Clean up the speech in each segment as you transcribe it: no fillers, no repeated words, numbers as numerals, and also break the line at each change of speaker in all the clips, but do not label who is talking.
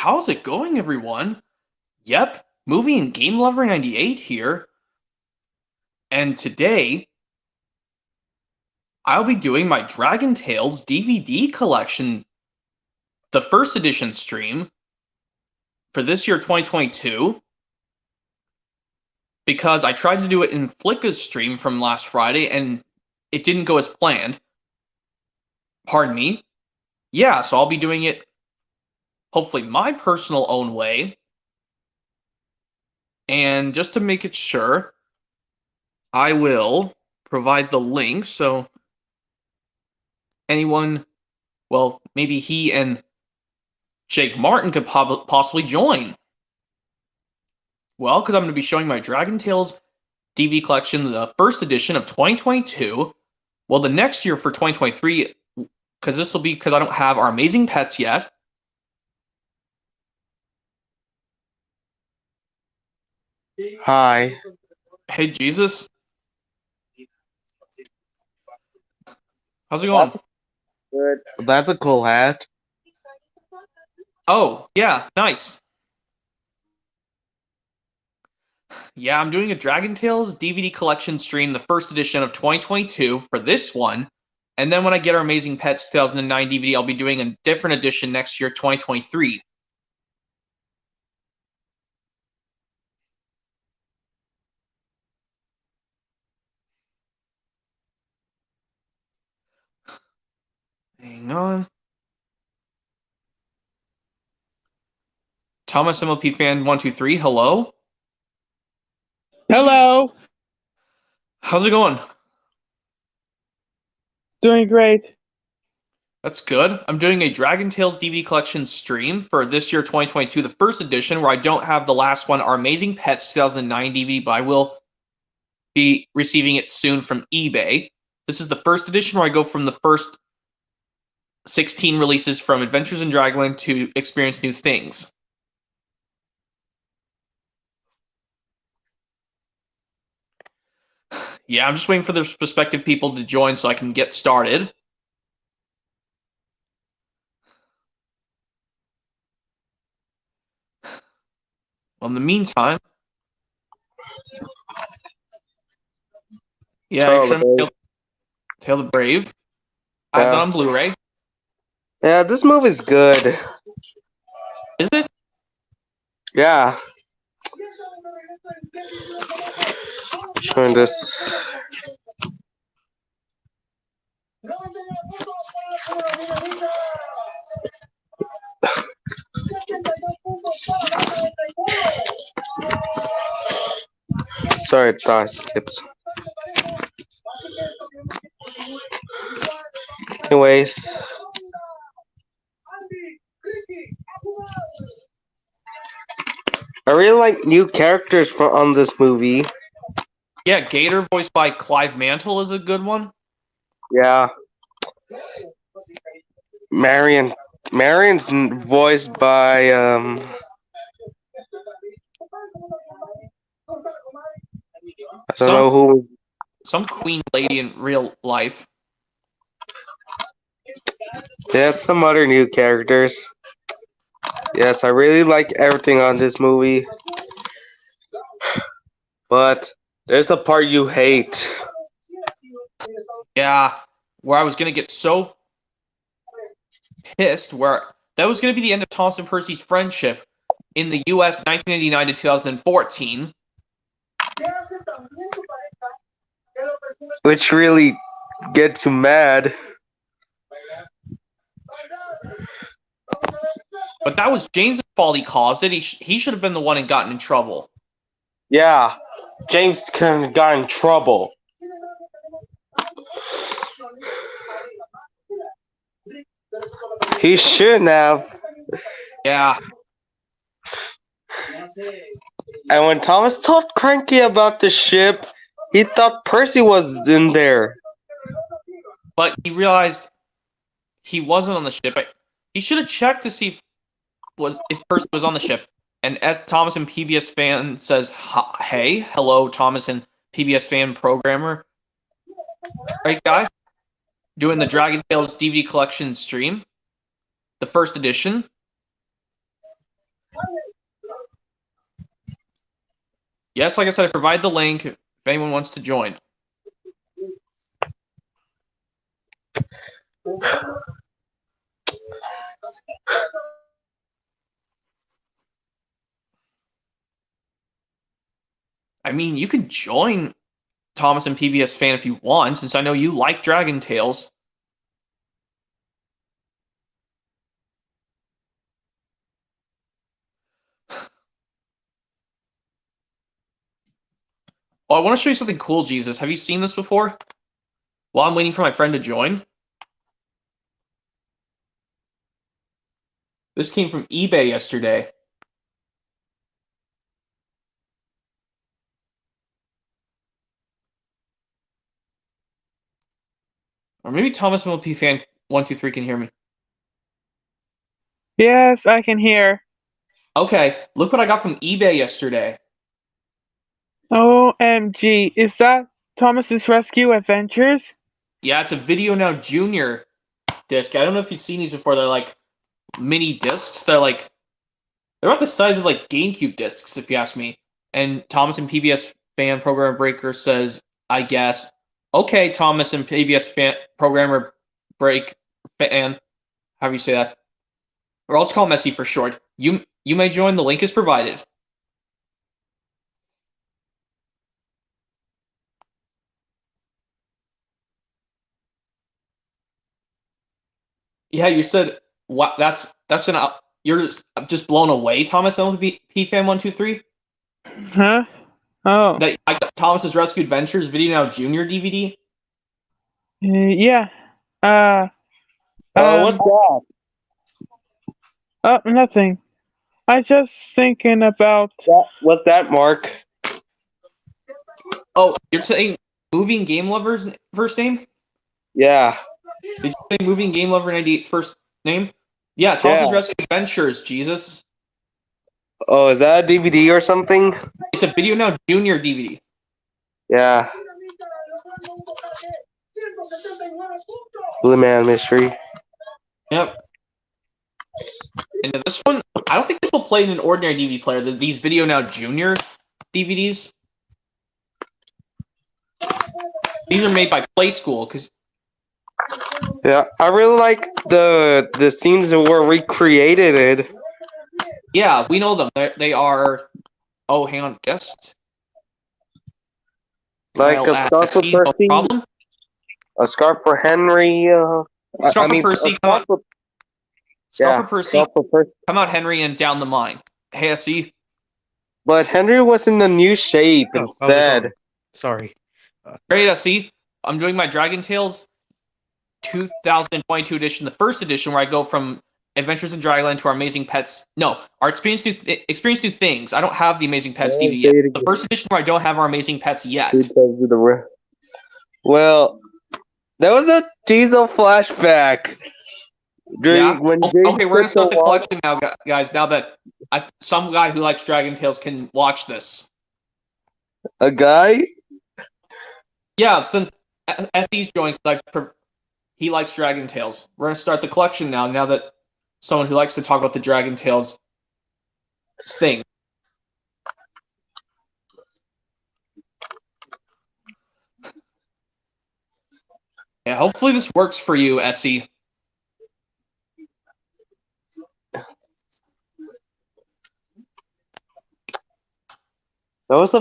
How's it going, everyone? Yep, Movie and Game Lover 98 here. And today, I'll be doing my DragonTales DVD Collection, the first edition stream for this year, 2022, because I tried to do it in Flicka's stream from last Friday, and it didn't go as planned. Pardon me. Yeah, so I'll be doing it, hopefully, my personal own way. And just to make it sure, I will provide the link so anyone, well, maybe he and Jake Martin could possibly join. Well, because I'm going to be showing my DragonTales DVD collection, the first edition of 2022. Well, the next year for 2023, because this will be because I don't have our amazing pets yet.
Hi.
Hey, Jesus. How's it going?
Good. That's a cool hat.
Oh, yeah, nice. Yeah, I'm doing a DragonTales DVD collection stream, the first edition of 2022 for this one. And then when I get our Amazing Pets 2009 DVD, I'll be doing a different edition next year, 2023. Hang on. Thomas MLP fan 123, hello.
Hello.
How's it going?
Doing great.
That's good. I'm doing a DragonTales DVD collection stream for this year, 2022, the first edition, where I don't have the last one, our Amazing Pets 2009 DVD, but I will be receiving it soon from eBay. This is the first edition where I go from the first 16 releases from Adventures in Dragonland to Experience New Things. Yeah, I'm just waiting for the prospective people to join so I can get started. Well, in the meantime, yeah, Tale the Brave. I have that on Blu-ray.
Yeah, this movie's good.
Is it?
Yeah. Showing this. Sorry, I thought I skipped. Anyways. I really like new characters on this movie.
Yeah, Gator, voiced by Clive Mantle, is a good one.
Yeah. Marion's voiced by I don't know who.
Some queen lady in real life.
There's some other new characters. Yes, I really like everything on this movie. But there's a part you hate.
Yeah, where I was going to get so pissed, where that was going to be the end of Thomas and Percy's friendship in the U.S. 1989 to 2014.
Which really gets you mad.
But that was James' fault. He caused it. He should have been the one and gotten in trouble.
Yeah, James couldn't have got in trouble. He shouldn't have.
Yeah.
And when Thomas told Cranky about the ship, he thought Percy was in there.
But he realized he wasn't on the ship. He should have checked to see if Percy was on the ship. And as Thomas and PBS fan says, hey, hello, Thomas and PBS fan programmer. Right, guy? Doing the DragonTales DVD collection stream. The first edition. Yes, like I said, I provide the link if anyone wants to join. I mean, you can join Thomas and PBS fan if you want, since I know you like Dragon Tales. Oh, I want to show you something cool, Jesus. Have you seen this before? While I'm waiting for my friend to join. This came from eBay yesterday. Or maybe Thomas MLP fan 123 can hear me.
Yes, I can hear.
Okay, look what I got from eBay yesterday.
OMG, is that Thomas's Rescue Adventures?
Yeah, it's a Video Now Junior disc. I don't know if you've seen these before. They're like mini discs. They're about the size of like GameCube discs, if you ask me. And Thomas and PBS fan programmer breaker says, I guess, okay, Thomas and PBS fan programmer break fan, how do you say that? Or I'll just call him Messi for short. You may join. The link is provided. Yeah, you said what? That's an you're just blown away, Thomas MLP fan 123.
Huh? Oh.
That I got Thomas's Rescue Adventures Video Now Junior DVD.
Yeah.
What's that?
Oh, nothing. I just thinking about.
What's that, Mark?
Oh, you're saying Movie and Game Lover's first name?
Yeah.
Did you say Movie and Game Lover 98's first name? Yeah, Thomas's
Yeah.
Rescue Adventures, Jesus.
Oh, is that a DVD or something?
It's a Video Now Junior DVD.
Yeah. Blue Man Mystery.
Yep. And this one, I don't think this will play in an ordinary DVD player. These Video Now Junior DVDs. These are made by Play School, because
Yeah, I really like the scenes that were recreated.
yeah, we know them. They are. Oh, hang on, guest.
Like
I'll
a scarf for
no
Percy,
problem.
a scarf for Henry.
Scarf for Percy, come on. Scarf for Percy,
scarf for Percy.
come out, Henry, and down the mine. Hey, SE.
But Henry was in the new shape
Oh, how's it
instead.
going? Sorry.
Great, SE. I'm doing my Dragon Tales 2022 edition, the first edition, where I go from Adventures in Dragonland to our Amazing Pets. No, our Experience New Things. I don't have the Amazing Pets DVD yet. The first edition where I don't have our Amazing Pets yet.
Well, there was a Diesel flashback.
Yeah.
When
Okay, we're gonna start the collection now, guys. Now that some guy who likes Dragon Tales can watch this.
A guy?
Yeah, since SE's joined, he likes Dragon Tales. We're gonna start the collection now. Now that someone who likes to talk about the Dragon Tales thing. Yeah, hopefully this works for you, SE.
There was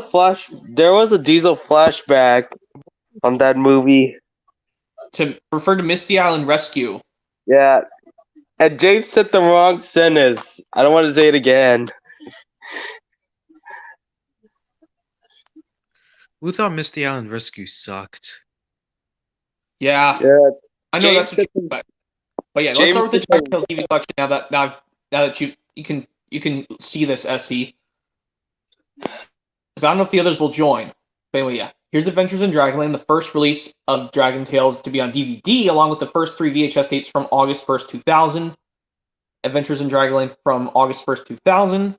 a Diesel flashback on that movie.
To refer to Misty Island Rescue.
Yeah. And James said the wrong sentence. I don't want to say it again.
Who thought Misty Island Rescue sucked?
Yeah. I know
James
that's what you expect. But yeah, let's start with the Dragon Tales TV collection now that you can see this, SE. Because I don't know if the others will join. But anyway, yeah. Here's Adventures in Dragonland, the first release of Dragon Tales to be on DVD, along with the first 3 VHS tapes from August 1st, 2000. Adventures in Dragonland from August 1st, 2000.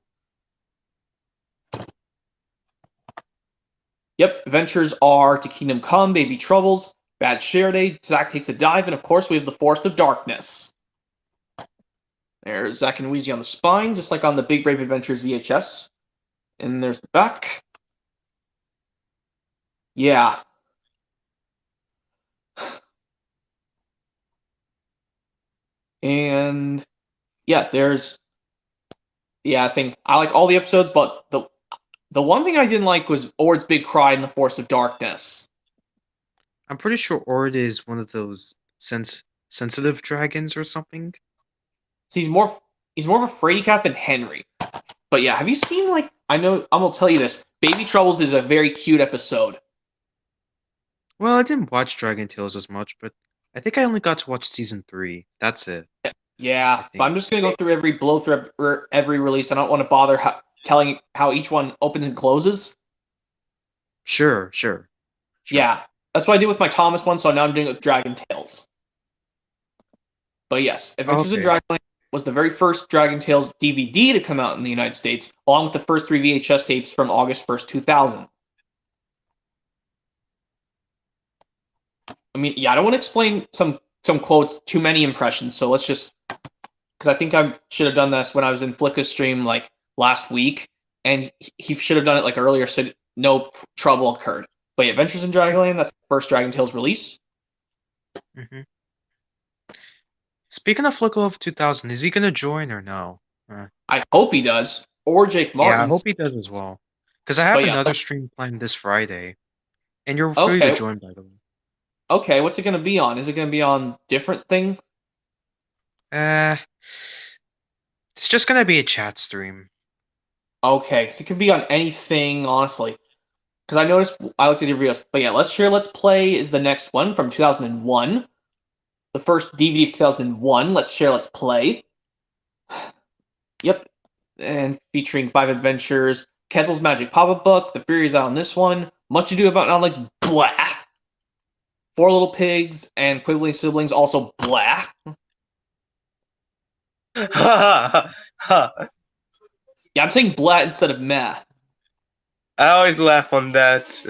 Yep, adventures are To Kingdom Come, Baby Troubles, Bad Share Day, Zack Takes a Dive, and of course we have The Forest of Darkness. There's Zack and Wheezy on the spine, just like on the Big Brave Adventures VHS. And there's the back. Yeah. And yeah, I think I like all the episodes, but the one thing I didn't like was Ord's big cry in the Force of Darkness.
I'm pretty sure Ord is one of those sensitive dragons or something.
So he's more of a fraidy cat than Henry. But yeah, have you seen like I know I'm gonna tell you this. Baby Troubles is a very cute episode.
Well, I didn't watch Dragon Tales as much, but I think I only got to watch season 3. That's it, I
Yeah, but
think.
I'm just gonna go through every release. I don't want to bother telling how each one opens and closes.
Sure.
Yeah, that's what I did with my Thomas one. So now I'm doing it with Dragon Tales. But yes, Adventures in
Okay.
Dragonland was the very first Dragon Tales DVD to come out in the United States, along with the first 3 VHS tapes from August 1st, 2000. I mean, yeah, I don't want to explain some quotes, too many impressions, so let's just because I think I should have done this when I was in Flicka's stream like last week, and he should have done it like earlier, so no trouble occurred. But yeah, Adventures in Dragonland, that's the first Dragon Tales release.
hmm Speaking of Flick Love 2000, is he gonna join or no?
I hope he does, or Jake
Yeah, I
Martin's.
hope he does as well. Because I have
But yeah,
another stream planned this Friday, and you're free to
okay,
join, by the way.
okay, what's it going to be on? Is it going to be on different thing?
Uh, it's just gonna be a chat stream.
Okay, because it could be on anything, honestly. Because I noticed, I looked at your videos. But yeah, Let's Play is the next one from 2001. The first DVD of 2001, Let's Play. Yep. And featuring 5 adventures. Ketzel's Magic Pop-Up Book. The Fury is out on this one. Much Ado About Nothing, blah. 4 Little Pigs and Quibbling Siblings, also blah.
I
Yeah, I'm saying blah instead of meh.
always laugh on that.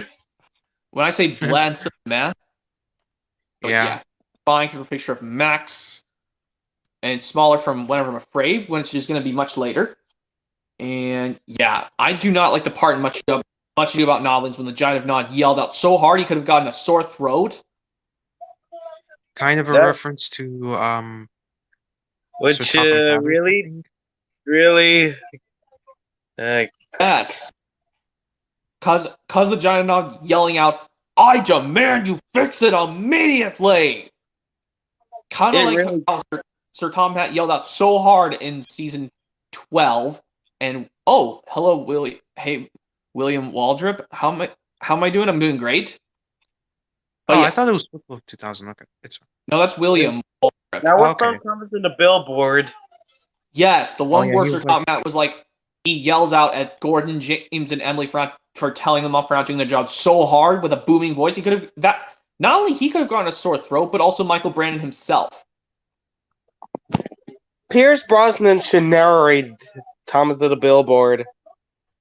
When I say blah instead of meh. But
Yeah.
yeah. Fine, give a picture of Max. And it's smaller from Whenever I'm Afraid, which is going to be much later. And yeah, I do not like the part in Much Ado About Nothings when the Giant of Nod yelled out so hard he could have gotten a sore throat.
Kind of a
That-
reference to Sir
Which
Topham Hatt or
really,
something.
really,
Yes. Cause the Giant of Nod yelling out, I demand you fix it immediately! Kind of
It
like
really-
how Sir Tom Hatt yelled out so hard in season 12, and oh, hello, Willie. Hey, William Waldrop. How am I doing? I'm doing great. But
Oh,
yeah,
I thought it was Flick Love 2000. Okay, it's fine.
no, that's William Waldrop.
that was
Okay.
some comments in the billboard.
Yes, the one
yeah,
where
he
Sir
was
Tom Hatt was like, he yells out at Gordon, James, and Emily for telling them off for not doing their job so hard with a booming voice. He could have that. Not only he could have gotten a sore throat, but also Michael Brandon himself.
Pierce Brosnan should narrate Thomas to the Billboard.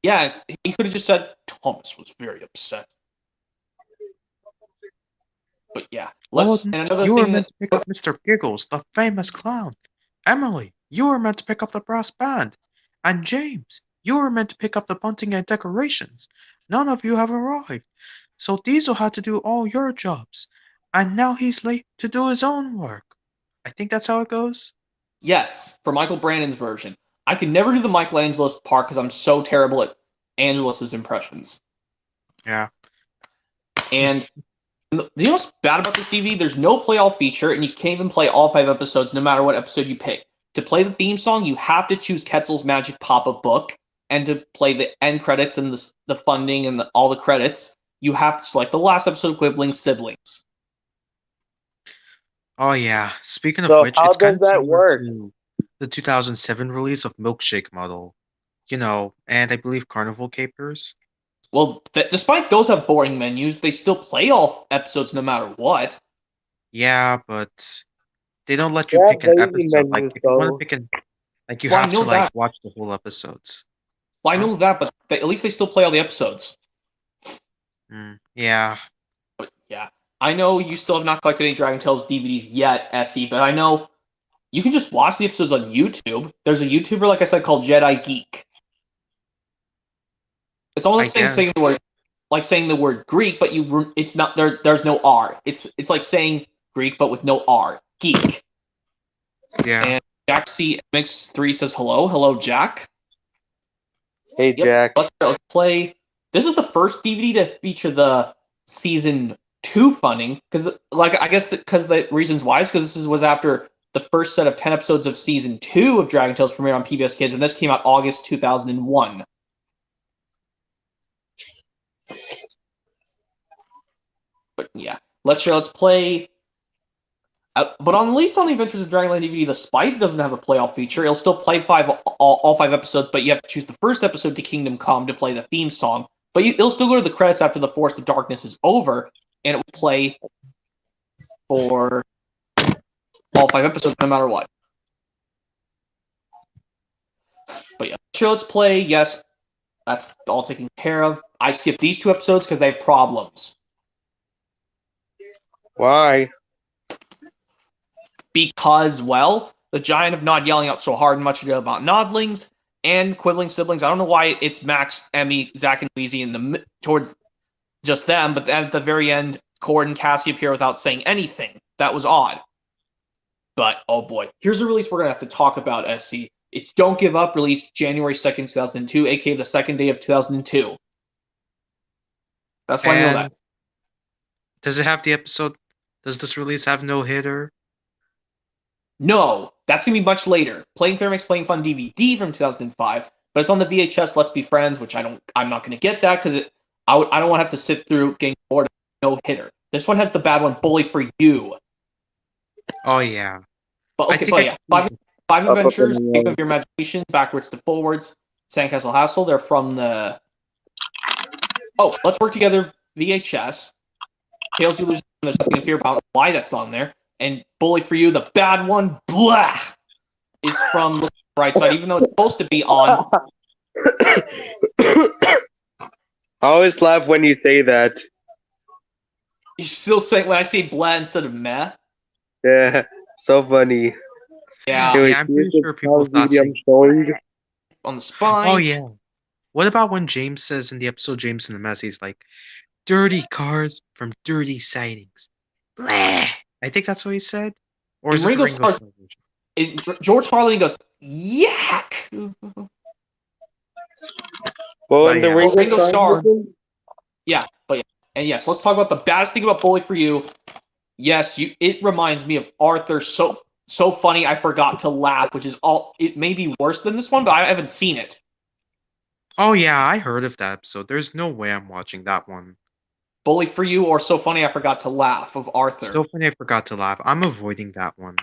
Yeah, he could have just said Thomas was very upset. But yeah, let's. And another
You were
thing
meant
that
to pick up Mr. Giggles, the famous clown. Emily, you were meant to pick up the brass band. And James, you were meant to pick up the bunting and decorations. None of you have arrived. So Diesel had to do all your jobs. And now he's late to do his own work. I think that's how it goes.
yes, for Michael Brandon's version, I could never do the Michael Angelos part because I'm so terrible at Angelos's impressions.
Yeah.
And you know what's bad about this DVD? There's no play all feature, and you can't even play all 5 episodes, no matter what episode you pick. To play the theme song, you have to choose Ketzel's Magic Pop-Up Book, and to play the end credits and the funding and all the credits, you have to select the last episode of Quibbling Siblings.
Oh yeah. Speaking of
So
which,
how
it's kind
does
of
that
similar
work?
to the 2007 release of Milkshake Model. You know, and I believe Carnival Capers.
Well, despite those have boring menus, they still play all episodes no matter what.
Yeah, but they don't let you
They have
pick an
lazy
episode. Like
menus,
if you want
though.
to pick an, like you
Well, I
have to
know
like
that.
watch the whole episodes.
Well, I
Huh?
know that, but at least they still play all the episodes.
Yeah.
But yeah, I know you still have not collected any Dragon Tales DVDs yet, SE, but I know you can just watch the episodes on YouTube. There's a YouTuber, like I said, called Jedi Geek. It's almost the
I
same thing where, like saying the word Greek, but it's not there. There's no R. It's like saying Greek, but with no R. Geek.
Yeah.
And Jack C Mix3 says hello, Jack.
Hey,
Yep.
Jack.
Let's play. This is the first DVD to feature the season 2 funding, because I guess because the reasons why is because this was after the first set of 10 episodes of season 2 of Dragon Tales premiered on PBS Kids, and this came out August 2001. But yeah, let's play. But at least on the Adventures of Dragonland DVD, the Spike doesn't have a playoff feature. It'll still play all 5 episodes, but you have to choose the first episode to Kingdom Come to play the theme song. But it'll still go to the credits after the Forest of Darkness is over, and it will play for all 5 episodes no matter what. But yeah, sure, let's play. Yes, that's all taken care of. I skipped these 2 episodes because they have problems.
Why?
Because, well, the giant of Nod yelling out so hard and much ado about Nodlings and quibbling siblings. I don't know why it's Max, Emmy, Zach, and Wheezy towards just them, but at the very end, Cord and Cassie appear without saying anything. That was odd. But, oh boy. Here's a release we're going to have to talk about, SC. It's Don't Give Up, released January 2nd, 2002, aka the second day of 2002. That's why I know that.
Does it have the episode? Does this release have no hitter?
No, that's going to be much later. Playing Fair Makes Playing Fun DVD from 2005, but it's on the VHS Let's Be Friends, which I'm not going to get that because I don't want to have to sit through getting bored of no hitter. This one has the bad one, Bully for You.
Oh yeah.
But okay, but yeah, five Adventures, Game of Your Imagination, Backwards to Forwards, Sandcastle Hassle. They're from the. Oh, Let's Work Together VHS. Tales You Lose. There's nothing to fear about. Why that's on there. And Bully for You, the bad one, blah, is from the Bright Side, even though it's supposed to be on.
I always laugh when you say that.
You still say when I say blah instead of meh.
Yeah, so funny.
Yeah,
Anyway,
I'm pretty
here's
sure
the
people's not
video I'm
saying.
showing.
on the spine.
Oh yeah. What about when James says in the episode James and the Mess, he's like, "Dirty cars from dirty sightings." Blah. I think that's what he said. Or
And
is it the
Ringo
Ringo
Starr-
Starr version?
George Carlin goes, yak!
Well,
But
in the
yeah.
Ringo Starr.
Yeah, but yeah. And yes, let's talk about the baddest thing about Bully for You. Yes, it reminds me of Arthur. So funny, I forgot to laugh, which is it may be worse than this one, but I haven't seen it.
Oh yeah, I heard of that episode. There's no way I'm watching that one.
Bully for You or So Funny I Forgot to Laugh of Arthur.
So funny I forgot to laugh. I'm avoiding that one.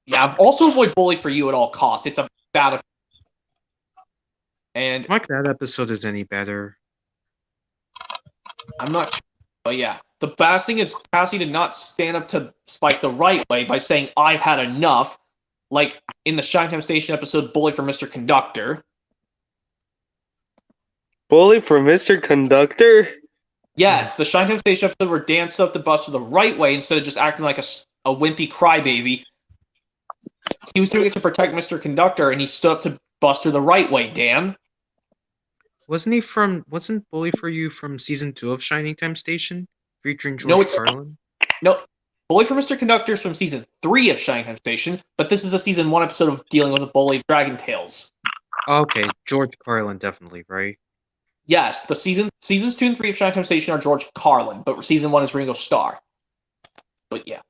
Yeah, I've also avoid Bully for You at all costs. It's a bad. And
Like that episode is any better.
I'm not sure. But yeah, the best thing is Cassie did not stand up to Spike the right way by saying, I've had enough. Like in the Shine Time Station episode, Bully for Mr. Conductor.
Bully for Mr. Conductor?
Yes, the Shine Time Station episode where Dan stood up to Buster the right way instead of just acting like a wimpy crybaby. He was doing it to protect Mr. Conductor, and he stood up to Buster the right way, Dan.
Wasn't Bully for You from season 2 of Shining Time Station? Featuring George
No, it's
Carlin?
No, Bully for Mr. Conductor is from season 3 of Shining Time Station, but this is a season 1 episode of dealing with a bully of Dragon Tales.
Okay, George Carlin definitely, right?
Yes, the seasons 2 and 3 of Shining Time Station are George Carlin, but season 1 is Ringo Starr. But yeah.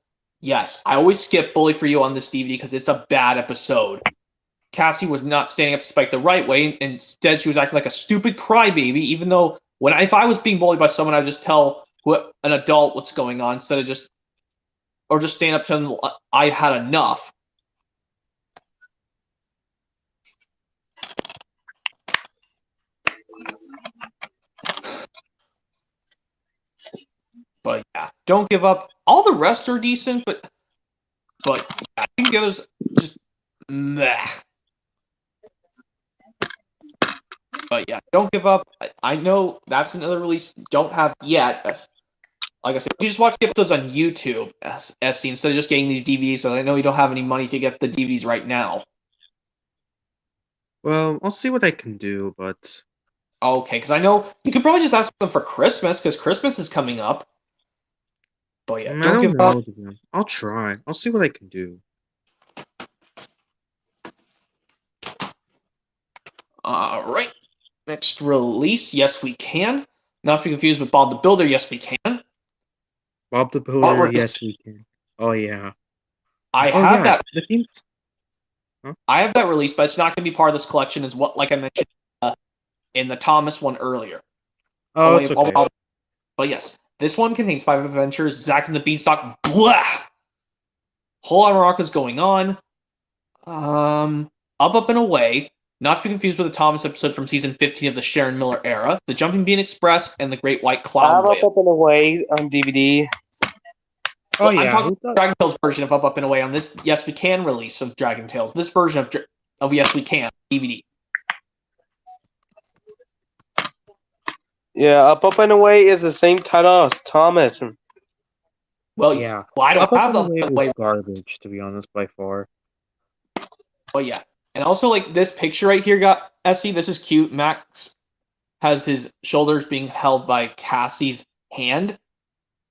Yes, I always skip Bully for You on this DVD because it's a bad episode. Cassie was not standing up to Spike the right way. Instead, she was acting like a stupid crybaby, even though if I was being bullied by someone, I'd just tell an adult what's going on instead of just stand up to them, I've had enough. But yeah, Don't Give Up. All the rest are decent, but I think the others just meh. But yeah, Don't Give Up. I know that's another release don't have yet. Like I said, you just watch the episodes on YouTube, SC, instead of just getting these DVDs. So I know you don't have any money to get the DVDs right now.
Well, I'll see what I can do, but
Okay, because I know you could probably just ask them for Christmas, because Christmas is coming up. But yeah,
I
don't
don't
give up.
know. I'll try. I'll see what I can do.
Alright. Next release, yes we can. Not to be confused with Bob the Builder, yes we can.
Bob the Builder,
Artwork is,
yes, we can. Oh, yeah.
I
Oh,
have
yeah.
that
The themes. Huh?
I have that release, but it's not going to be part of this collection, is what, like I mentioned in the Thomas one earlier.
Oh, it's okay.
But yes, this one contains 5 adventures. Zack and the Beanstalk. Blah! Whole lot of rock is going on. Up and Away. Not to be confused with the Thomas episode from season 15 of the Sharon Miller era. The Jumping Bean Express and the Great White
I
Cloud
have
Whale.
Up and Away on DVD.
Oh,
Well,
yeah.
I'm talking about Dragon Tales version of Up and Away on this Yes We Can release of Dragon Tales. This version of Yes We Can DVD.
Yeah, Up and Away is the same title as Thomas.
Well,
Yeah.
I don't
Up
have the
and Away
Up and Away.
was garbage, to be honest, by far.
But yeah. And also, like, this picture right here, got Essie, this is cute. Max has his shoulders being held by Cassie's hand.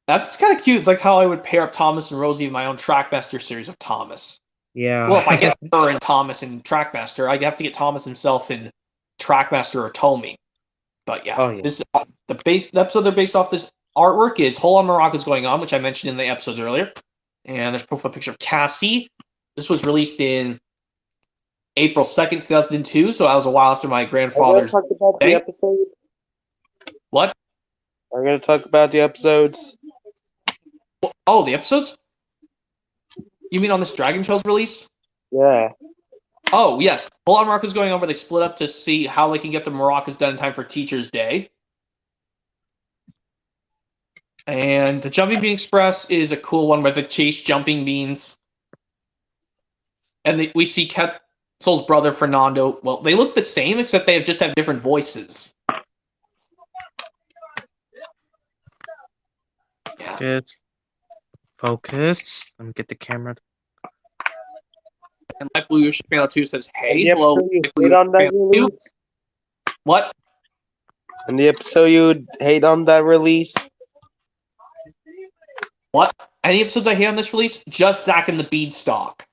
That's kind of cute. It's like how I would pair up Thomas and Rosie in my own Trackmaster series of Thomas.
Yeah.
Well, if I get her and Thomas in Trackmaster, I'd have to get Thomas himself in Trackmaster or Tomy. But yeah,
Oh, yeah.
this the episode they're based off this artwork is Whole on Morocco's Going On, which I mentioned in the episodes earlier. And there's a profile picture of Cassie. This was released in April 2nd, 2002, so that was a while after my grandfather's.
Are we going to talk about the episodes?
What?
Are we going to talk about the episodes?
Oh, the episodes? You mean on this Dragon Tales release?
Yeah.
Oh, yes. Whole on Morocco's Going On, where they split up to see how they can get the maracas done in time for Teacher's Day. And the Jumping Bean Express is a cool one where they chase jumping beans. And we see Quetzal's brother, Fernando. Well, they look the same, except they just have different voices. Yeah.
Focus. Let me get the camera.
And Like Blue Ocean Channel 2 says, hey,
And the
hello.
episode you
Like Blue
hate on
Ocean
that
Channel 2.
release?
What?
And the episode you hate on that release?
What? Any episodes I hate on this release? Just Zack and the Beanstalk.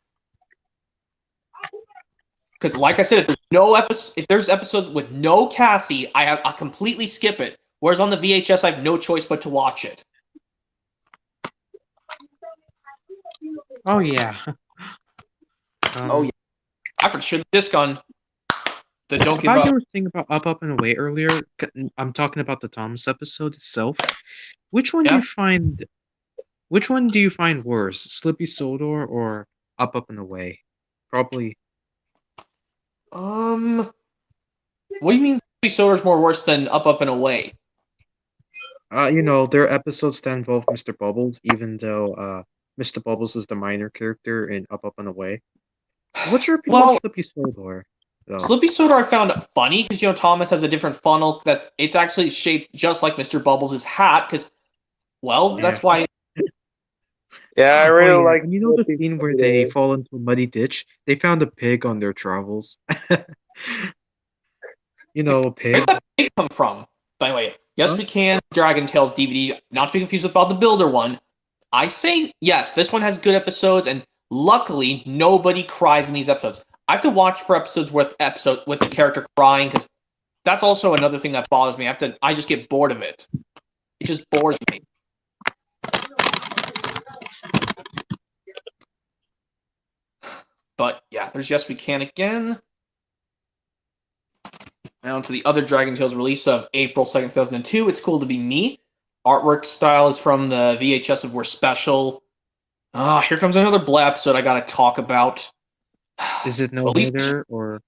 Because, like I said, if there's episodes with no Cassie, I completely skip it. Whereas on the VHS, I have no choice but to watch it.
Oh, yeah.
Oh yeah, I for sure the disc on the Don't Give
About
Up.
your thing about Up and Away earlier, I'm talking about the Thomas episode itself. Which one do
Yeah.
you find? Which one do you find worse, Slippy Sodor or Up and Away? Probably.
What do you mean Soda's more worse than Up and Away?
There are episodes that involve Mr. Bubbles, even though Mr. Bubbles is the minor character in Up and Away. What's your opinion
Well,
of Slippy Sodor?
Slippy Soda I found funny because Thomas has a different funnel it's actually shaped just like Mr. Bubbles' hat because that's why.
Yeah, I
Oh,
really
yeah.
like.
And you know the
Slippy
scene where
Sodor.
they fall into a muddy ditch? They found a pig on their travels. A
Where
pig.
did that pig come from? By the way, Yes
Huh?
We Can Dragon Tales DVD, not to be confused with Bob the Builder one. I say yes, this one has good episodes, and luckily nobody cries in these episodes. I have to watch for episodes with the character crying because that's also another thing that bothers me. I just get bored of it. It just bores me. But yeah, there's Yes We Can again. Now on to the other Dragon Tales release of April 2nd, 2002. It's Cool to Be Me. Artwork style is from the VHS of We're Special. Here comes another Blah episode I gotta talk about.
Is it no
Release-
hitter or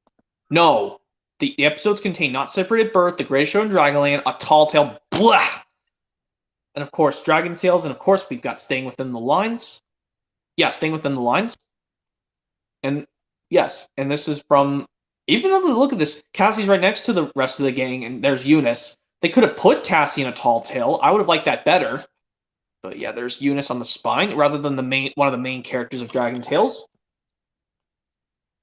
No. The episodes contain Not Separated Birth, The Greatest Show in Dragonland, A Tall Tale, Blah! And of course, Dragon Tales, and of course, we've got Staying Within the Lines. Yeah, Staying Within the Lines. And yes, and this is from, even though look at this, Cassie's right next to the rest of the gang, and there's Eunice. They could have put Cassie in A Tall Tale. I would have liked that better. But yeah, there's Eunice on the spine, rather than one of the main characters of Dragon Tales.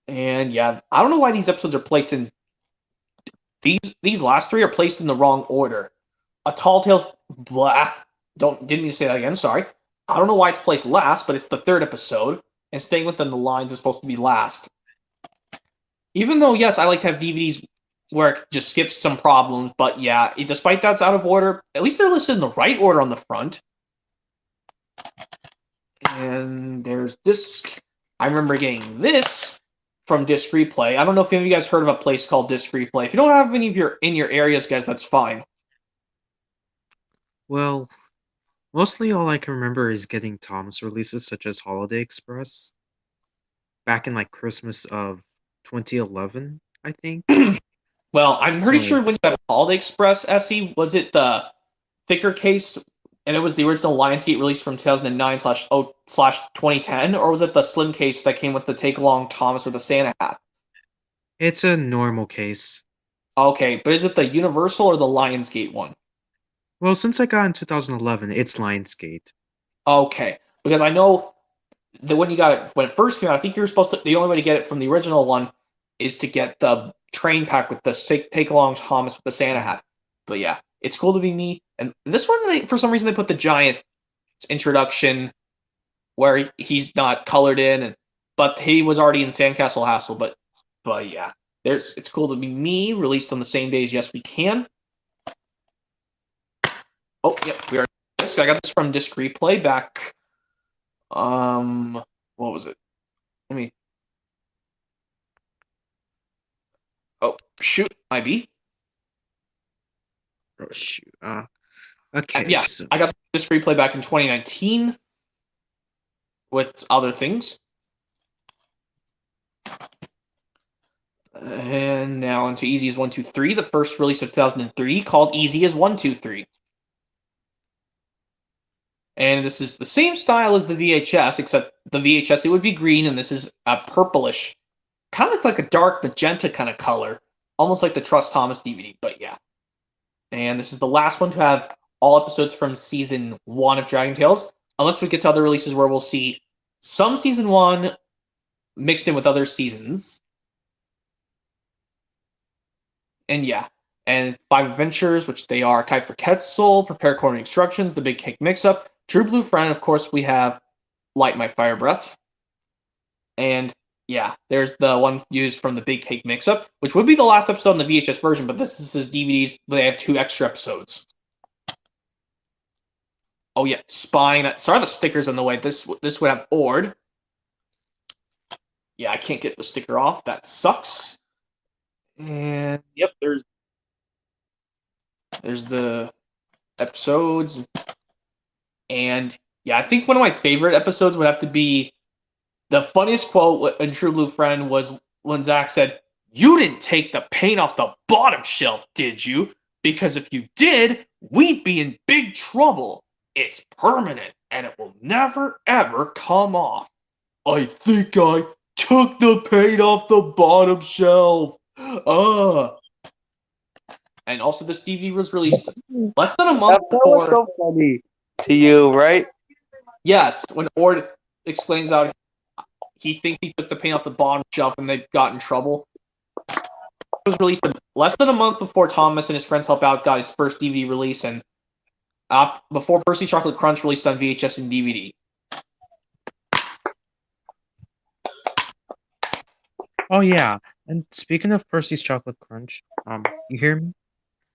And yeah, I don't know why these episodes are placed in these last three are placed in the wrong order. A Tall Tales, blah. Didn't mean to say that again. Sorry. I don't know why it's placed last, but it's the third episode, and staying within the lines is supposed to be last. Even though, yes, I like to have DVDs where it just skips some problems, but yeah, despite that's out of order, at least they're listed in the right order on the front. And there's disc. I remember getting this from Disc Replay. I don't know if any of you guys heard of a place called Disc Replay. If you don't have any of your in your areas, guys, that's fine.
Well, mostly all I can remember is getting Thomas releases such as Holiday Express back in like Christmas of 2011, I think.
Well, I'm pretty
So-
sure when you got Holiday Express, SE, was it the thicker case, and it was the original Lionsgate release from 2009/2010, or was it the slim case that came with the Take Along Thomas with the Santa hat?
It's a normal case.
Okay, but is it the Universal or the Lionsgate one?
Well, since I got in 2011, it's Lionsgate.
Okay, because I know that when you got it when it first came out, I think you were supposed to. The only way to get it from the original one is to get the train pack with the Take Along Thomas with the Santa hat. But yeah, it's cool to be me. And this one, for some reason, they put the giant introduction where he's not colored in, but he was already in Sandcastle Hassle. But yeah, it's cool to be me. Released on the same day as Yes We Can. Oh, yep, we are. I got this from Disc Replay back. What was it? Let me. Oh shoot, IB.
Oh shoot. Okay.
Yeah,
So,
I got this replay back in 2019 with other things. And now into Easy as 123, the first release of 2003, called Easy as 123. And this is the same style as the VHS, except the VHS, it would be green, and this is a purplish, kind of like a dark magenta kind of color, almost like the Trust Thomas DVD, but yeah. And this is the last one to have all episodes from Season 1 of Dragon Tales, unless we get to other releases where we'll see some Season 1 mixed in with other seasons. And yeah, and 5 adventures, which they are Kite for Quetzal, Prepare Corner Instructions, The Big Cake Mix-Up, True Blue Friend, of course, we have Light My Fire Breath. And yeah, there's the one used from the Big Cake Mix-Up, which would be the last episode in the VHS version, but this is his DVDs, but they have 2 extra episodes. Oh yeah, Spine. Sorry, the sticker's in the way. This would have Ord. Yeah, I can't get the sticker off. That sucks. And yep, there's the episodes. And yeah, I think one of my favorite episodes would have to be the funniest quote in True Blue Friend was when Zach said, "You didn't take the paint off the bottom shelf, did you? Because if you did, we'd be in big trouble. It's permanent, and it will never, ever come off. I think I took the paint off the bottom shelf. And also, this DVD was released less than a month
That was
before.
so funny to you, right?
Yes, when Ord explains out he thinks he took the paint off the bottom shelf and they got in trouble. It was released less than a month before Thomas and his friends help out got its first DVD release, and before Percy Chocolate Crunch released on VHS and DVD.
oh yeah, and speaking of Percy's Chocolate Crunch, you hear me?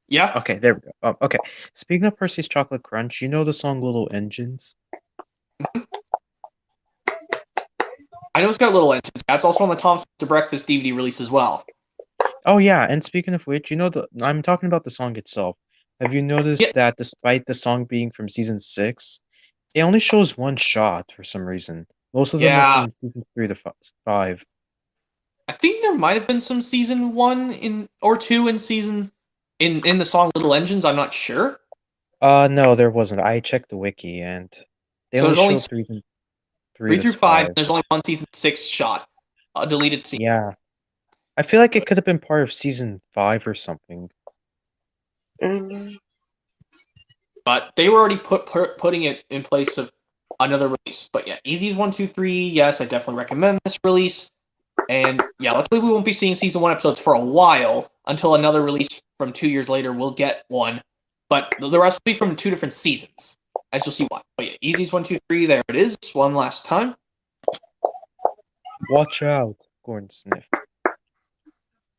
Yeah,
Okay, there we go. Okay. Speaking of Percy's Chocolate Crunch, you know the song Little Engines?
I know it's got little engines. That's also on the Tom's to Breakfast DVD release as well.
Oh yeah, and speaking of which, I'm talking about the song itself. Have you noticed that despite the song being from season 6, it only shows one shot for some reason? Most of them are from season 3 to 5.
I think there might have been some season 1 or 2 in the song Little Engines. I'm not sure.
No, there wasn't. I checked the wiki and they
So
only
there's only
showed 3
3
to
through 5. There's only one season 6 shot, a deleted scene.
Yeah. I feel like it could have been part of season 5 or something.
But they were already putting it in place of another release. But yeah, Easy's 123. Yes, I definitely recommend this release. And yeah, luckily we won't be seeing season 1 episodes for a while. until another release from 2 years later will get one. But the rest will be from 2 different seasons, as you'll see why. But yeah, Easy's 1, 2, 3. There it is. One last time.
Watch out, Gordon sniffed.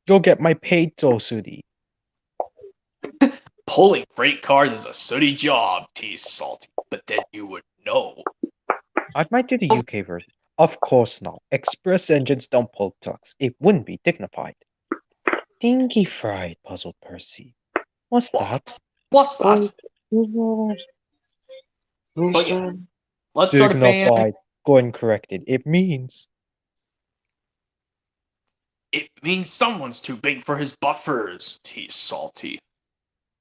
You'll get my peito, Sudi.
Pulling freight cars is a sooty job, teased Salty. But then you would know.
I might do the UK version. Of course not. Express engines don't pull trucks. It wouldn't be dignified. Stinky fried, puzzled Percy. What's that?
What's that? But yeah, let's start a band.
Dignified. Gordon corrected. It means.
It means someone's too big for his buffers, teased Salty.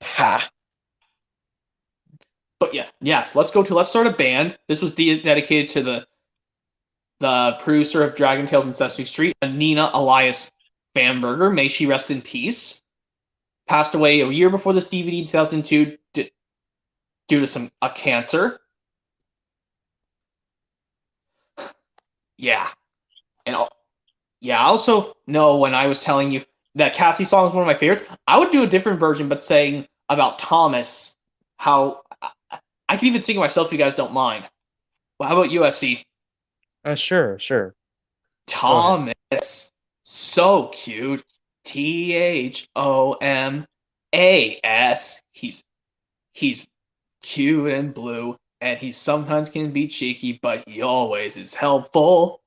Ha!
But yeah, yes, let's start a band. This was dedicated to the producer of Dragon Tales and Sesame Street, Nina Elias Bamberger. May she rest in peace. Passed away a year before this DVD in 2002 due to a cancer. Yeah. And I also know when I was telling you that Cassie song is one of my favorites, I would do a different version, but saying about Thomas, how I can even sing it myself if you guys don't mind. Well, how about USC?
Sure.
Thomas, so cute. THOMAS. He's cute and blue, and he sometimes can be cheeky, but he always is helpful.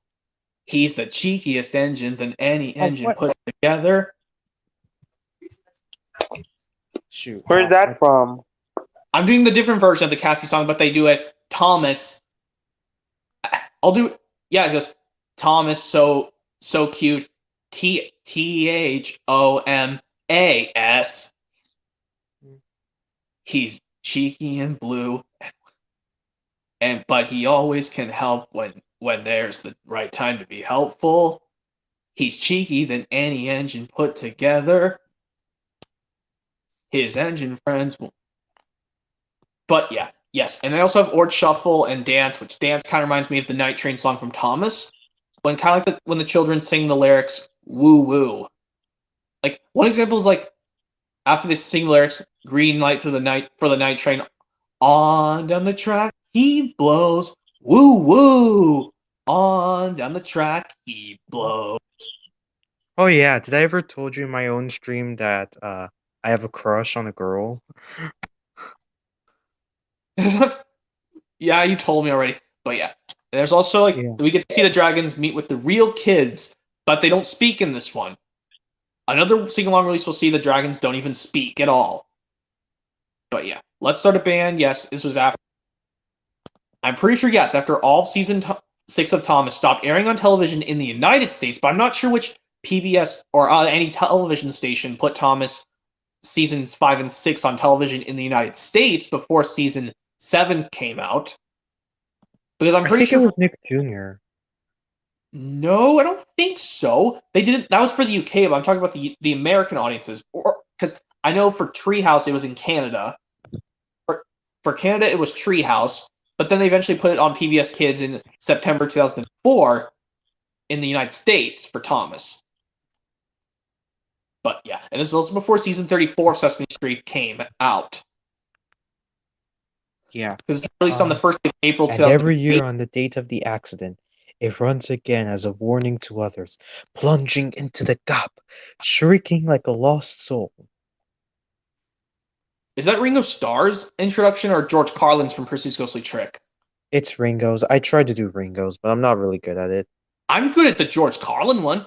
He's the cheekiest engine than any engine put together.
Shoot.
Where's that from?
I'm doing the different version of the Cassie song, but they do it Thomas. I'll do it. Yeah, it goes Thomas, so cute. THOMAS. He's cheeky and blue, but he always can help when there's the right time to be helpful. He's cheeky than any engine put together. His engine friends will. But yeah, yes, and I also have Ord Shuffle and Dance, which Dance kind of reminds me of the Night Train song from Thomas. When kind of like when the children sing the lyrics, woo woo. Like one example is like after they sing the lyrics, green light through the night for the night train, on down the track he blows, woo woo. On down the track he blows.
Oh yeah, did I ever told you in my own stream that I have a crush on a girl?
Yeah, you told me already. But yeah. And there's also we get to see the dragons meet with the real kids, but they don't speak in this one. Another sing-along release will see the dragons don't even speak at all. But yeah, let's start a band. Yes, this was after. I'm pretty sure yes, after all of season 6 of Thomas stopped airing on television in the United States, but I'm not sure which PBS or any television station put Thomas seasons 5 and 6 on television in the United States before season 7 came out. Because I'm pretty sure
it was Nick Jr.
No, I don't think so. They didn't. That was for the UK, but I'm talking about the American audiences. Or because I know for Treehouse it was in Canada. For Canada it was Treehouse, but then they eventually put it on PBS Kids in September 2004 in the United States for Thomas. But yeah, and this is also before season 34 of Sesame Street came out.
Yeah.
Because it's released on the 1st of April
And
2008.
every year on the date of the accident, it runs again as a warning to others, plunging into the gap, shrieking like a lost soul.
Is that Ringo Starr's introduction or George Carlin's from Percy's Ghostly Trick?
It's Ringo's. I tried to do Ringo's, but I'm not really good at it.
I'm good at the George Carlin one.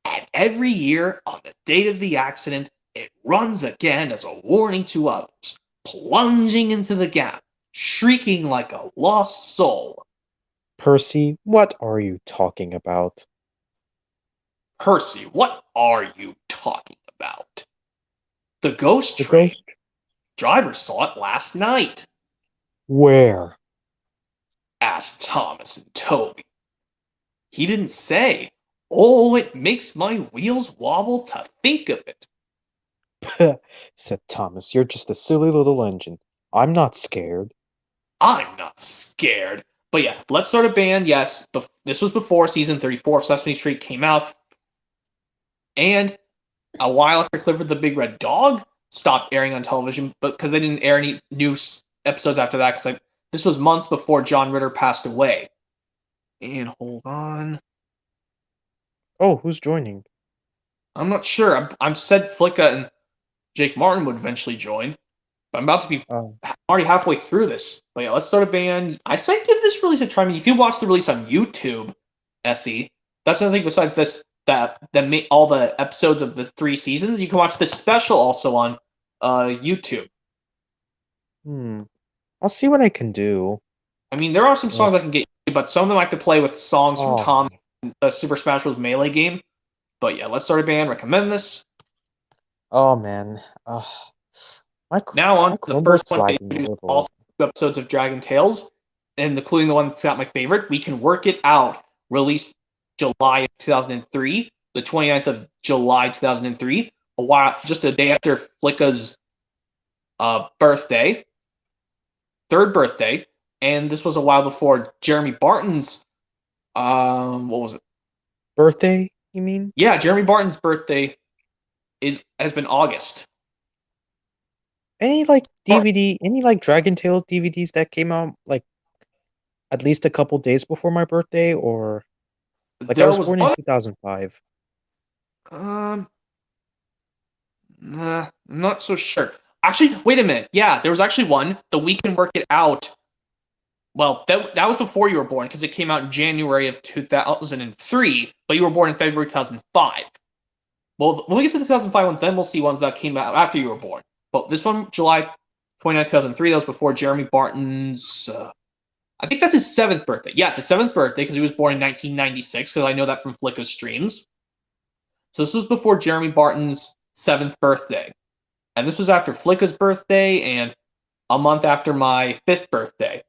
And every year, on the date of the accident, it runs again as a warning to others, plunging into the gap, shrieking like a lost soul.
Percy, what are you talking about?
Percy, what are you talking about? The ghost train. Driver saw it last night.
Where?
Asked Thomas and Toby. He didn't say. Oh, it makes my wheels wobble to think of it.
Said Thomas. You're just a silly little engine. I'm not scared.
I'm not scared. But yeah, let's start a band. Yes, this was before season 34 of Sesame Street came out. And a while after Clifford the Big Red Dog stopped airing on television, but because they didn't air any new episodes after that, because this was months before John Ritter passed away. And hold on,
Oh, who's joining?
I'm not sure. I'm said Flicka and Jake Martin would eventually join, but I'm about to be
Oh,
already halfway through this. But yeah, let's start a band. I say give this release a try. I mean, you can watch the release on YouTube, SE. That's another thing besides this, that all the episodes of the 3 seasons. You can watch this special also on YouTube.
I'll see what I can do.
I mean, there are some songs I can get, but some of them I have to play with songs from
Oh,
Tom, the Super Smash Bros. Melee game. But yeah, let's start a band. Recommend this.
oh man.
Now on
my
to the first
Chromebook's
one,
lagging a
introduce
little.
all 2 episodes of Dragon Tales, and including the one that's got my favorite. We Can Work It Out, released July of 2003, the 29th of July 2003, just a day after Flicka's birthday, 3rd birthday, and this was a while before Jeremy Barton's what was it?
Birthday, you mean?
Yeah, Jeremy Barton's birthday has been August.
Any like DVD, any like Dragon Tales DVDs that came out like at least a couple days before my birthday, or like I
There
was
was
born in
one.
2005.
Nah, I'm not so sure. Actually, wait a minute. Yeah, there was actually one. The We Can Work It Out. Well, that was before you were born because it came out in January of 2003, but you were born in February 2005. Well, when we get to the 2005 ones, then we'll see ones that came out after you were born. But this one, July 29, 2003, that was before Jeremy Barton's. I think that's his 7th birthday. Yeah, it's his 7th birthday because he was born in 1996, because I know that from Flicka's streams. So this was before Jeremy Barton's 7th birthday. And this was after Flicka's birthday and a month after my 5th birthday.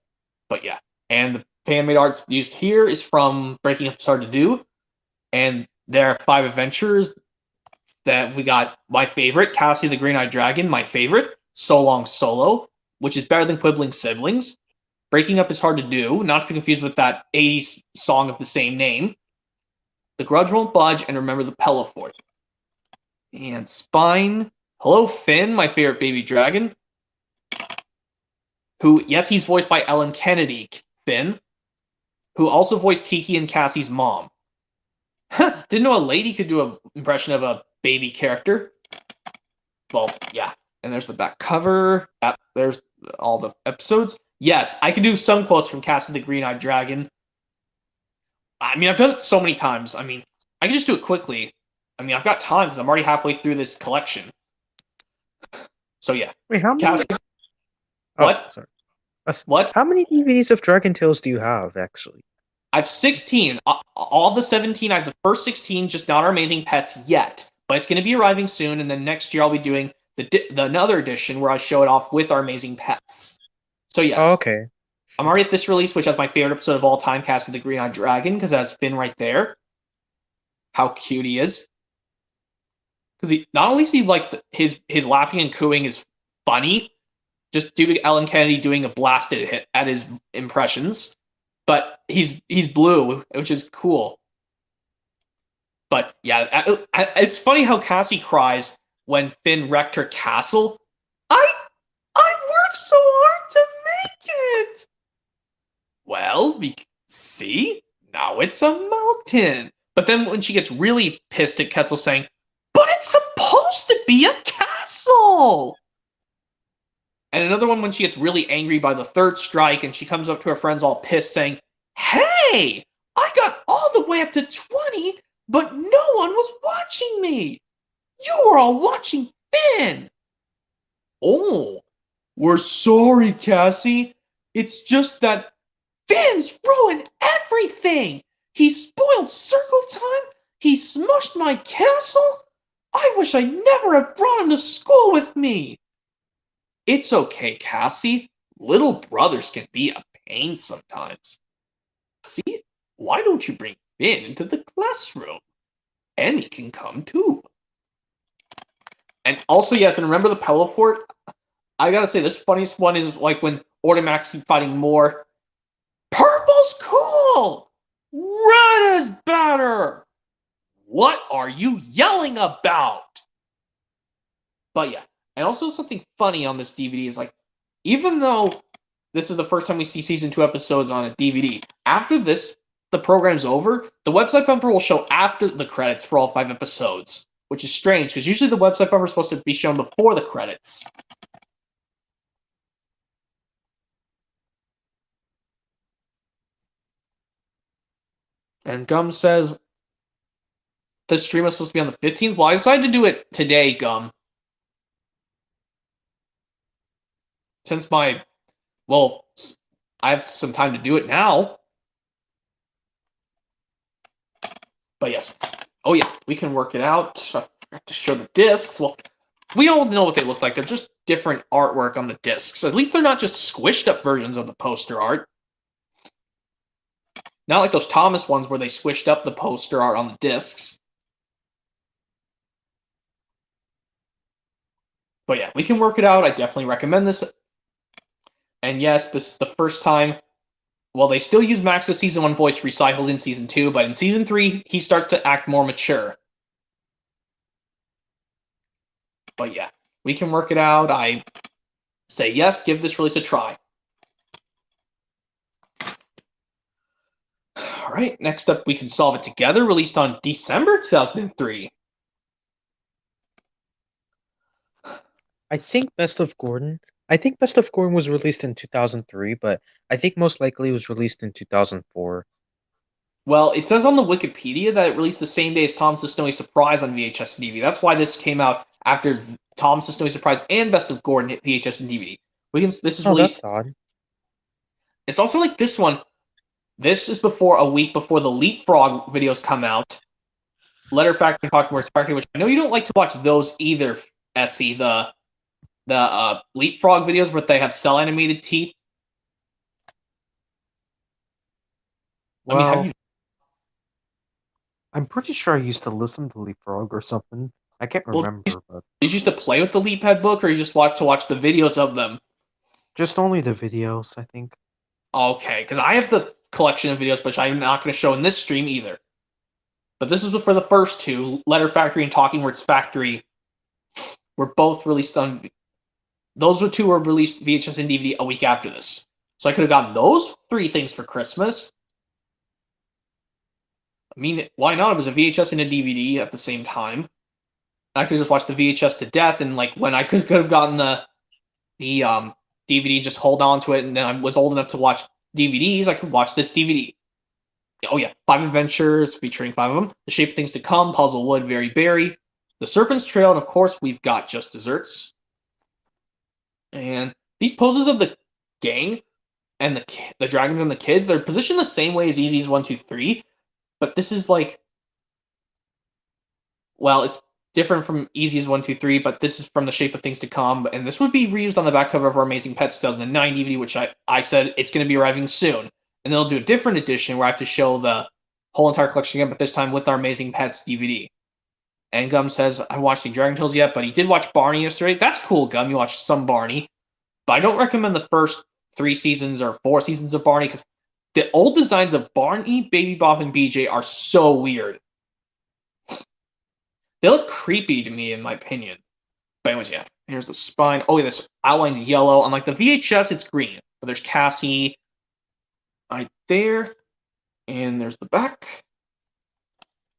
But yeah, and the fan-made art used here is from Breaking Up Is Hard to Do. And there are 5 adventures that we got. My favorite, Cassie the Green-Eyed Dragon, my favorite, So Long Solo, which is better than Quibbling Siblings. Breaking Up Is Hard to Do, not to be confused with that 80s song of the same name. The Grudge Won't Budge, and Remember the Pelafort. And Spine. Hello, Finn, my favorite baby dragon. Who, yes, he's voiced by Ellen Kennedy, Finn, who also voiced Kiki and Cassie's mom. Didn't know a lady could do an impression of a baby character. Well, yeah. And there's the back cover. There's all the episodes. Yes, I can do some quotes from Cassie the Green-Eyed Dragon. I mean, I've done it so many times. I mean, I can just do it quickly. I mean, I've got time because I'm already halfway through this collection. So yeah.
Wait, how many?
Cassie,
Oh,
what?
sorry.
What?
How many DVDs of Dragon Tales do you have, actually?
I have 16. All the 17. I have the first 16, just not our Amazing Pets yet. But it's going to be arriving soon, and then next year I'll be doing the another edition where I show it off with our Amazing Pets. So yes.
Oh, okay.
I'm already at this release, which has my favorite episode of all time, Cassie the Green-Eyed Dragon, because it has Finn right there. How cute he is. Because he not only is he like his laughing and cooing is funny, just due to Ellen Kennedy doing a blasted hit at his impressions, but he's blue, which is cool. But yeah, it's funny how Cassie cries when Finn wrecked her castle. I worked so hard to make it. Well, see, now it's a mountain. But then when she gets really pissed at Quetzal saying, "But it's supposed to be a castle!" And another one when she gets really angry by the 3rd strike and she comes up to her friends all pissed saying, "Hey, I got all the way up to 20, but no one was watching me. You were all watching Finn." "Oh, we're sorry, Cassie. It's just that Finn's ruined everything. He spoiled circle time. He smushed my castle. I wish I never have brought him to school with me." "It's okay, Cassie. Little brothers can be a pain sometimes. See, why don't you bring Finn into the classroom? Emmy can come too." And also, yes, and remember the Pelafort? I gotta say, this funniest one is like when Ortimax keep fighting more. "Purple's cool! Red is better! What are you yelling about?" But yeah, and also something funny on this DVD is like, even though this is the first time we see season 2 episodes on a DVD, after this, the program's over, the website bumper will show after the credits for all 5 episodes, which is strange because usually the website bumper is supposed to be shown before the credits. And Gum says the stream is supposed to be on the 15th. Well, I decided to do it today, Gum. Since I have some time to do it now. But yes. Oh yeah, we can work it out. I have to show the discs. Well, we all know what they look like. They're just different artwork on the discs. At least they're not just squished up versions of the poster art. Not like those Thomas ones where they squished up the poster art on the discs. But yeah, we can work it out. I definitely recommend this. And yes, this is the first time. Well, they still use Max's Season 1 voice recycled in Season 2, but in Season 3, he starts to act more mature. But yeah, we can work it out. I say yes, give this release a try. All right, next up, We Can Solve It Together, released on December 2003.
I think Best of Gordon was released in 2003, but I think most likely it was released in 2004.
Well, it says on the Wikipedia that it released the same day as Thomas' Snowy Surprise on VHS and DVD. That's why this came out after Thomas' Snowy Surprise and Best of Gordon hit VHS and DVD. This is released.
That's odd.
It's also like this one. This is a week before the Leapfrog videos come out. Letter Factory and Talking Words Factory, which I know you don't like to watch those either, Essie. The Leapfrog videos where they have cell animated teeth.
Well, I'm pretty sure I used to listen to Leapfrog or something. I can't remember. But
did you used to play with the Leaphead book, or you just watch the videos of them?
just only the videos, I think.
Okay, because I have the collection of videos, which I'm not going to show in this stream either. But this is for the first two, Letter Factory and Talking Words Factory, were both released on. Those two were released VHS and DVD a week after this, so I could have gotten those 3 things for Christmas. I mean, why not? It was a VHS and a DVD at the same time. I could just watch the VHS to death, and like when I could have gotten the DVD, just hold on to it, and then I was old enough to watch DVDs, I could watch this DVD. Oh yeah, 5 Adventures featuring 5 of them. The Shape of Things to Come, Puzzlewood, Very Berry, The Serpent's Trail, and of course we've got Just Desserts. And these poses of the gang and the dragons and the kids, they're positioned the same way as Easy's 1, 2, 3, but this is like, well, it's different from Easy's 1, 2, 3, but this is from The Shape of Things to Come, and this would be reused on the back cover of our Amazing Pets 2009 DVD, which I said it's going to be arriving soon. And they'll do a different edition where I have to show the whole entire collection again, but this time with our Amazing Pets DVD. And Gum says, I watched the Dragon Tales yet, but he did watch Barney yesterday. That's cool, Gum. You watched some Barney. But I don't recommend the first 3 seasons or 4 seasons of Barney, because the old designs of Barney, Baby Bop, and BJ are so weird. They look creepy to me, in my opinion. But anyways, yeah. Here's the spine. Oh, yeah, this outlined yellow. On like the VHS, it's green. But there's Cassie right there. And there's the back.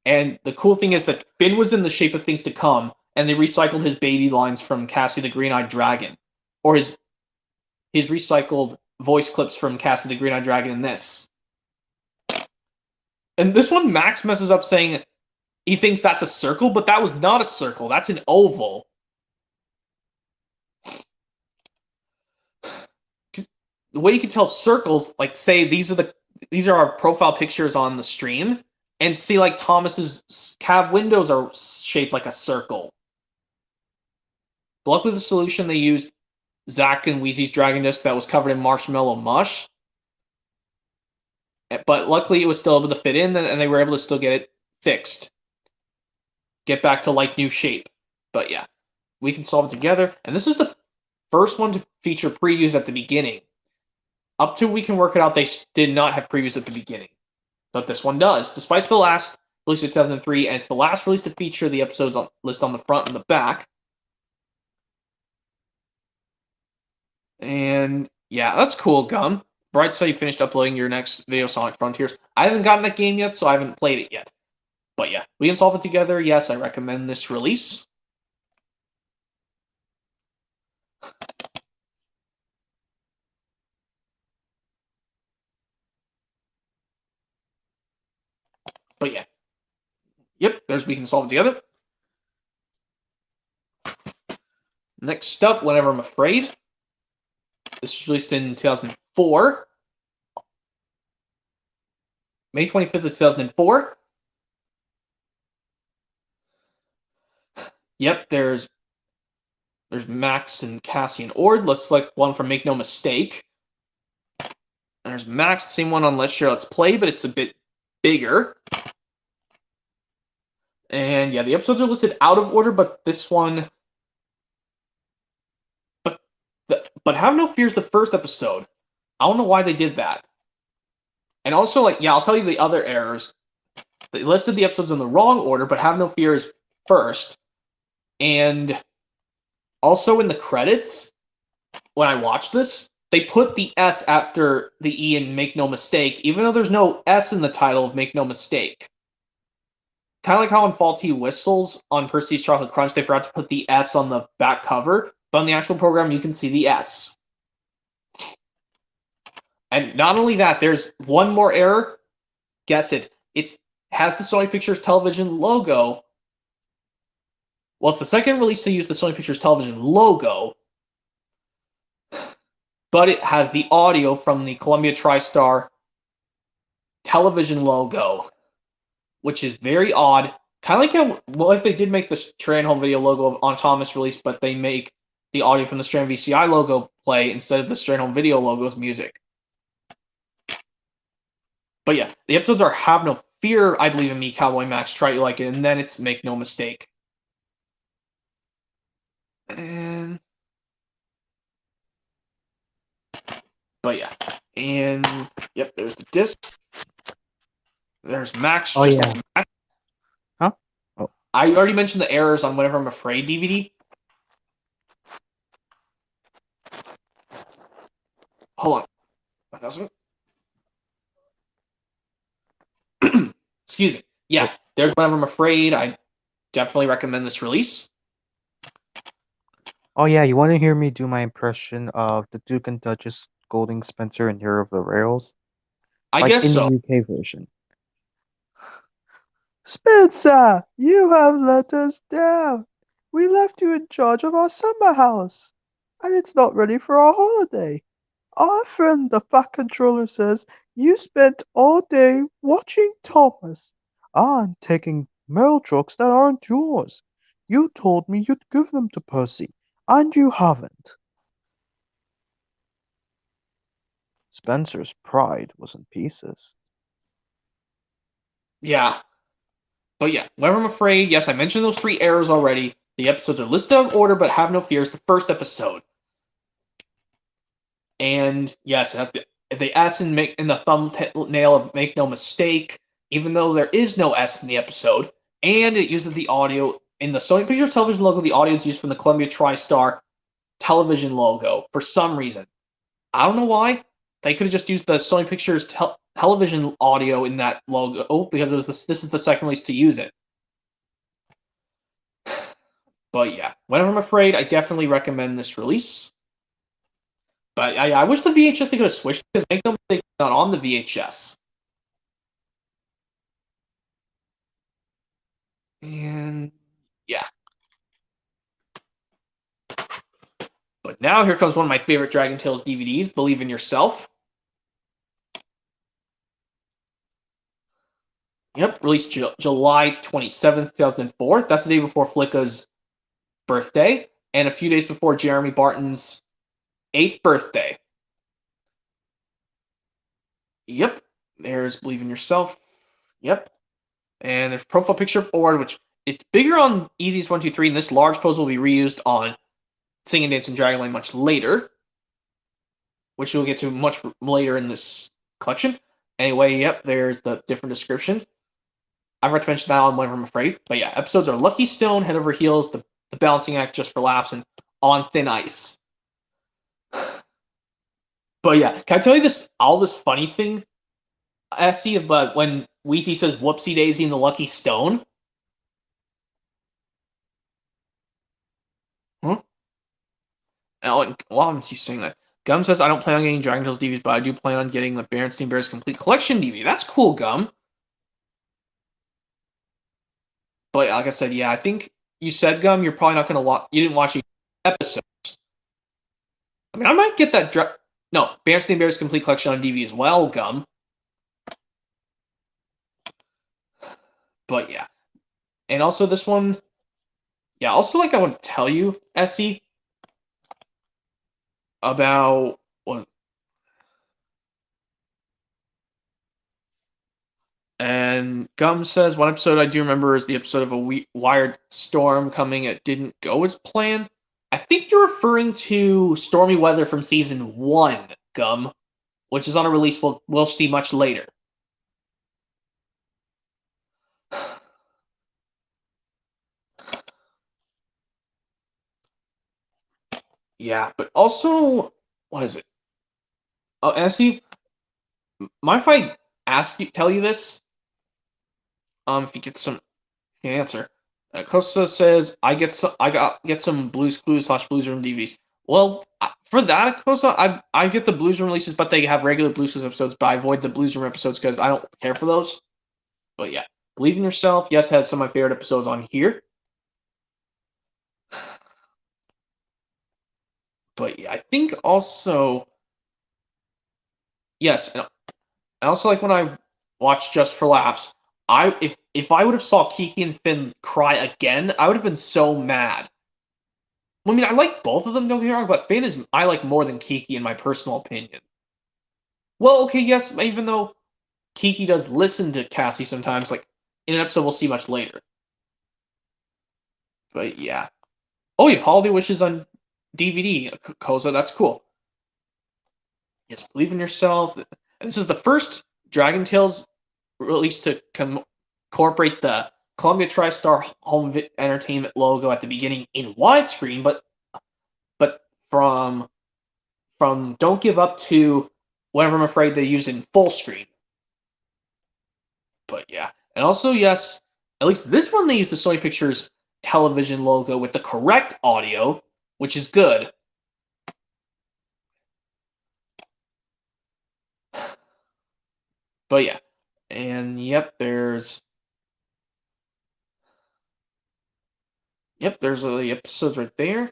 And the cool thing is that Finn was in The Shape of Things to Come, and they recycled his baby lines from Cassie the Green-Eyed Dragon. Or his recycled voice clips from Cassie the Green-Eyed Dragon in this. And this one, Max messes up saying he thinks that's a circle, but that was not a circle. That's an oval. The way you can tell circles, like say these are our profile pictures on the stream, and see like Thomas's cab windows are shaped like a circle. But luckily the solution they used Zach and Wheezy's Dragon Disc that was covered in marshmallow mush. But luckily it was still able to fit in, and they were able to still get it fixed. Get back to like new shape. But yeah, We Can Solve It Together. And this is the first one to feature previews at the beginning. Up to We Can Work It Out, they did not have previews at the beginning. But this one does. Despite the last release in 2003, and it's the last release to feature the episodes list on the front and the back. And yeah, that's cool, Gum. Bright saw you finished uploading your next video, Sonic Frontiers. I haven't gotten that game yet, so I haven't played it yet. But yeah, we can solve it together. Yes, I recommend this release. But yeah. Yep, there's We Can Solve It Together. Next up, Whenever I'm Afraid. This was released in 2004. May 25th of 2004. Yep, there's Max and Cassie and Ord. Let's select one from Make No Mistake. And there's Max, the same one on Let's Share, Let's Play, but it's a bit bigger. And yeah, the episodes are listed out of order, but this one... But Have No Fear is the first episode. I don't know why they did that. And also, like, yeah, I'll tell you the other errors. They listed the episodes in the wrong order, but Have No Fear is first. And also in the credits, when I watched this, they put the S after the E in Make No Mistake, even though there's no S in the title of Make No Mistake. Kind of like how in Faulty Whistles on Percy's Chocolate Crunch, they forgot to put the S on the back cover, but on the actual program, you can see the S. And not only that, there's one more error. Guess it. It has the Sony Pictures Television logo. Well, it's the second release to use the Sony Pictures Television logo, but it has the audio from the Columbia TriStar television logo, which is very odd. Kind of like how, what if they did make the Strand Home Video logo on Thomas release, but they make the audio from the Strand VCI logo play instead of the Strand Home Video logo's music. But yeah, the episodes are Have No Fear, I Believe in Me, Cowboy Max, Try It You Like It, and then it's Make No Mistake. And but yeah, and yep, there's the disc. There's Max.
Oh,
just
yeah.
like Max.
Huh? Oh.
I already mentioned the errors on Whenever I'm Afraid DVD. Hold on. That doesn't. Excuse me. Yeah, there's Whenever I'm Afraid. I definitely recommend this release.
Oh yeah, you want to hear me do my impression of the Duke and Duchess, Golding Spencer, and Hero of the Rails?
I
Like
guess
in
so.
the UK version. Spencer, you have let us down. We left you in charge of our summer house, and it's not ready for our holiday. Our friend the Fat Controller says you spent all day watching Thomas and taking mail trucks that aren't yours. You told me you'd give them to Percy, and you haven't. Spencer's pride was in pieces.
Yeah. But yeah, Whenever I'm Afraid, yes, I mentioned those 3 errors already. The episodes are listed out of order, but Have No Fear is the first episode. And yes, it has the S in the thumbnail of Make No Mistake, even though there is no S in the episode. And it uses the audio in the Sony Pictures Television logo. The audio is used from the Columbia TriStar television logo for some reason. I don't know why. They could have just used the Sony Pictures television audio in that logo because it was this is the second release to use it. But yeah, Whenever I'm Afraid, I definitely recommend this release. But I wish the VHS they could have switched because Make No Mistake is not on the VHS. And yeah. But now here comes one of my favorite DragonTales DVDs, Believe in Yourself. Yep, released July 27th, 2004. That's the day before Flicka's birthday, and a few days before Jeremy Barton's 8th birthday. Yep, there's Believe in Yourself. Yep. And there's profile picture of Ord, which it's bigger on Easy's 1, 2, 3, and this large pose will be reused on Sing and Dance in Dragonland much later, which we'll get to much later in this collection. Anyway, yep, there's the different description. I forgot to mention that on Whenever I'm Afraid. But yeah, episodes are Lucky Stone, Head Over Heels, the Balancing Act, Just for Laughs, and On Thin Ice. But yeah, can I tell you this funny thing, Essie, about when Weezy says "Whoopsie Daisy" and the Lucky Stone? Huh? Oh, and while I'm saying that, Gum says I don't plan on getting Dragon Tales DVDs, but I do plan on getting the Berenstain Bears Complete Collection DVD. That's cool, Gum. But like I said, yeah, I think you said, Gum, you're probably not gonna watch. You didn't watch the episodes. I mean, I might get that. No, Berenstain Bears Complete Collection on DVD as well, Gum. But yeah, and also this one, yeah. Also, like I want to tell you, Essie, about what. And Gum says one episode I do remember is the episode of a wired storm coming. It didn't go as planned. I think you're referring to Stormy Weather from season 1, Gum, which is on a release we'll see much later. Yeah, but also, what is it? Oh, and see, mind if I tell you this? If you get some answer. Costa says get some Blues Clues / Blues Room DVDs. Well, for that, Costa, I get the Blues Room releases, but they have regular Blues Clues episodes. But I avoid the Blues Room episodes because I don't care for those. But yeah, Believe in Yourself. Yes, has some of my favorite episodes on here. But yeah, I think also yes, and also like when I watched Just for Laughs, if I would have saw Kiki and Finn cry again, I would have been so mad. I mean, I like both of them, don't get me wrong, but Finn is I like more than Kiki in my personal opinion. Well, okay, yes, even though Kiki does listen to Cassie sometimes, like in an episode we'll see much later. But yeah. Oh, you have Holiday Wishes on DVD, Koza, that's cool. Yes, Believe in Yourself. This is the first Dragon Tales release to incorporate the Columbia TriStar Home Entertainment logo at the beginning in widescreen, but from Don't Give Up to Whenever I'm Afraid they use in full screen. But yeah, and also yes, at least this one they use the Sony Pictures television logo with the correct audio, which is good. But yeah, and there's the episodes right there.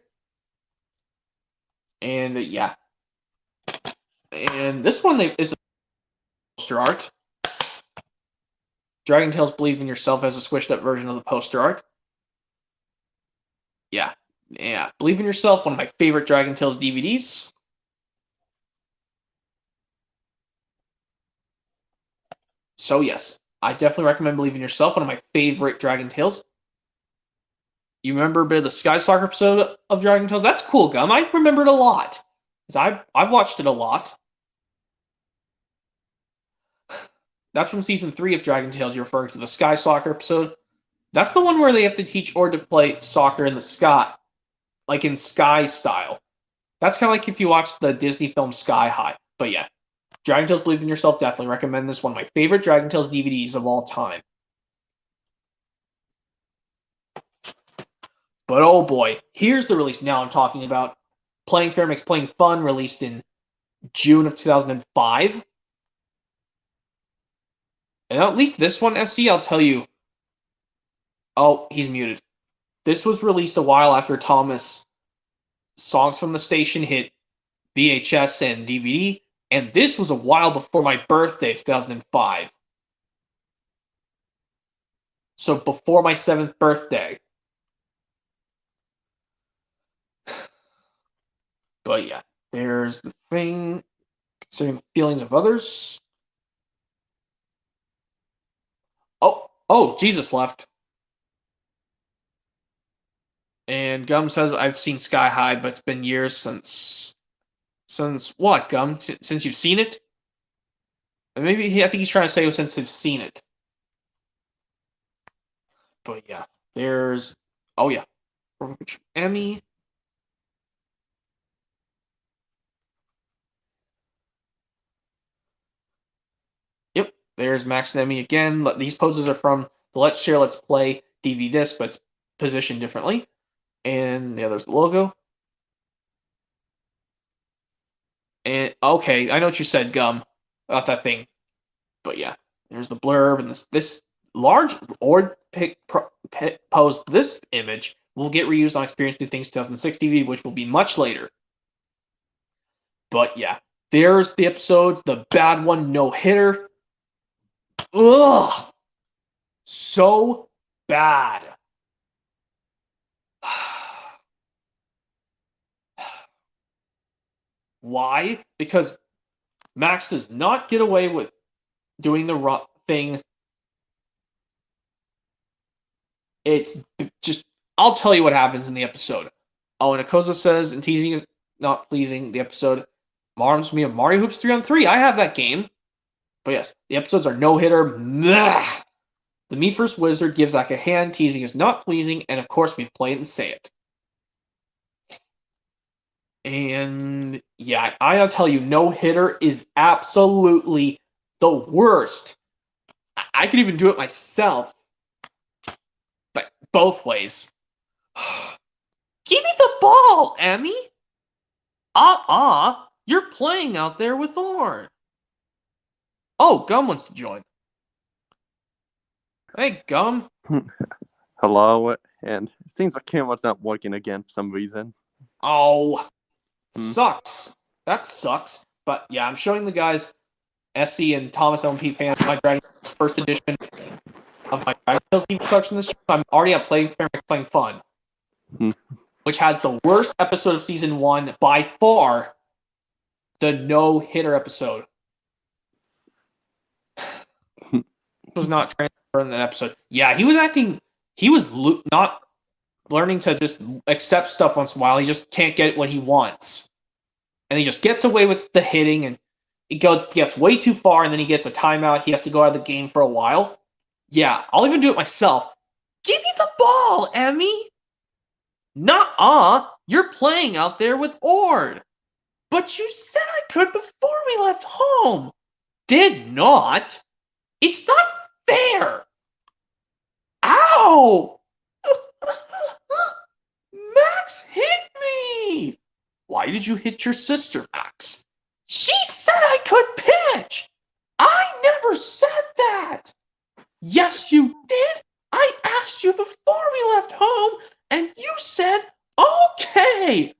And yeah. And this one is a poster art. Dragon Tales Believe in Yourself has a squished up version of the poster art. Yeah. Believe in Yourself, one of my favorite Dragon Tales DVDs. So yes, I definitely recommend Believe in Yourself, one of my favorite Dragon Tales. You remember a bit of the Sky Stalker episode of Dragon Tales? That's cool, Gum. I remember it a lot. Because I've watched it a lot. That's from season 3 of Dragon Tales. You're referring to the Sky Soccer episode. That's the one where they have to teach Ord to play soccer in the sky, like in Sky style. That's kind of like if you watch the Disney film Sky High. But yeah, Dragon Tales Believe in Yourself, definitely recommend this. One of my favorite Dragon Tales DVDs of all time. But oh boy, here's the release now I'm talking about. Playing Fair Makes Playing Fun, released in June of 2005. And at least this one, SC, I'll tell you. Oh, he's muted. This was released a while after Thomas' Songs from the Station hit VHS and DVD, and this was a while before my birthday, 2005. So before my 7th birthday. But yeah, there's the thing. Considering feelings of others. Oh, Jesus left. And Gum says, I've seen Sky High, but it's been years since what, Gum? Since you've seen it? Maybe I think he's trying to say since they've seen it. But yeah, there's Emmy. there's Max and Emmy again. These poses are from the Let's Share, Let's Play DVD disc, but it's positioned differently. And yeah, there's the logo. And okay, I know what you said, Gum, about that thing. But yeah, there's the blurb, and this large Ord pose, this image will get reused on Experience New Things 2006 DVD, which will be much later. But yeah, there's the episodes. The bad one, no hitter. Ugh, so bad. Why? Because Max does not get away with doing the thing. It's just, I'll tell you what happens in the episode. Oh, and Akosa says, and teasing is not pleasing, the episode reminds me of Mario Hoops 3-on-3. I have that game. But yes, the episodes are no-hitter. The Me First Wizard gives Zach a hand, teasing is not pleasing, and of course we play it and say it. And yeah, I'll tell you, no-hitter is absolutely the worst. I could even do it myself. But both ways. Give me the ball, Emmy! You're playing out there with Orn. Oh, Gum wants to join. Hey, Gum.
Hello, and it seems like camera's not working again for some reason.
Oh, sucks. That sucks. But yeah, I'm showing the guys, Essie and Thomas LMP fans, my Dragon Tales first edition of my Dragon Tales DVD collection this year. I'm already at playing fun, which has the worst episode of season 1 by far, the no-hitter episode. Was not transferred in that episode. Yeah, he was not learning to just accept stuff once in a while. He just can't get what he wants. And he just gets away with the hitting, and he gets way too far, and then he gets a timeout. He has to go out of the game for a while. Yeah, I'll even do it myself. Give me the ball, Emmy! Nuh-uh, you're playing out there with Ord. But you said I could before we left home. Did not. It's not fair! Ow! Max hit me! Why did you hit your sister, Max? She said I could pitch! I never said that! Yes, you did! I asked you before we left home, and you said, okay!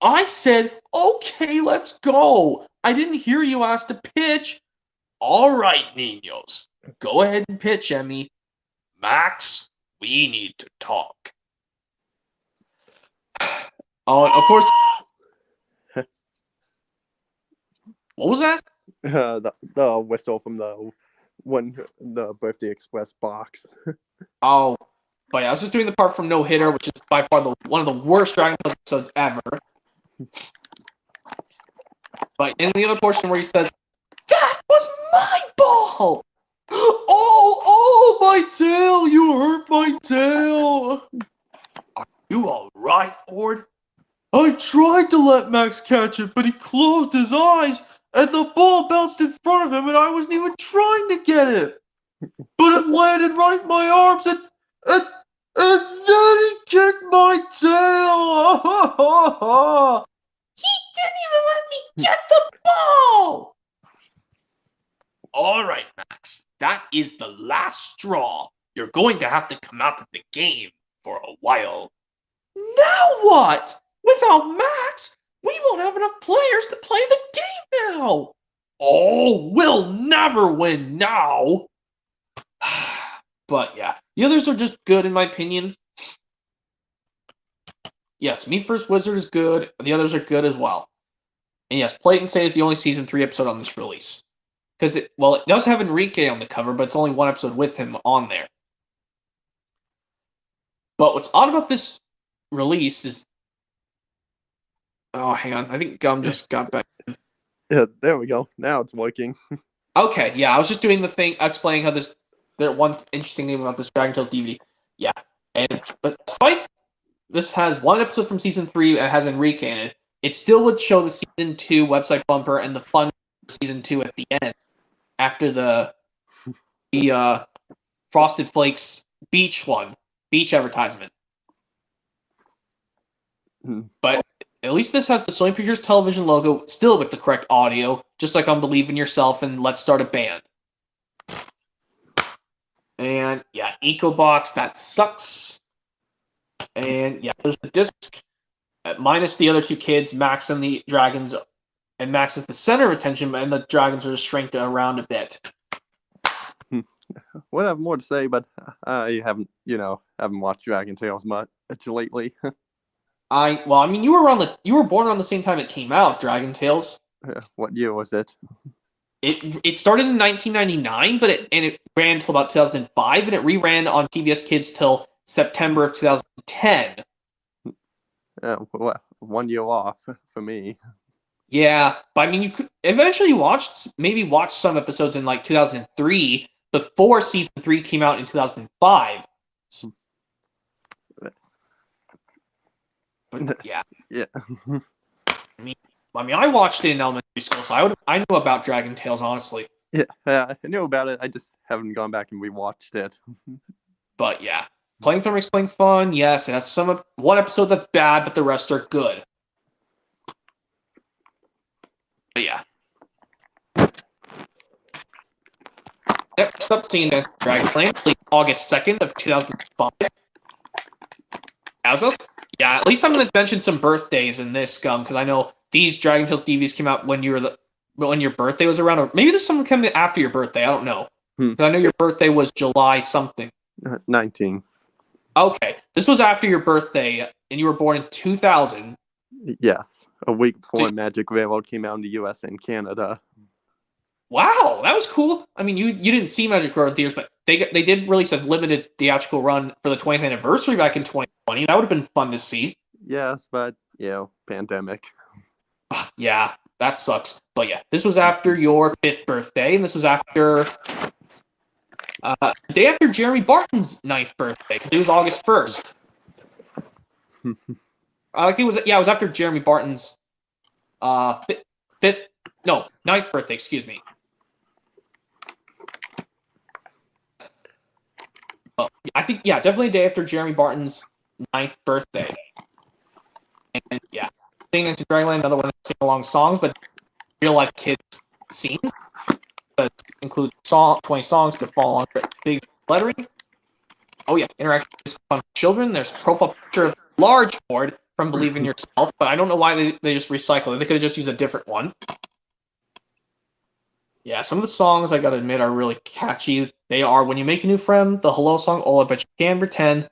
I said, okay, let's go! I didn't hear you ask to pitch. All right, Niños. Go ahead and pitch, Emmy. Max, we need to talk. Oh, of course. What was that?
The whistle from the Birthday Express box.
Oh, but yeah, I was just doing the part from No Hitter, which is by far one of the worst Dragon Ball episodes ever. But in the other portion where he says, "That was my ball! Oh, my tail! You hurt my tail! Are you alright, Ord? I tried to let Max catch it, but he closed his eyes, and the ball bounced in front of him, and I wasn't even trying to get it. But it landed right in my arms, and then he kicked my tail! He didn't even let me get the ball! Alright, Max. That is the last straw. You're going to have to come out of the game for a while. Now what? Without Max, we won't have enough players to play the game now. Oh, we'll never win now. But yeah, the others are just good in my opinion. Yes, Me First Wizard is good. The others are good as well. And yes, Play It and Say is the only season 3 episode on this release. Because it does have Enrique on the cover, but it's only one episode with him on there. But what's odd about this release is... Oh, hang on. I think Gum just got back.
Yeah, there we go. Now it's working.
Okay, yeah, I was just doing the thing, explaining how one interesting thing about this Dragon Tales DVD. Yeah, but despite this has one episode from season 3 and has Enrique in it, it still would show the season 2 website bumper and the fun season 2 at the end after the the Frosted Flakes beach advertisement. But at least this has the Sony Pictures Television logo still with the correct audio, just like on Believe in Yourself and Let's Start a Band. And yeah, EcoBox, that sucks. And yeah, there's the disc. Minus the other two kids, Max and the dragons. And Max is the center of attention, and the dragons are just shrinked around a bit.
Would have more to say, but I haven't watched Dragon Tales much lately.
You were born around the same time it came out, Dragon Tales.
What year was it?
It started in 1999, but it ran until about 2005, and it reran on PBS Kids till September of 2010.
Well, 1 year off for me.
Yeah, but you could eventually watch some episodes in like 2003 before season 3 came out in 2005. But yeah.
Yeah.
I watched it in elementary school, so I knew about Dragon Tales, honestly.
Yeah, I knew about it. I just haven't gone back and rewatched it.
But yeah, playing fun makes playing fun. Yes, it has one episode that's bad, but the rest are good. But yeah. Next up, Singing Dance Dragonland, released August 2nd of 2005. Yeah, at least I'm going to mention some birthdays in this, because I know these Dragon Tales DVDs came out when your birthday was around, or maybe there's something coming after your birthday. I don't know. Because I know your birthday was July something.
19.
Okay, this was after your birthday, and you were born in 2000.
Yes, a week before Magic Railroad came out in the U.S. and Canada.
Wow, that was cool. You didn't see Magic Railroad theaters, but they did release a limited theatrical run for the 20th anniversary back in 2020. That would have been fun to see.
Yes, but pandemic.
Yeah, that sucks. But yeah, this was after your 5th birthday, and this was after the day after Jeremy Barton's 9th birthday, because it was August 1st. It was after Jeremy Barton's 9th birthday, excuse me. Well, I think, definitely a day after Jeremy Barton's 9th birthday. And yeah, Singing into Dragonland, another one of the sing-along songs, but real-life kids scenes that include 20 songs to follow along with big lettering. Oh yeah, interactive fun for children. There's a profile picture of a large board from Believe in Yourself, but I don't know why they just recycled it. They could have just used a different one. Yeah, some of the songs, I gotta admit, are really catchy. They are When You Make a New Friend, the Hello song, Oh, I Bet You Can Pretend,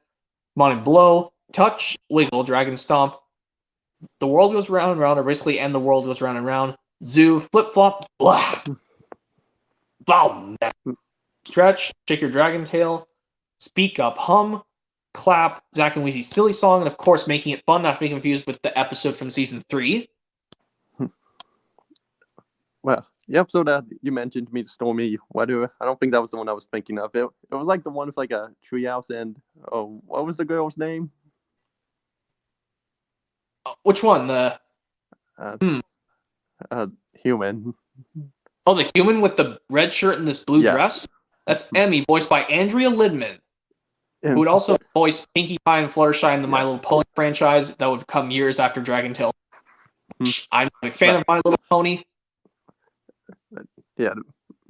Come On and Blow, Touch, Wiggle, Dragon Stomp, The World Goes Round and Round, or basically And the World Goes Round and Round, Zoo, Flip Flop, Blah, Blah, Stretch, Shake Your Dragon Tail, Speak Up, Hum, Clap, Zack and Weezy's Silly Song, and of course Making It Fun, not to be confused with the episode from season 3.
Well, the episode that you mentioned to me, the Stormy Weather, I don't think that was the one I was thinking of. It was like the one with like a treehouse and, what was the girl's name?
Which one? The
human.
Oh, the human with the red shirt and this blue dress? That's Emmy, voiced by Andrea Lidman, who would also voice Pinkie Pie and Fluttershy in the My Little Pony franchise that would come years after Dragon Tales. I'm a big fan of My Little Pony.
Yeah,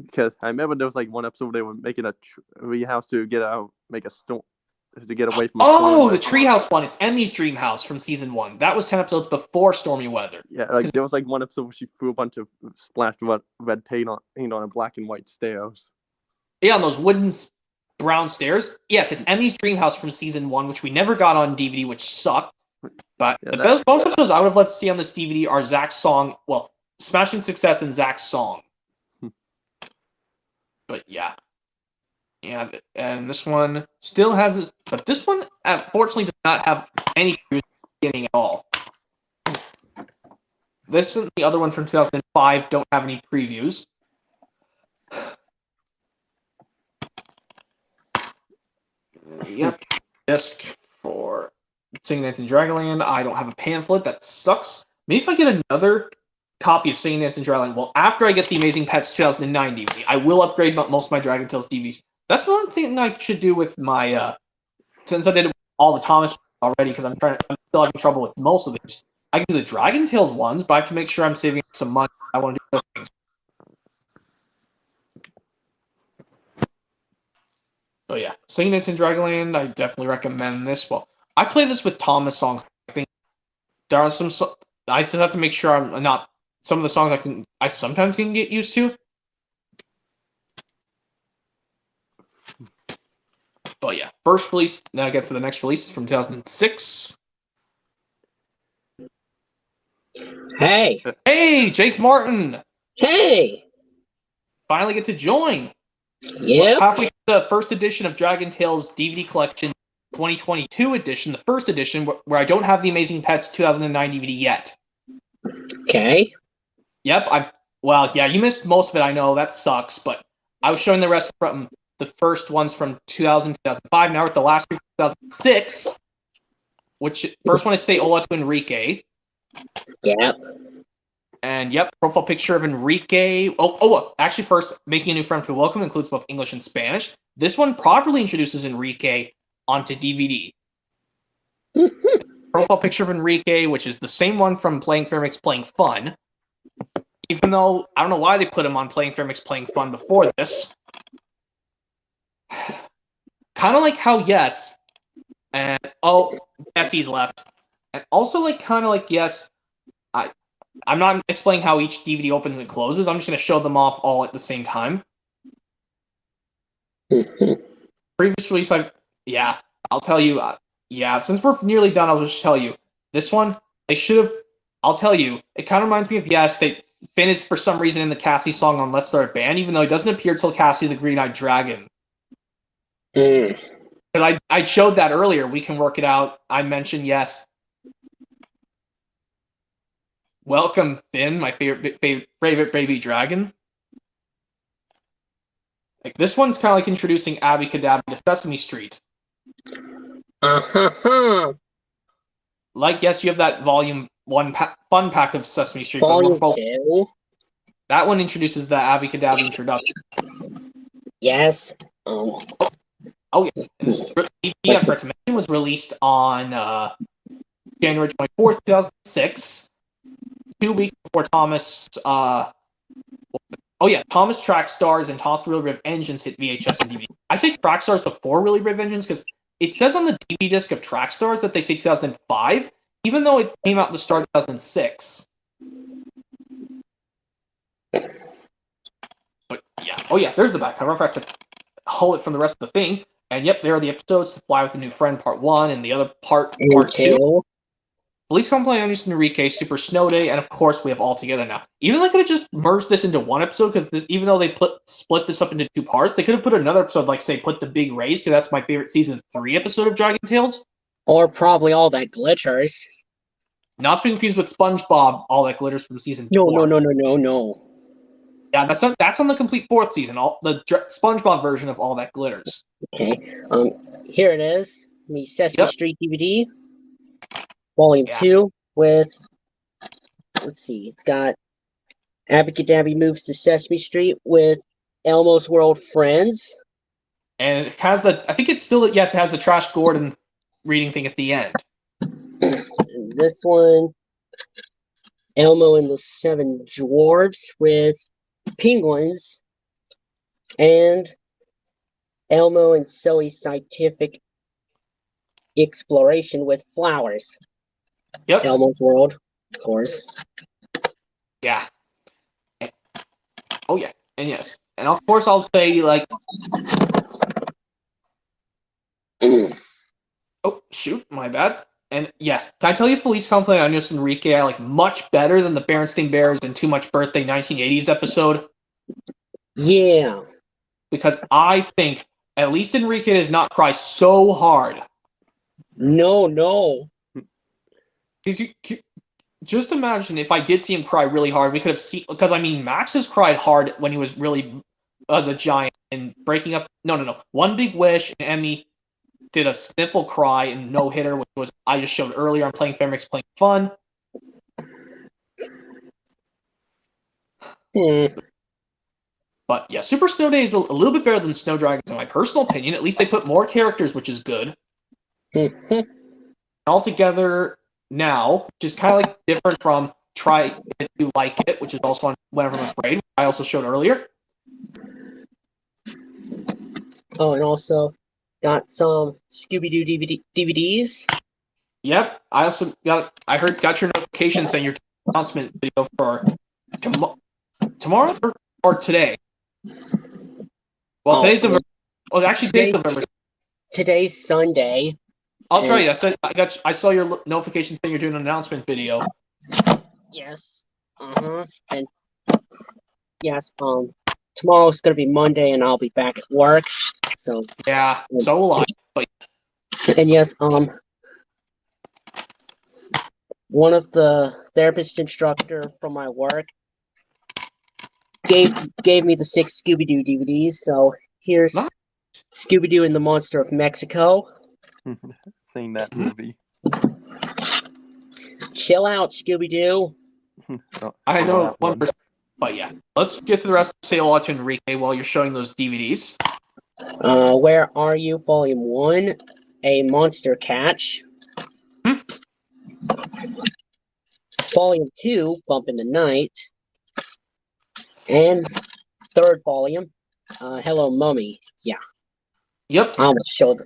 because I remember there was like one episode where they were making a tree house to get away from.
Oh, the treehouse one. It's Emmy's dream house from season 1. That was 10 episodes before Stormy Weather.
Yeah, like there was like one episode where she threw a bunch of splashed red paint on a black and white stairs.
Yeah, on those wooden brown stairs. Yes, it's Emmy's dream house from season 1, which we never got on DVD, which sucked. But the best bonus episodes I would have loved to see on this DVD are Zach's song. Well, Smashing Success and Zach's song. But yeah, and this one still has this, but this one unfortunately does not have any previews beginning at all. This and the other one from 2005 don't have any previews. Yep, disc for Singing Dance in Dragonland. I don't have a pamphlet. That sucks. Maybe if I get another copy of Singing Dance in Dryland. Well, after I get the Amazing Pets 2009 DVD, I will upgrade most of my Dragon Tales DVDs. That's one thing I should do with my, since I did it with all the Thomas already, because I'm still having trouble with most of these. I can do the Dragon Tales ones, but I have to make sure I'm saving some money. I want to do other things. So yeah, Singing Dance in Dragonland, I definitely recommend this. Well, I play this with Thomas songs. I think there are some. I just have to make sure I'm not. Some of the songs I sometimes can get used to. But yeah, first release. Now I get to the next release from 2006.
Hey.
Hey, Jake Martin.
Hey.
Finally get to join.
Yep.
Halfway through the first edition of Dragon Tales DVD Collection 2022 edition, the first edition, where I don't have the Amazing Pets 2009 DVD yet.
Okay.
Yep, well, yeah, you missed most of it, I know, that sucks, but I was showing the rest from the first ones from 2000, 2005, now we're at the last week, 2006, which, first one is Say Hola to Enrique.
Yep.
And yep, profile picture of Enrique. Actually, first, making a new friend for welcome includes both English and Spanish. This one properly introduces Enrique onto DVD. Profile picture of Enrique, which is the same one from Playing Fair Makes Playing Fun. Even though, I don't know why they put him on Playing Fair Makes Playing Fun before this. Kind of like how Yes, and, Bessie's left. And also, kind of like Yes, I'm not explaining how each DVD opens and closes. I'm just going to show them off all at the same time. Previous release, I'll tell you. Since we're nearly done, I'll just tell you. This one, they should have. I'll tell you. It kind of reminds me of Yes. They finished for some reason in the Cassie song on Let's Start a Band, even though he doesn't appear till Cassie the Green-Eyed Dragon. Because I showed that earlier. We can work it out. I mentioned Yes. Welcome, Finn, my favorite baby dragon. This one's kind of like introducing Abby Cadabby to Sesame Street. Yes, you have that Volume 1 fun pack of Sesame Street.
Volume 2?
That one introduces the Abby Cadabby introduction.
Yes.
Oh, yeah. The DVD I forgot to mention was released on January 24th, 2006. 2 weeks before Thomas, Thomas Track Stars and Toss the Really Brave Engines hit VHS and DVD. I say Track Stars before Really Brave Engines because it says on the DVD disc of Track Stars that they say 2005, even though it came out at the start of 2006. But yeah, there's the back cover. I forgot to hull it from the rest of the thing. And yep, there are the episodes: To Fly with a New Friend, Part 1, and the other part 2. Police Complaint on Enrique, Super Snow Day, and of course we have All Together Now. Even they could have just merged this into one episode, because even though they split this up into 2 parts, they could have put another episode, put The Big Race, because that's my favorite Season 3 episode of Dragon Tales.
Or probably All That Glitters.
Not to be confused with SpongeBob, All That Glitters from Season 4.
No.
Yeah, that's on the complete 4th season, the SpongeBob version of All That Glitters.
Okay, here it is. Sesame Street DVD. Volume 2 with, let's see, it's got Abby Cadabby moves to Sesame Street with Elmo's World Friends.
And it has it has the Trash Gordon reading thing at the end.
And this one, Elmo and the 7 Dwarves with Penguins. And Elmo and Sully's Scientific Exploration with Flowers.
Yep.
Elmo's World, of course.
Yeah. Oh, yeah. And yes. And of course I'll say, oh, shoot. My bad. And yes. Can I tell you Police Complaint on Enrique I like much better than the Berenstain Bears and Too Much Birthday 1980s episode?
Yeah.
Because I think at least Enrique does not cry so hard.
No.
Just imagine if I did see him cry really hard. We could have seen, because Max has cried hard when he was really as a giant and breaking up. No. One Big Wish and Emmy did a sniffle cry and no hitter, which was I just showed earlier on Playing Fair Makes Playing Fun. But yeah, Super Snow Day is a little bit better than Snow Dragons in my personal opinion. At least they put more characters, which is good. Altogether now, which is kind of like different from Try It You Like It, which is also on Whenever I'm Afraid, which I also showed earlier.
Oh, and also got some Scooby-Doo DVDs.
Yep, I also got your notification saying your announcement video for tomorrow or today. Well, today's November. Well, actually, today's November.
Today's Sunday.
I'll try you. I saw your notification saying you're doing an announcement video.
Yes. And yes. Tomorrow's gonna be Monday, and I'll be back at work. So.
Yeah. So will I. But.
And yes. One of the therapist instructor from my work gave me the 6 Scooby-Doo DVDs. So here's Scooby-Doo and the Monster of Mexico.
Seen that movie.
Chill out, Scooby-Doo.
I know 1%, but yeah. Let's get to the rest. Say hello to Enrique while you're showing those DVDs.
Where Are You? Volume 1, A Monster Catch. Volume 2, Bump in the Night. And third volume, Hello Mummy. Yeah.
Yep.
I almost showed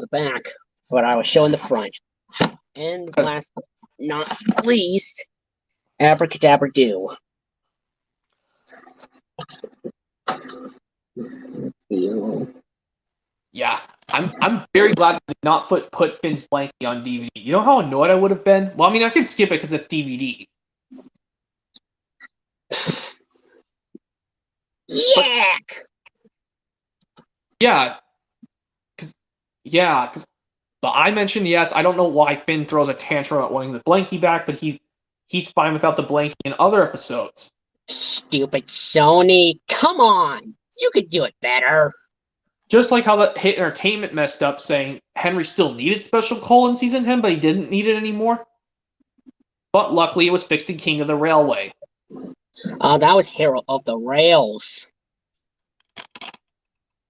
the back, but I was showing the front. And last but not least, Abracadabra Do.
Yeah, I'm very glad they did not put Finn's Blankie on DVD. You know how annoyed I would have been? Well, I mean, I can skip it because it's DVD.
Yuck!
But I mentioned, yes, I don't know why Finn throws a tantrum at wanting the Blankie back, but he's fine without the Blankie in other episodes.
Stupid Sony, come on! You could do it better.
Just like how the Hit Entertainment messed up saying Henry still needed Special Coal in Season 10, but he didn't need it anymore. But luckily it was fixed in King of the Railway.
That was Hero of the Rails.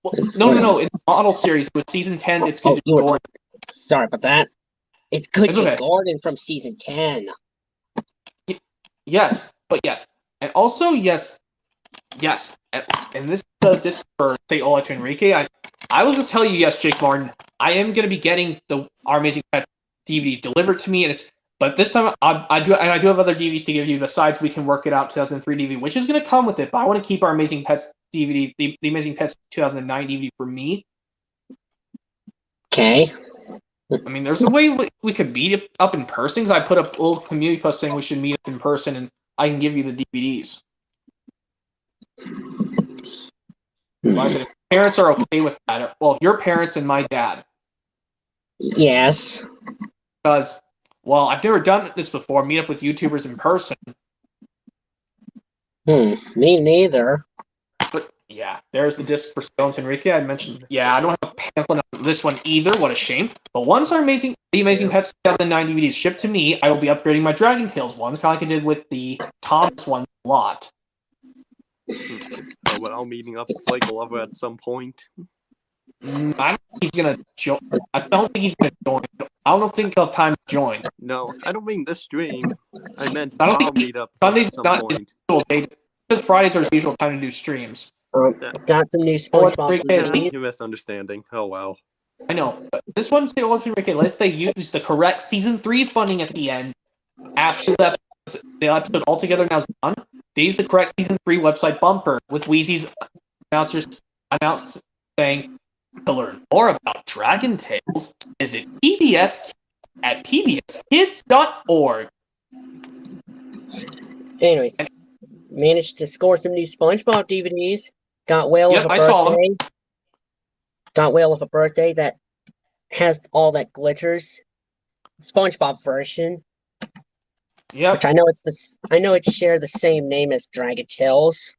Well, no. In the model series, with Season 10, it's good to Gordon.
Sorry about that. It's good to
okay.
Gordon from Season 10.
Yes, but yes. And also, yes. And this for say hola to Enrique. I will just tell you, yes, Jake Martin, I am going to be getting Our Amazing Pets DVD delivered to me, but this time I do have other DVDs to give you. Besides, we can work it out 2003 DVD, which is going to come with it. But I want to keep Our Amazing Pets DVD, the Amazing Pets 2009 DVD for me.
Okay.
I mean, there's a way we could meet up in person. Because I put a little community post saying we should meet up in person, and I can give you the DVDs. Well, I said, if parents are okay with that. Well, your parents and my dad.
Yes.
Because, well, I've never done this before. Meet up with YouTubers in person.
Me neither.
But yeah, there's the disc for Stone Enrique. I mentioned. Yeah, I don't have a pamphlet on this one either. What a shame. But once the Amazing Pets 2009 DVD is shipped to me, I will be upgrading my DragonTales ones, kind of like I did with the Thomas one a lot.
So we're all meeting up with like a lover at some point.
I don't think he's gonna join. I don't think he's gonna join. I don't think he'll have time to join.
No, I don't mean this stream. I meant
I don't
I'll
think
meet up
Sunday's
at some
not his
point.
usual day. Because Fridays are his usual time to do streams.
Got some new SpongeBob
At
You're
least-
misunderstanding. Oh wow.
I know, but this one, say Walter Enrique, unless they use the correct Season 3 funding at the end, after the episode altogether now is done, they use the correct Season 3 website bumper with Wheezy's announcers saying, to learn more about Dragon Tales, visit PBS at pbskids.org.
Anyways, managed to score some new SpongeBob DVDs. Got Whale of a
I saw them.
Birthday. Got Whale of a Birthday that has all that glitters. SpongeBob version.
Yep.
Which I know it's share the same name as Dragon Tales.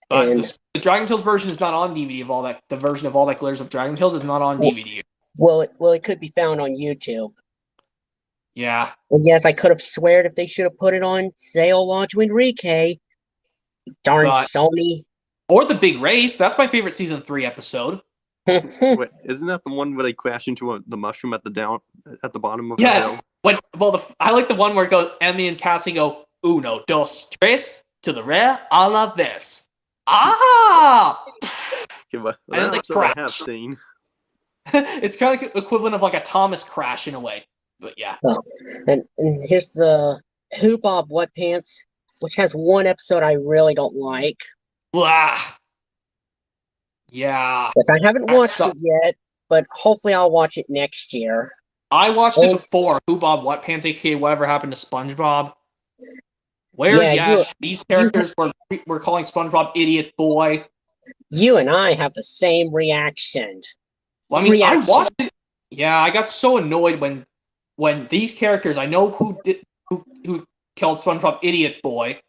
But
And
the Dragon Tales version is not on DVD of all that. The version of All That Glitters of Dragon Tales is not on DVD.
well, it could be found on YouTube.
Yeah.
And yes, I could have sweared if they should have put it on Say Hola to Enrique. Darn
But-
Sony.
Or The Big Race. That's my favorite season 3 episode.
Wait, isn't that the one where they crash into the mushroom at the bottom of the
Yes.
hill?
I like the one where it goes, Emmy and Cassie go, uno, dos, tres, to the rear, a la this. Ah!
Okay, but
And then
that
they
episode I have
crash.
seen.
It's kind of like equivalent of like a Thomas crash in a way. But yeah.
And here's the Who Bob Wet Pants, which has one episode I really don't like.
Blah. Yeah.
But I haven't
That
watched
sucks.
it yet, but hopefully I'll watch it next year.
I watched it
Oh.
before. Who Bob What Pants, aka Whatever Happened to SpongeBob. Where
Yeah,
these characters were calling SpongeBob idiot boy.
You and I have the same reaction.
Well, I mean, I
Reaction.
watched it. Yeah, I got so annoyed when these characters, I know who killed SpongeBob idiot boy.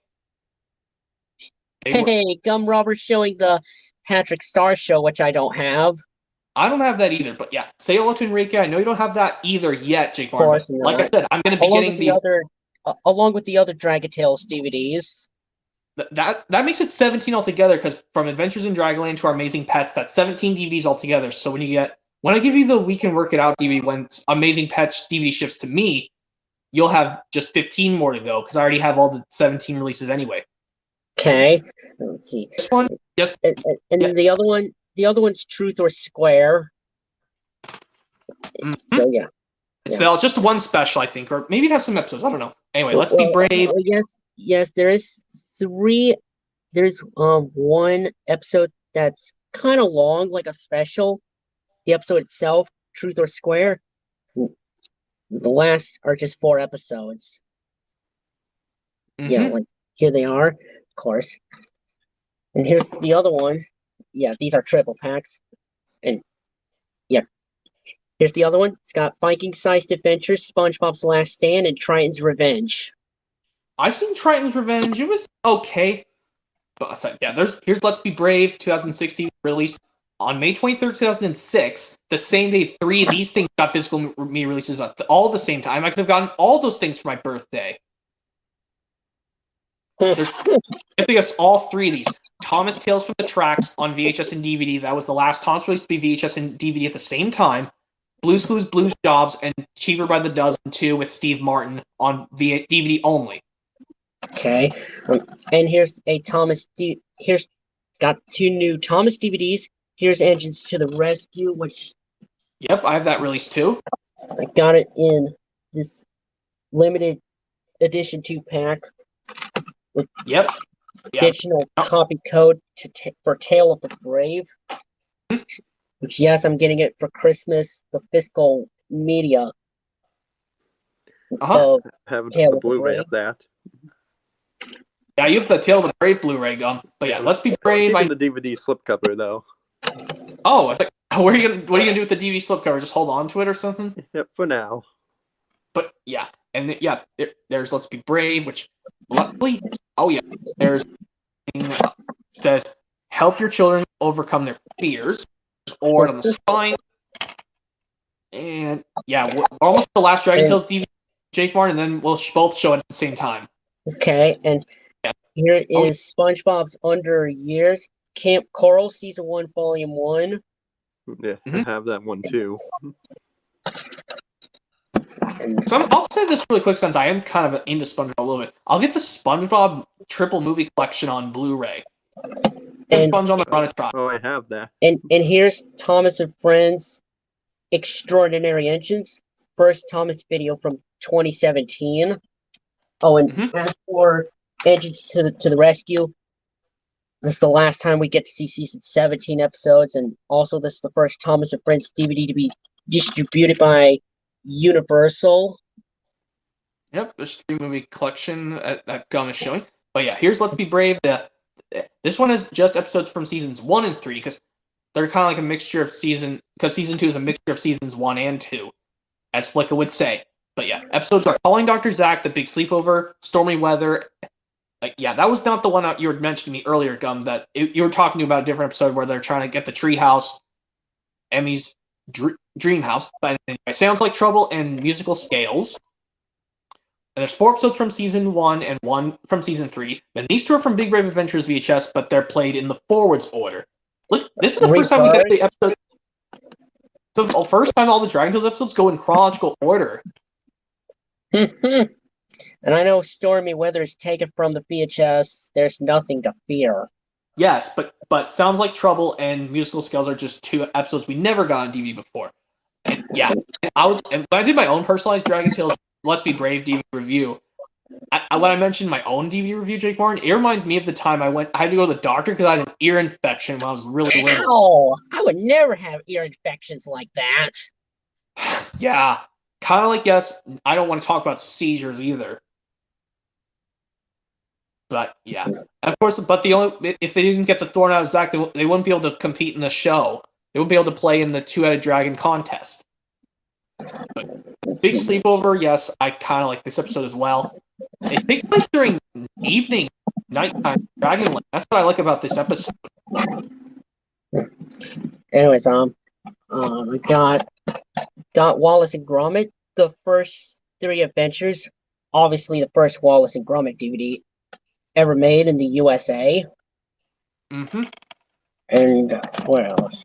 They were-
Hey, Gum Robber showing the Patrick Star Show, which I don't have.
I don't have that either, but yeah, say hello to Enrique. I know you don't have that either yet, Jake Martin.
course
But like I
not.
said, I'm going to be
Along
getting
with the other, along with the other DragonTales DVDs.
that makes it 17 altogether, because from Adventures in Dragonland to Our Amazing Pets, that's 17 DVDs altogether. So when I give you the We Can Work It Out DVD, when Amazing Pets DVD ships to me, you'll have just 15 more to go, because I already have all the 17 releases anyway.
Okay, let's see.
This one, just
And
Yeah.
the other one's Truth or Square.
Mhm.
So yeah.
so just one special, I think, or maybe it has some episodes. I don't know. Anyway, let's be brave.
Yes, there is three. There's one episode that's kind of long, like a special. The episode itself, Truth or Square. The last are just 4 episodes. Yeah,
Mhm.
like here they are, of course. And here's the other one. Yeah, these are triple packs. And yeah, here's the other one. It's got Viking-sized adventures, SpongeBob's Last Stand, and Triton's Revenge.
I've seen Triton's Revenge. It was okay. But so, yeah, here's Let's Be Brave 2016, released on May 23rd, 2006. The same day 3 of these things got physical me releases all at the same time. I could have gotten all those things for my birthday. I think it's all 3 of these. Thomas Tales from the Tracks on VHS and DVD. That was the last Thomas released to be VHS and DVD at the same time. Blues Clues, Blues Jobs, and Cheaper by the Dozen 2 with Steve Martin on DVD only.
Okay, and here's a here's got 2 new Thomas DVDs. Here's Engines to the Rescue, which
Yep, I have that released too.
I got it in this limited edition 2-pack.
Yep. Yeah.
Additional copy code for Tale of the Brave. Which, yes, I'm getting it for Christmas. The fiscal media
Uh-huh.
of
Have
Tale
the
of the
Blu-ray
Brave.
of that.
Yeah, you have the Tale of the Brave Blu-ray gum. But yeah, Let's Be Brave.
Keeping the DVD slipcover though.
Oh, I was like, what are you gonna do with the DVD slipcover? Just hold on to it or something?
Yep, for now.
But yeah, and yeah, there's Let's Be Brave, which luckily, there's says help your children overcome their fears. Or on the spine, and yeah, we're almost the last DragonTales DVD, Jake Martin, and then we'll both show it at the same time.
Okay, and
Yeah.
here is SpongeBob's Under Years, Camp Coral, Season 1, Volume 1.
Yeah, I have that one too.
And
So I'll say this really quick, since I am kind of into SpongeBob a little bit. I'll get the SpongeBob triple movie collection on Blu-ray.
And-
Sponge on the Run a Try.
Oh, I have that.
and here's Thomas and Friends Extraordinary Engines, first Thomas video from 2017. Oh, and
Mhm.
as for Engines to the Rescue, this is the last time we get to see season 17 episodes, and also this is the first Thomas and Friends DVD to be distributed by Universal.
Yep, there's 3 movie collection that Gum is showing. But yeah, here's Let's Be Brave. This one is just episodes from seasons 1 and 3, because they're kind of like a mixture of because season 2 is a mixture of seasons 1 and 2, as Flicka would say. But yeah, episodes are Calling Dr. Zack, The Big Sleepover, Stormy Weather. Yeah, that was not the one you were mentioning me earlier, Gum, that you were talking about a different episode where they're trying to get the treehouse, Emmy's dream house. But anyway, Sounds Like Trouble and Musical Scales. And there's 4 episodes from season 1 and 1 from season 3. And these 2 are from Big Brave Adventures VHS, but they're played in the forwards order. Look, this is the first time we get the episode. So the first time all the Dragon Tales episodes go in chronological order.
And I know stormy weather is taken from the VHS. There's nothing to fear.
Yes, but Sounds Like Trouble and Musical Scales are just 2 episodes we never got on DVD before. And yeah, when I did my own personalized Dragon Tales Let's Be Brave DVD review, when I mentioned my own DVD review, Jake Martin, it reminds me of the time I had to go to the doctor because I had an ear infection when I was really little.
Oh, I would never have ear infections like that.
Yeah, kind of like, yes, I don't want to talk about seizures either. But yeah, and of course, but if they didn't get the thorn out of Zack, they wouldn't be able to compete in the show. They wouldn't be able to play in the 2-headed dragon contest. But Big Sleepover, yes, I kind of like this episode as well. It takes place during evening, nighttime, Dragonland. That's what I like about this episode.
Anyways, we got Wallace and Gromit, the first 3 adventures. Obviously, the first Wallace and Gromit DVD ever made in the USA.
Mm-hmm.
And what else?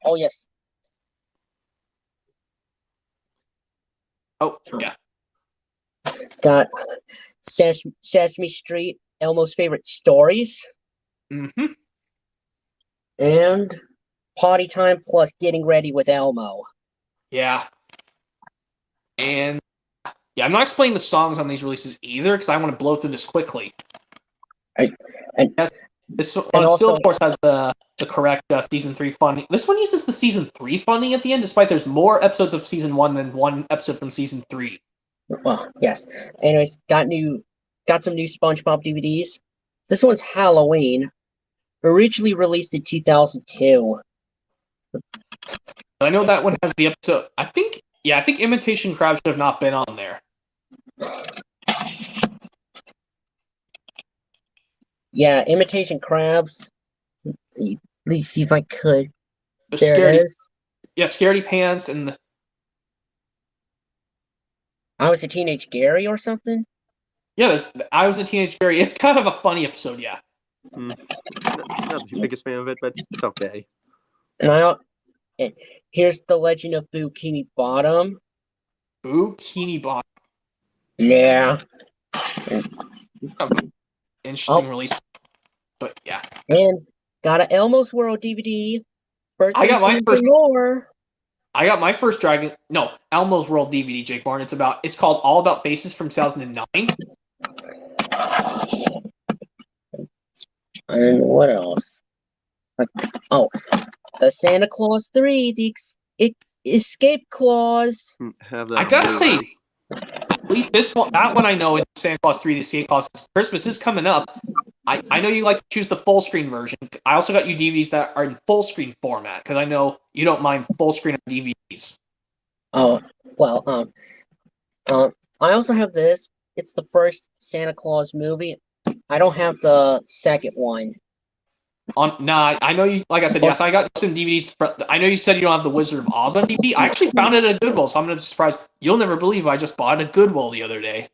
Oh, yes.
Oh, yeah.
Got Sesame Street, Elmo's Favorite Stories.
Mm-hmm.
And Potty Time plus Getting Ready with Elmo.
Yeah. And yeah, I'm not explaining the songs on these releases either because I want to blow through this quickly.
Yes,
this one still, of course, has the correct season 3 funding. This one uses the season 3 funding at the end, despite there's more episodes of season 1 than 1 episode from season 3.
Well, yes. Anyways, got some new SpongeBob DVDs. This one's Halloween, originally released in 2002.
I know that one has the episode. I think Imitation Crab should have not been on there.
Yeah, Imitation Crabs. Let's see if I could.
The
There it is.
Yeah, Scaredy Pants and
I Was a Teenage Gary or something?
yeah, there's I Was a Teenage Gary. It's kind of a funny episode, yeah.
Not the biggest fan of it, but it's okay.
And here's The Legend of Bikini Bottom.
Bikini Bottom.
Yeah.
Interesting release. But yeah.
And got a Elmo's World DVD.
I got my first
more.
I got my first Elmo's World DVD, Jake Barn. It's called All About Faces from 2009.
And what else? Oh, the Santa Claus 3, the Escape Clause.
I gotta say, at least that one I know, it's Santa Claus 3, the Escape Clause. Christmas is coming up. I know you like to choose the full screen version. I also got you DVDs that are in full screen format because I know you don't mind full screen on DVDs.
Oh, well, I also have this. It's the first Santa Claus movie. I don't have the second one.
I know you. Like I said, yes, I got some DVDs. I know you said you don't have the Wizard of Oz on DVD. I actually found it at Goodwill, so I'm gonna be surprised. You'll never believe I just bought it at Goodwill the other day.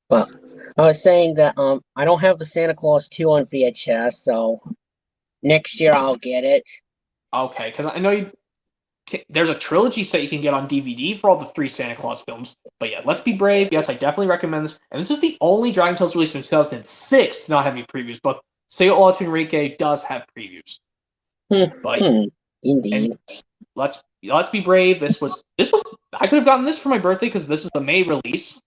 Well, I was saying that I don't have the Santa Claus 2 on VHS, so next year I'll get it.
Okay, because I know there's a trilogy set you can get on DVD for all the 3 Santa Claus films. But yeah, Let's Be Brave. Yes, I definitely recommend this. And this is the only Dragon Tales released in 2006 to not have any previews. But Say Hola to Enrique does have previews. But
Indeed.
Let's Be Brave. This was I could have gotten this for my birthday because this is the May release,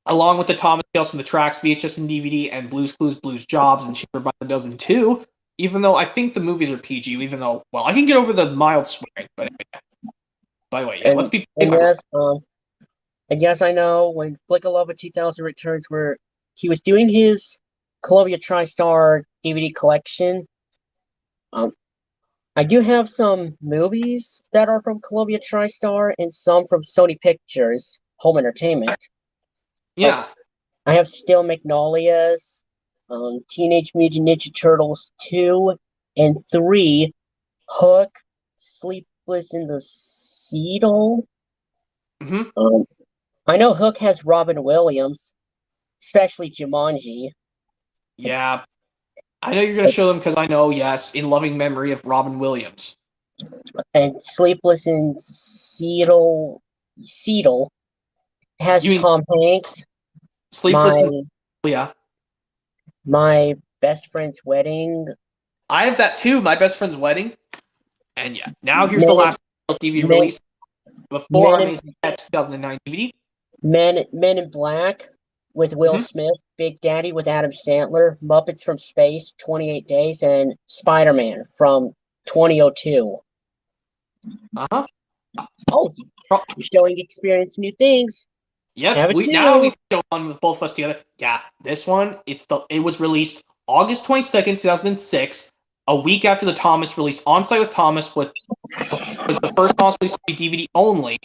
along with the Thomas Tales from the Tracks VHS and DVD and Blue's Clues, Blue's Jobs, and Cheaper by the Dozen 2. Even though I think the movies are PG, even though, well, I can get over the mild swearing, but anyway. By the way, yeah, Let's Be Brave.
And yes, I know when Flick of Love 2000 returns, where he was doing his Columbia TriStar DVD collection. I do have some movies that are from Columbia TriStar and some from Sony Pictures Home Entertainment.
Yeah.
I have Still Magnolias, Teenage Mutant Ninja Turtles 2 and 3, Hook, Sleepless in the Seattle.
Mm-hmm.
I know Hook has Robin Williams, especially Jumanji.
Yeah, I know you're gonna show them because I know, yes, in loving memory of Robin Williams.
And Sleepless in Seattle has
You mean
Tom Hanks.
Sleepless? Yeah,
My Best Friend's Wedding.
I have that too. My best friend's wedding. And yeah, now here's the last DVD release before Amazing Pets 2009 DVD.
Men in Black with Will Smith, Big Daddy with Adam Sandler, Muppets from Space, 28 Days, and Spider-Man from 2002.
Uh-huh.
Oh, you're showing Experience New Things.
Yep, now we can show one with both of us together. Yeah, this one, it was released August 22nd, 2006, a week after the Thomas release. On Site with Thomas was the first Thomas release to be DVD only.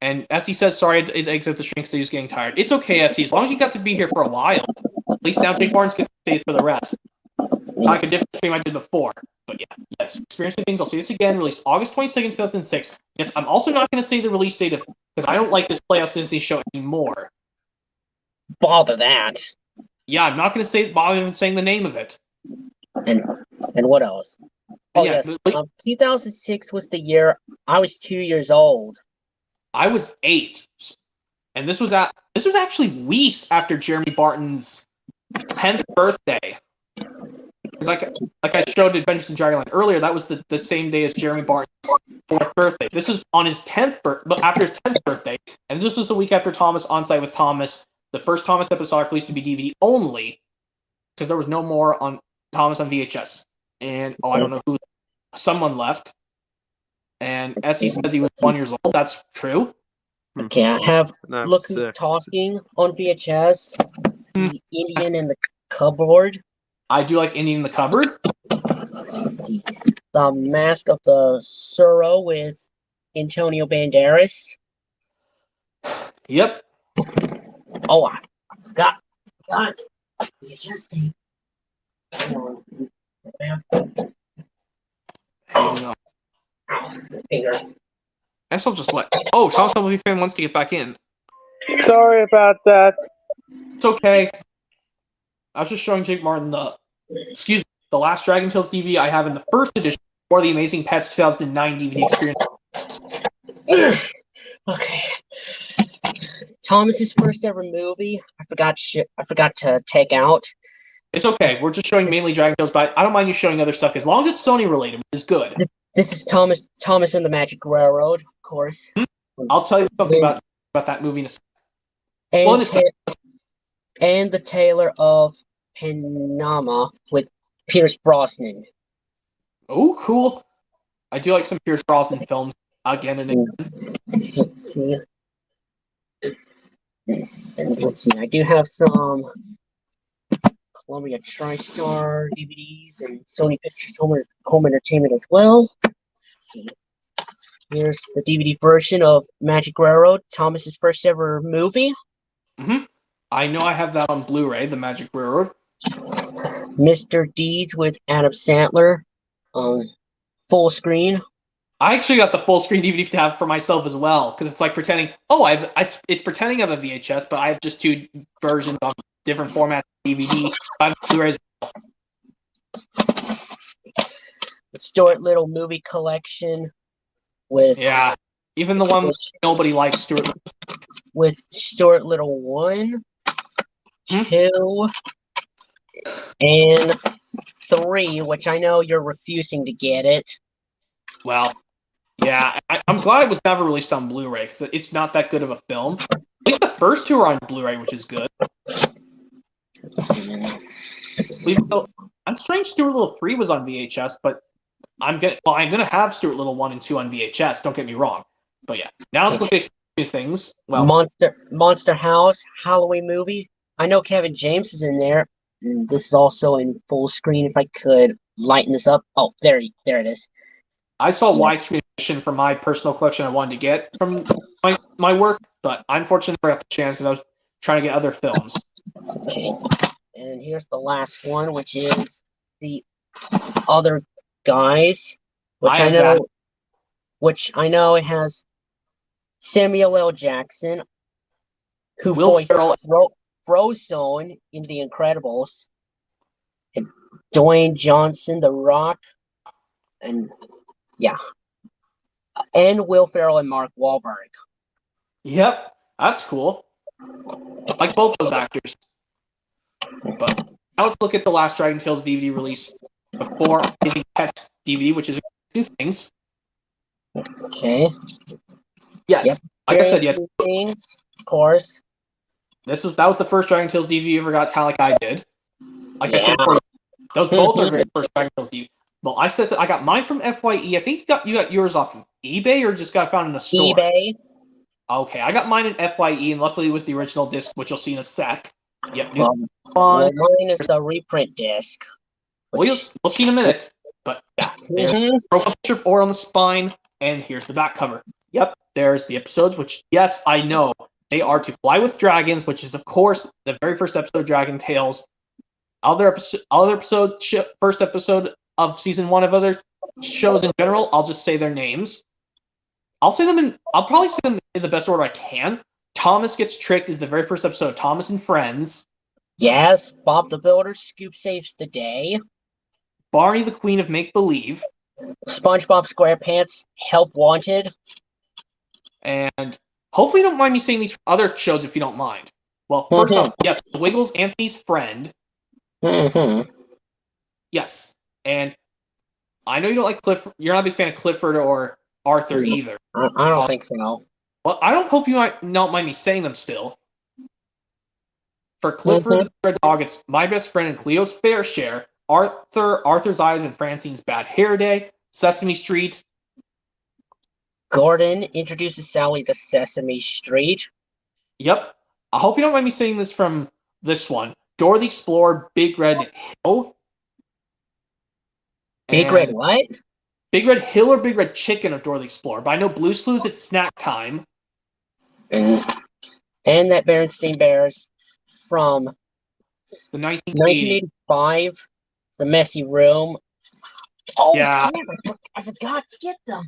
And SE says, sorry, it exit the stream because he's getting tired. It's okay, SE, as long as you got to be here for a while. At least now Jake Barnes can stay for the rest. Like a different stream I did before. But yeah, yes, Experience New Things. I'll say this again. Released August 22nd, 2006. Yes, I'm also not going to say the release date of because I don't like this Playhouse Disney show anymore.
Bother that.
Yeah, I'm not going to bother even saying the name of it.
And what else? Oh
yeah,
yes, 2006 was the year I was 2 years old.
I was 8, and this was actually weeks after Jeremy Barton's 10th birthday. Because like I showed Adventures in Dragonland earlier, that was the same day as Jeremy Barton's 4th birthday. This was on his 10th but after his 10th birthday, and this was a week after Thomas On Site with Thomas, the first Thomas episode released to be DVD only, because there was no more on Thomas on VHS. And I don't know who, someone left. And SE says he was 1 year old. That's true.
Okay, I have Look Who's Talking on VHS. The Indian in the Cupboard.
I do like Indian in the Cupboard.
The Mask of the Zorro with Antonio Banderas.
Yep.
Oh, I forgot. VHS
Hang on. I guess I'll just Thomas Movie Fan wants to get back in.
Sorry about that.
It's okay. I was just showing Jake Martin the last DragonTales DVD I have in the first edition for the Amazing Pets 2009 DVD experience.
Okay. Thomas's first ever movie. I forgot to take out.
It's okay. We're just showing mainly DragonTales, but I don't mind you showing other stuff as long as it's Sony related, which is good.
This is Thomas and the Magic Railroad, of course.
I'll tell you something about that movie in a second.
And The Tailor of Panama with Pierce Brosnan.
Oh, cool. I do like some Pierce Brosnan films again and again.
Let's see. I do have some Columbia TriStar DVDs and Sony Pictures Home Entertainment as well. Here's the DVD version of Magic Railroad, Thomas's first ever movie.
I know I have that on Blu-ray, The Magic Railroad.
Mr. Deeds with Adam Sandler, full screen.
I actually got the full screen DVD to have for myself as well, because it's like pretending. It's pretending I have a VHS, but I have just two versions on different formats of DVD. I have Blu-ray as well.
The Stuart Little movie collection with
even the ones nobody likes. Stuart
with Stuart Little 1, 2, and 3, which I know you're refusing to get it.
Well, yeah, I'm glad it was never released on Blu-ray because it's not that good of a film. At least the first two are on Blu-ray, which is good. I'm strange Stuart Little 3 was on VHS, but I'm gonna have Stuart Little 1 and 2 on VHS. Don't get me wrong, but yeah. Now let's look at new things. Well,
Monster House Halloween movie. I know Kevin James is in there. This is also in full screen. If I could lighten this up. Oh, there it is.
I saw widescreen edition for my personal collection I wanted to get from my work, but I unfortunately never got the chance because I was trying to get other films.
Okay, and here's the last one, which is The Other Guys, which I know it has Samuel L. Jackson, who
Will
voiced
Ferrell.
Frozone in The Incredibles, and Dwayne Johnson, The Rock, and Will Ferrell and Mark Wahlberg.
Yep, that's cool. Like both those actors. But now let's look at the last Dragon Tales DVD release before Amazing Pets DVD, which is two things.
Okay.
Yes,
Yep.
like I said, yes.
Things, of course.
That was the first Dragon Tales DVD you ever got, kind of like I did. Like I said
Yeah.
before, those both are very first Dragon Tales DVD. Well, I said that I got mine from FYE. I think you got yours off of eBay or just got found in a store.
eBay.
Okay, I got mine in FYE, and luckily it was the original disc, which you'll see in a sec. Yep, new
Well, mine is the reprint disc.
We'll see in a minute. But yeah, there's profile picture or on the spine, and here's the back cover. Yep, there's the episodes, which, yes, I know, they are To Fly with Dragons, which is, of course, the very first episode of Dragon Tales. First episode of season 1 of other shows in general, I'll just say their names. I'll probably say them in the best order I can. Thomas Gets Tricked is the very first episode of Thomas and Friends.
Yes, Bob the Builder, Scoop Saves the Day.
Barney the Queen of Make Believe.
SpongeBob SquarePants, Help Wanted.
And hopefully you don't mind me saying these other shows if you don't mind. Well, first off, yes, The Wiggles, Anthony's Friend. Yes, and I know you don't like Clifford. You're not a big fan of Clifford or Arthur either.
I don't think so.
Well, I don't hope you don't mind me saying them still. For Clifford the Red Dog, it's My Best Friend and Cleo's Fair Share, Arthur's Eyes and Francine's Bad Hair Day, Sesame Street.
Gordon introduces Sally to Sesame Street.
Yep. I hope you don't mind me saying this from this one. Dora the Explorer, Big Red Hill.
Big Red what?
Big Red Hill or Big Red Chicken of Dora the Explorer. But I know Blue's Clues, it's Snack Time.
And that Berenstain Bears from
The 1980.
1985, The Messy Room. Oh,
Yeah.
snap, I forgot to get them.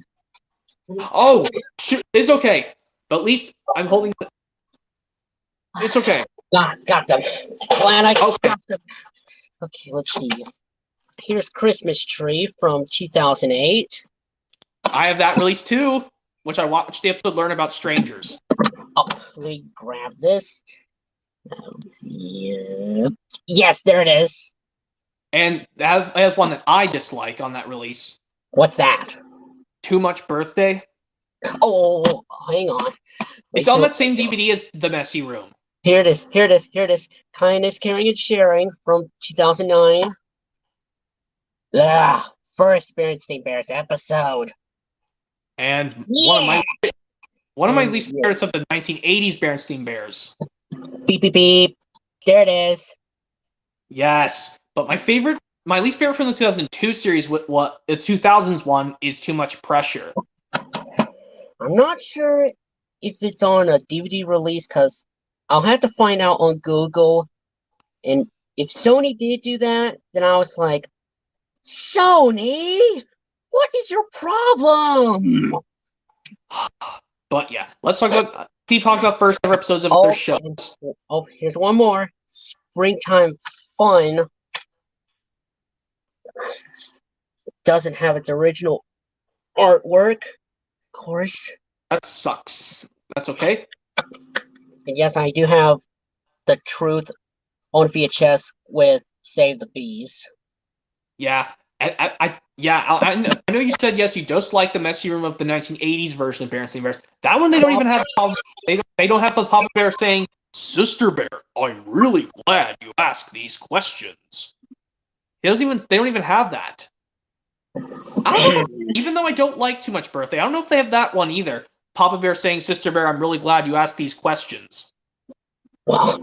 Oh, shoot, it's okay. But at least I'm holding. It's okay.
Got them. Glad I got
Okay.
them. Okay, let's see. Here's Christmas Tree from 2008.
I have that release too, which I watched the episode Learn About Strangers.
Oh, let me grab this. Let's see. Yes, there it is.
And that has one that I dislike on that release.
What's that?
Too Much Birthday.
Oh, hang on.
It's on that same DVD as The Messy Room.
Here it is. Kindness, Caring, and Sharing from 2009. First Berenstain Bears episode.
And one of my least favorites of the 1980s Berenstain Bears.
Beep, beep, beep. There it is.
Yes, but my least favorite from the 2002 series, what the 2000s one, is Too Much Pressure.
I'm not sure if it's on a DVD release because I'll have to find out on Google. And if Sony did do that, then I was like, Sony, what is your problem?
But yeah, let's keep talking about first ever episodes of their shows.
Here's one more. Springtime Fun doesn't have its original artwork, of course.
That sucks. That's okay.
And yes, I do have The Truth on VHS with Save the Bees.
Yeah, I know you said yes. You just like the Messy Room of the 1980s version of Berenstain Bears. That one they don't even have. They don't have the Papa Bear saying, "Sister Bear, I'm really glad you asked these questions." They don't even have that. I don't know, even though I don't like Too Much Birthday, I don't know if they have that one either. Papa Bear saying, "Sister Bear, I'm really glad you asked these questions."
Well,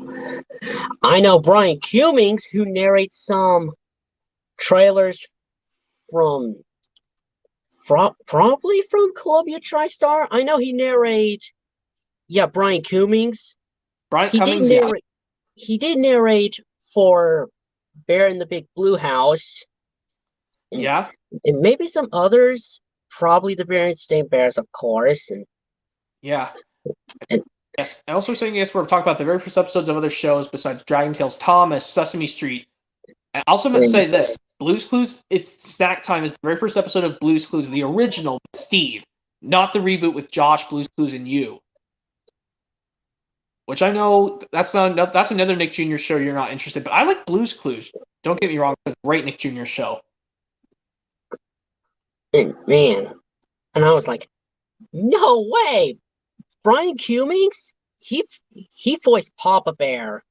I know Brian Cummings, who narrates some trailers from probably from Columbia TriStar. I know he narrates. Yeah, Brian Cummings. He did narrate for Bear in the Big Blue House.
Yeah.
And maybe some others. Probably the Berenstain Bears, of course. And
yeah. Yes, and also saying yes, we're talking about the very first episodes of other shows besides Dragon Tales, Thomas, Sesame Street. And I also meant to say this: Blue's Clues. It's Snack Time is the very first episode of Blue's Clues, the original with Steve, not the reboot with Josh, Blue's Clues, and you. Which I know that's another Nick Jr. show you're not interested, but I like Blue's Clues. Don't get me wrong, it's a great Nick Jr. show.
And man, and I was like, no way! Brian Cummings? He voiced Papa Bear.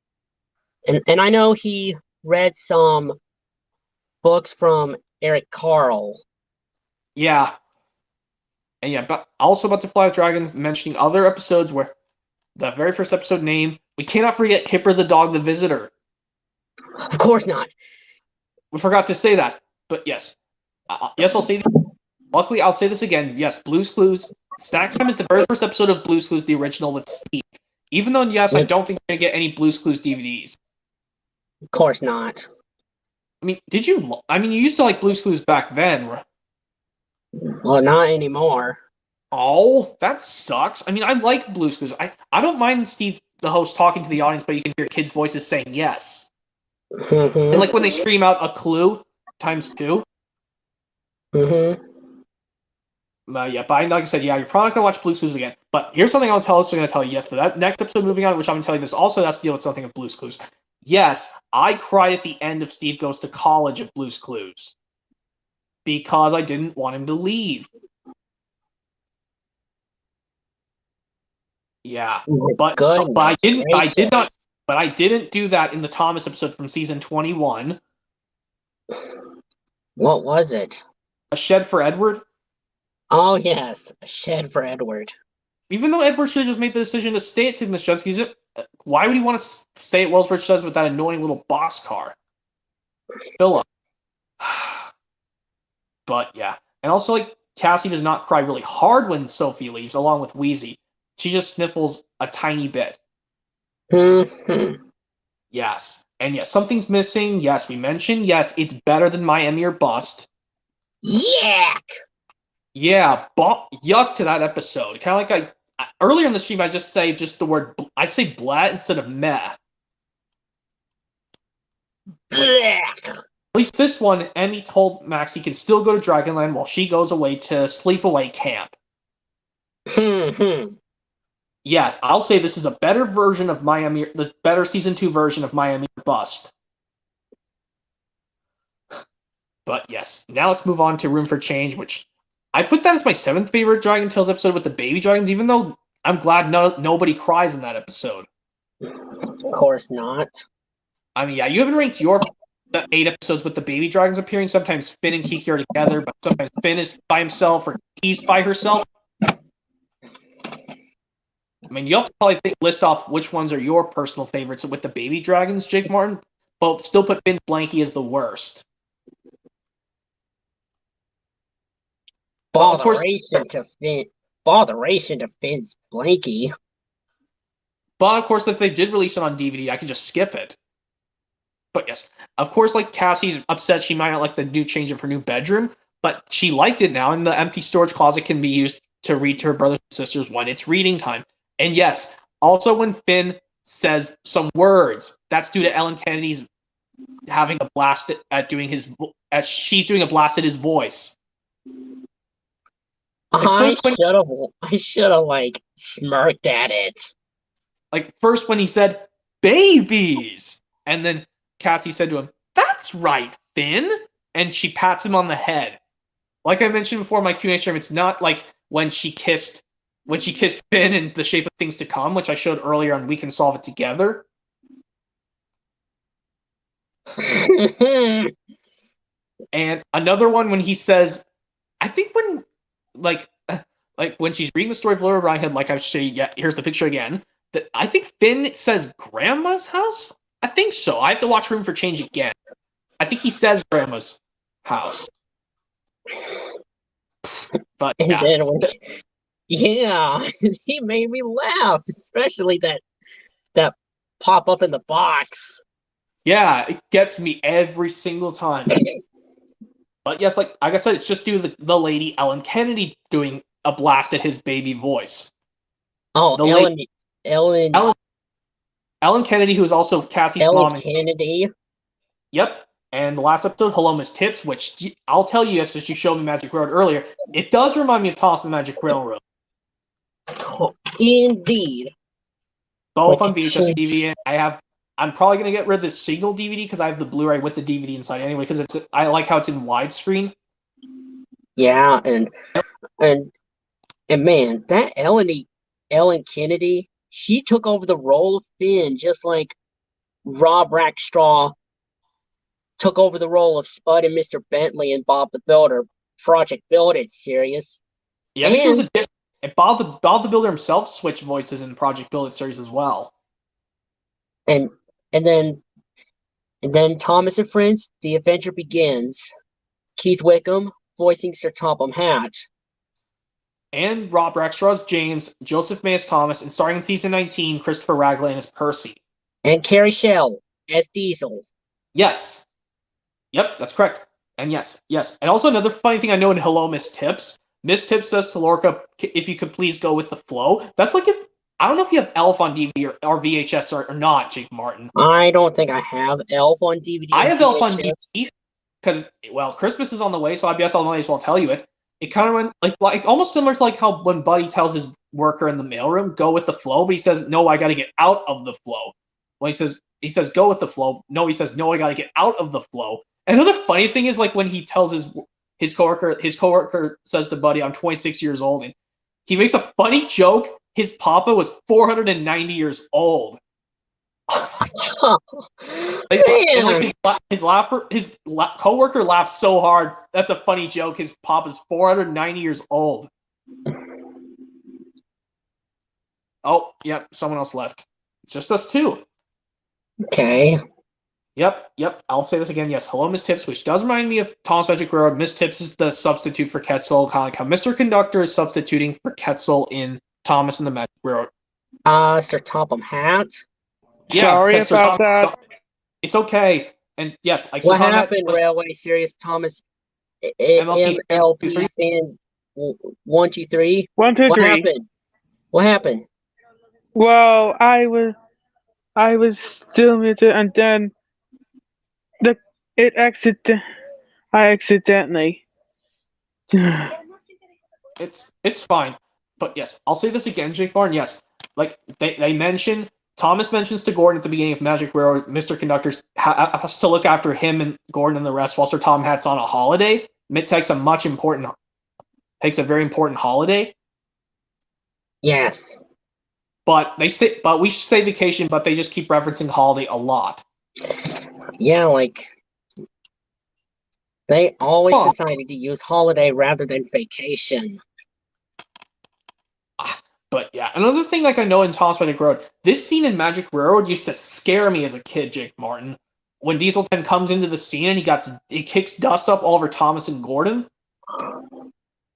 And I know he read some books from Eric Carle.
Yeah. And yeah, but also about to Fly with Dragons, mentioning other episodes where the very first episode name, we cannot forget Kipper the Dog the Visitor.
Of course not.
We forgot to say that, but yes. Yes, I'll say this. Luckily, I'll say this again. Yes, Blue's Clues. Snack Time is the very first episode of Blue's Clues, the original with Steve. Even though, yes, I don't think you're going to get any Blue's Clues DVDs.
Of course not.
I mean, you used to like Blue's Clues back then.
Well, not anymore.
Oh, that sucks. I mean, I like Blue's Clues. I don't mind Steve, the host, talking to the audience, but you can hear kids' voices saying yes. And like when they scream out a clue times 2.
Mm-hmm.
Yeah, but like I said, yeah, you're probably not going to watch Blue's Clues again. But here's something I'm going to tell you. Yes, that next episode moving on, which I'm going to tell you this also has to deal with something of Blue's Clues. Yes, I cried at the end of Steve Goes to College at Blue's Clues. Because I didn't want him to leave. Yeah, but I didn't do that in the Thomas episode from season 21.
What was it?
A Shed for Edward.
Oh yes, A Shed for Edward.
Even though Edward should have just made the decision to stay at Tim Mashevsky's, why would he want to stay at Wellsbridge Studs with that annoying little boxcar? Philip. But yeah, and also like Cassie does not cry really hard when Sophie leaves, along with Wheezy. She just sniffles a tiny bit. Yes. And yes, something's missing. Yes, we mentioned. Yes, it's better than Miami or Bust.
Yuck!
Yeah, yuck to that episode. Kind of like earlier in the stream, I just say the word. I say blah instead of meh. At least this one, Emmy told Max he can still go to Dragonland while she goes away to sleepaway camp. Yes, I'll say this is a better version of Miami, the better season 2 version of Miami or Bust. But yes, now let's move on to Room for Change, which I put that as my 7th favorite Dragon Tales episode with the baby dragons, even though I'm glad nobody cries in that episode.
Of course not.
I mean, yeah, you haven't ranked your 8 episodes with the baby dragons appearing. Sometimes Finn and Kiki are together, but sometimes Finn is by himself or Kiki's by herself. I mean, you have to probably list off which ones are your personal favorites with the baby dragons, Jake Martin, but still put Finn's Blanky as the worst.
Botheration to Finn's Blanky.
But of course, if they did release it on DVD, I could just skip it. But yes, of course, like Cassie's upset she might not like the new change of her new bedroom, but she liked it now, and the empty storage closet can be used to read to her brothers and sisters when it's reading time. And yes, also when Finn says some words, that's due to Ellen Kennedy's having a blast at doing his, as she's doing a blast at his voice.
I should have like smirked at it.
Like first when he said babies, and then Cassie said to him, "That's right, Finn," and she pats him on the head. Like I mentioned before in my Q&A stream, it's not like when she kissed Finn in The Shape of Things to Come, which I showed earlier on We Can Solve It Together. And another one when he says, I think when like when she's reading the story of Little Red Riding Hood, like I say, yeah, here's the picture again. That I think Finn says Grandma's house. I think so. I have to watch Room for Change again. I think he says Grandma's house. But yeah.
And then he made me laugh, especially that pop up in the box.
Yeah, it gets me every single time. But yes, like I said, it's just due to the lady Ellen Kennedy doing a blast at his baby voice.
Oh, Ellen
Ellen Kennedy, who is also Cassie's mom.
Kennedy.
Yep. And the last episode, Hello Miss Tips, which I'll tell you, as you showed me Magic Road earlier, it does remind me of Thomas and the Magic Railroad.
Indeed.
Both on VHS DVD. I'm probably gonna get rid of the single DVD because I have the Blu-ray with the DVD inside anyway. Because I like how it's in widescreen.
Yeah, and man, that Ellen Kennedy, she took over the role of Finn, just like Rob Rackstraw took over the role of Spud and Mr. Bentley and Bob the Builder, Project Build It series.
Yeah, I think there was a difference. And Bob the Builder himself switched voices in Project Build It series as well.
And then Thomas and Friends, The Adventure Begins. Keith Wickham voicing Sir Topham Hatt.
And Rob Rackstraw's James, Joseph May as Thomas, and starting in season 19, Christopher Raglan as Percy.
And Carrie Shell as Diesel.
Yes. Yep, that's correct. And yes. And also another funny thing I know in Hello Miss Tips. Miss Tips says to Lorca, if you could please go with the flow. That's like if, I don't know if you have Elf on DVD or VHS or not, Jake Martin.
I don't think I have Elf on DVD.
I have Elf on DVD because, well, Christmas is on the way, so I guess I might as well tell you it. It kind of went like almost similar to like how when Buddy tells his worker in the mailroom, go with the flow, but he says, no, I got to get out of the flow. When he says, go with the flow. No, he says, no, I got to get out of the flow. Another funny thing is like when he tells his coworker says to Buddy, I'm 26 years old, and he makes a funny joke. His papa was 490 years old. His coworker laughs so hard. That's a funny joke. His papa's 490 years old. Oh, yep, someone else left. It's just us two.
Okay.
Yep. I'll say this again. Yes, Hello Miss Tips, which does remind me of Thomas Magic Railroad. Miss Tips is the substitute for Quetzal, kind of like how Mr. Conductor is substituting for Quetzal in Thomas and the Magic Railroad.
Sir Topham Hatt.
Yeah,
Sorry about that.
It's okay. And yes, like
what happened, Railway Series Thomas MLP fan 1, 2, 3?
1, 2, 3.
What happened?
Well, I was still muted, and then I accidentally.
It's fine. But yes, I'll say this again, Jake Barn. Yes, like they mention, Thomas mentions to Gordon at the beginning of Magic Railroad, Mr. Conductor has to look after him and Gordon and the rest while Sir Tom Hatt's on a holiday. Mitt takes a very important holiday.
Yes.
But we say vacation, but they just keep referencing holiday a lot.
Yeah, like they always decided to use holiday rather than vacation.
But yeah, another thing like I know in Thomas Magic Railroad, this scene in Magic Railroad used to scare me as a kid, Jake Martin. When Diesel 10 comes into the scene and he kicks dust up all over Thomas and Gordon.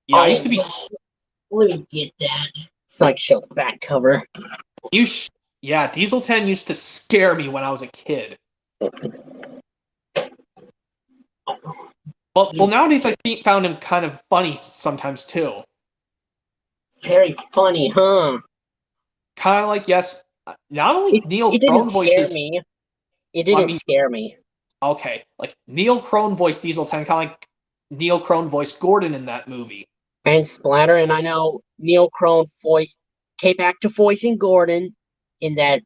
Yeah, I used to be.
Let me get that. So I can show the back cover.
Yeah, Diesel 10 used to scare me when I was a kid. Well, nowadays I found him kind of funny sometimes too.
Very funny, huh?
Kind of like, yes, not only Neil Crone voices.
It didn't scare me.
Okay, like Neil Crone voiced Diesel 10, kind of like Neil Crone voiced Gordon in that movie.
And Splatter, and I know Neil Crone came back to voicing Gordon in that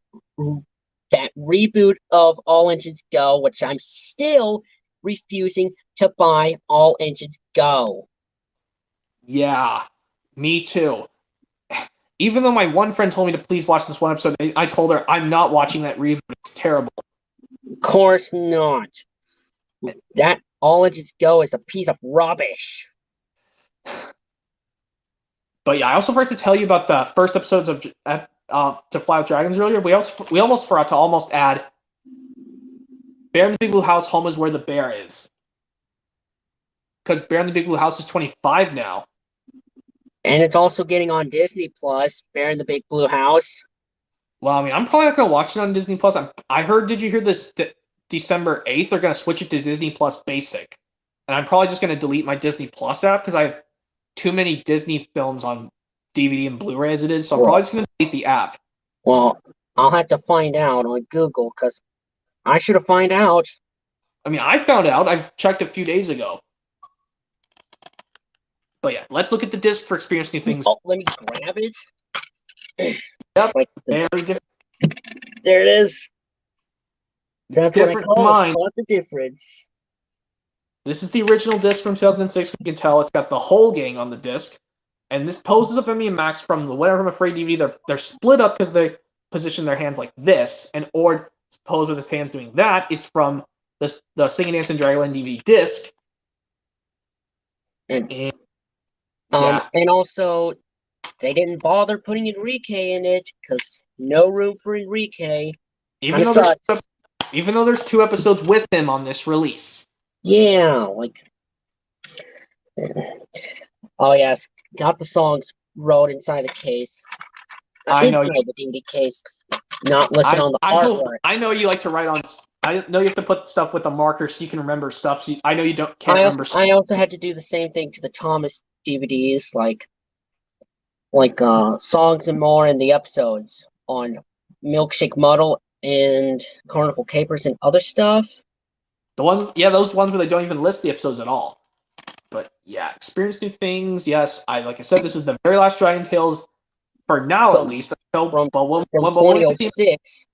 reboot of All Engines Go, which I'm still refusing to buy All Engines Go.
Yeah, me too. Even though my one friend told me to please watch this one episode, I told her I'm not watching that reboot. It's terrible.
Of course not. That All Engines Go is a piece of rubbish.
But yeah, I also forgot to tell you about the first episodes of To Fly with Dragons earlier. We almost forgot to add Bear in the Big Blue House, Home is Where the Bear Is. Because Bear in the Big Blue House is 25 now.
And it's also getting on Disney Plus, Bear in the Big Blue House.
Well, I mean, I'm probably not going to watch it on Disney Plus. I heard, did you hear this? December 8th, they're going to switch it to Disney Plus Basic. And I'm probably just going to delete my Disney Plus app because I have too many Disney films on DVD and Blu-ray as it is. So I'm probably just going to delete the app.
Well, I'll have to find out on Google because I should have find out.
I mean, I found out. I've checked a few days ago. But yeah, let's look at the disc for Experience New Things.
Oh, let me grab it.
Yep,
Like,
very different.
there it is. That's what I
different
call
mine.
it. Spot the difference.
This is the original disc from 2006. You can tell it's got the whole gang on the disc. And this poses up Emmy and Max from the Whatever I'm Afraid DVD. They're split up because they position their hands like this. And Ord posed with his hands doing that is from the Singing Dance in Dragonland DVD disc.
And
yeah.
And also, they didn't bother putting Enrique in it because no room for Enrique.
Even though there's 2 episodes with him on this release.
Yeah, like. Oh yes, got the songs wrote inside the case. Inside the DVD case, not listed on the artwork.
I know you like to write on. I know you have to put stuff with a marker so you can remember stuff. So I know you can't remember stuff.
I also had to do the same thing to the Thomas DVDs, like songs and more in the episodes on Milkshake Muddle and Carnival Capers and other stuff.
Those ones where they don't even list the episodes at all. But yeah, Experience New Things. Yes, like I said, this is the very last Dragon Tales for now, at least.
From 2006.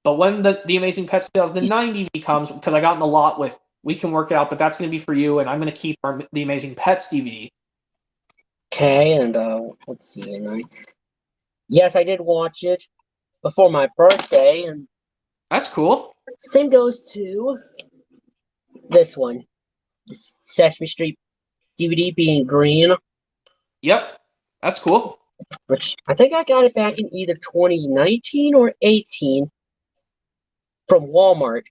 But when the Amazing Pets 2009 DVD comes, because I got in the lot with, we can work it out, but that's going to be for you, and I'm going to keep the Amazing Pets DVD.
Okay, and let's see. And yes, I did watch it before my birthday, and
that's cool.
Same goes to this one, the Sesame Street DVD being green.
Yep, that's cool.
Which I think I got it back in either 2019 or 18 from Walmart,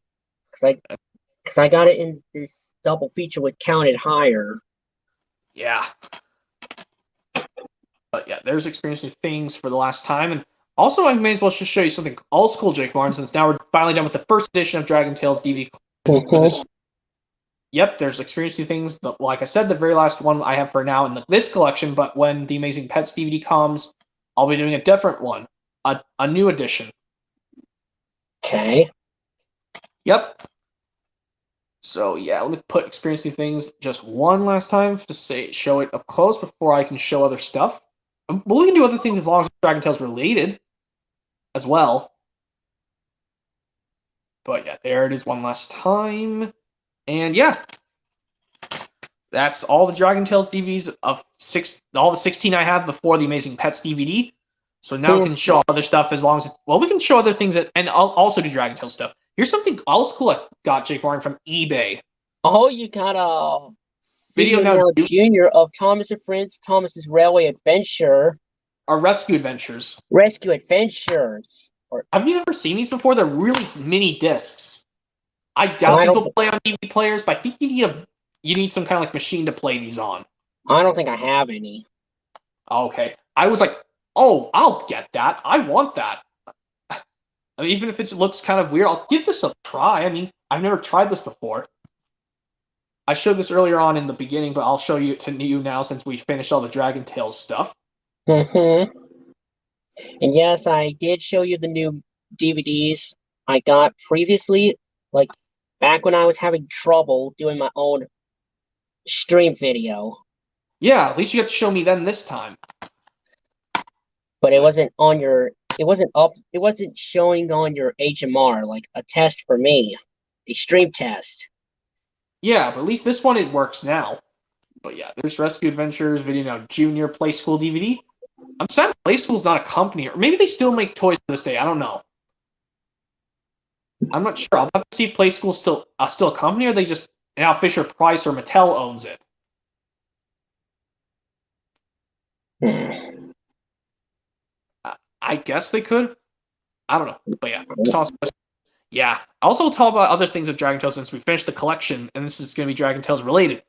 because I got it in this double feature with Counted Higher.
Yeah. But yeah, there's Experience New Things for the last time. And also, I may as well just show you something old school, Jake Martin, since now we're finally done with the first edition of Dragon Tales DVD. Yep, there's Experience New Things. Like I said, the very last one I have for now in this collection, but when the Amazing Pets DVD comes, I'll be doing a different one, a new edition.
Okay.
Yep. So yeah, let me put Experience New Things just one last time to show it up close before I can show other stuff. But we can do other things as long as Dragon Tales related as well. But yeah, there it is one last time. And yeah, that's all the Dragon Tales DVDs of all the 16 I have before the Amazing Pets DVD. So now we can show other stuff as long as we can show other things and I'll also do Dragon Tales stuff. Here's something else cool I got, Jake Warren, from eBay.
Oh, you got a
Video Now
Junior of Thomas and Friends, Thomas's Railway Adventure.
Or Rescue Adventures.
Rescue Adventures.
Have you ever seen these before? They're really mini discs. I doubt people play on DVD players, but I think you need some kind of like machine to play these on.
I don't think I have any.
Okay. I was like, oh, I'll get that. I want that. I mean, even if it looks kind of weird, I'll give this a try. I mean, I've never tried this before. I showed this earlier on in the beginning, but I'll show you now since we finished all the Dragon Tales stuff.
And yes, I did show you the new DVDs I got previously, like back when I was having trouble doing my own stream video.
Yeah, at least you got to show me them this time.
But it wasn't on your, it wasn't showing on your HMR, like a test for me, a stream test.
Yeah, but at least this one, it works now. But yeah, there's Rescue Adventures, Video Now Junior, Play School DVD. I'm sad Play School's not a company, or maybe they still make toys to this day. I don't know. I'm not sure. I'll have to see if Play School's still a company, or they just now Fisher Price or Mattel owns it. I guess they could. I don't know. But yeah. Yeah. Also, we'll talk about other things of Dragon Tales since we finished the collection, and this is going to be Dragon Tales related.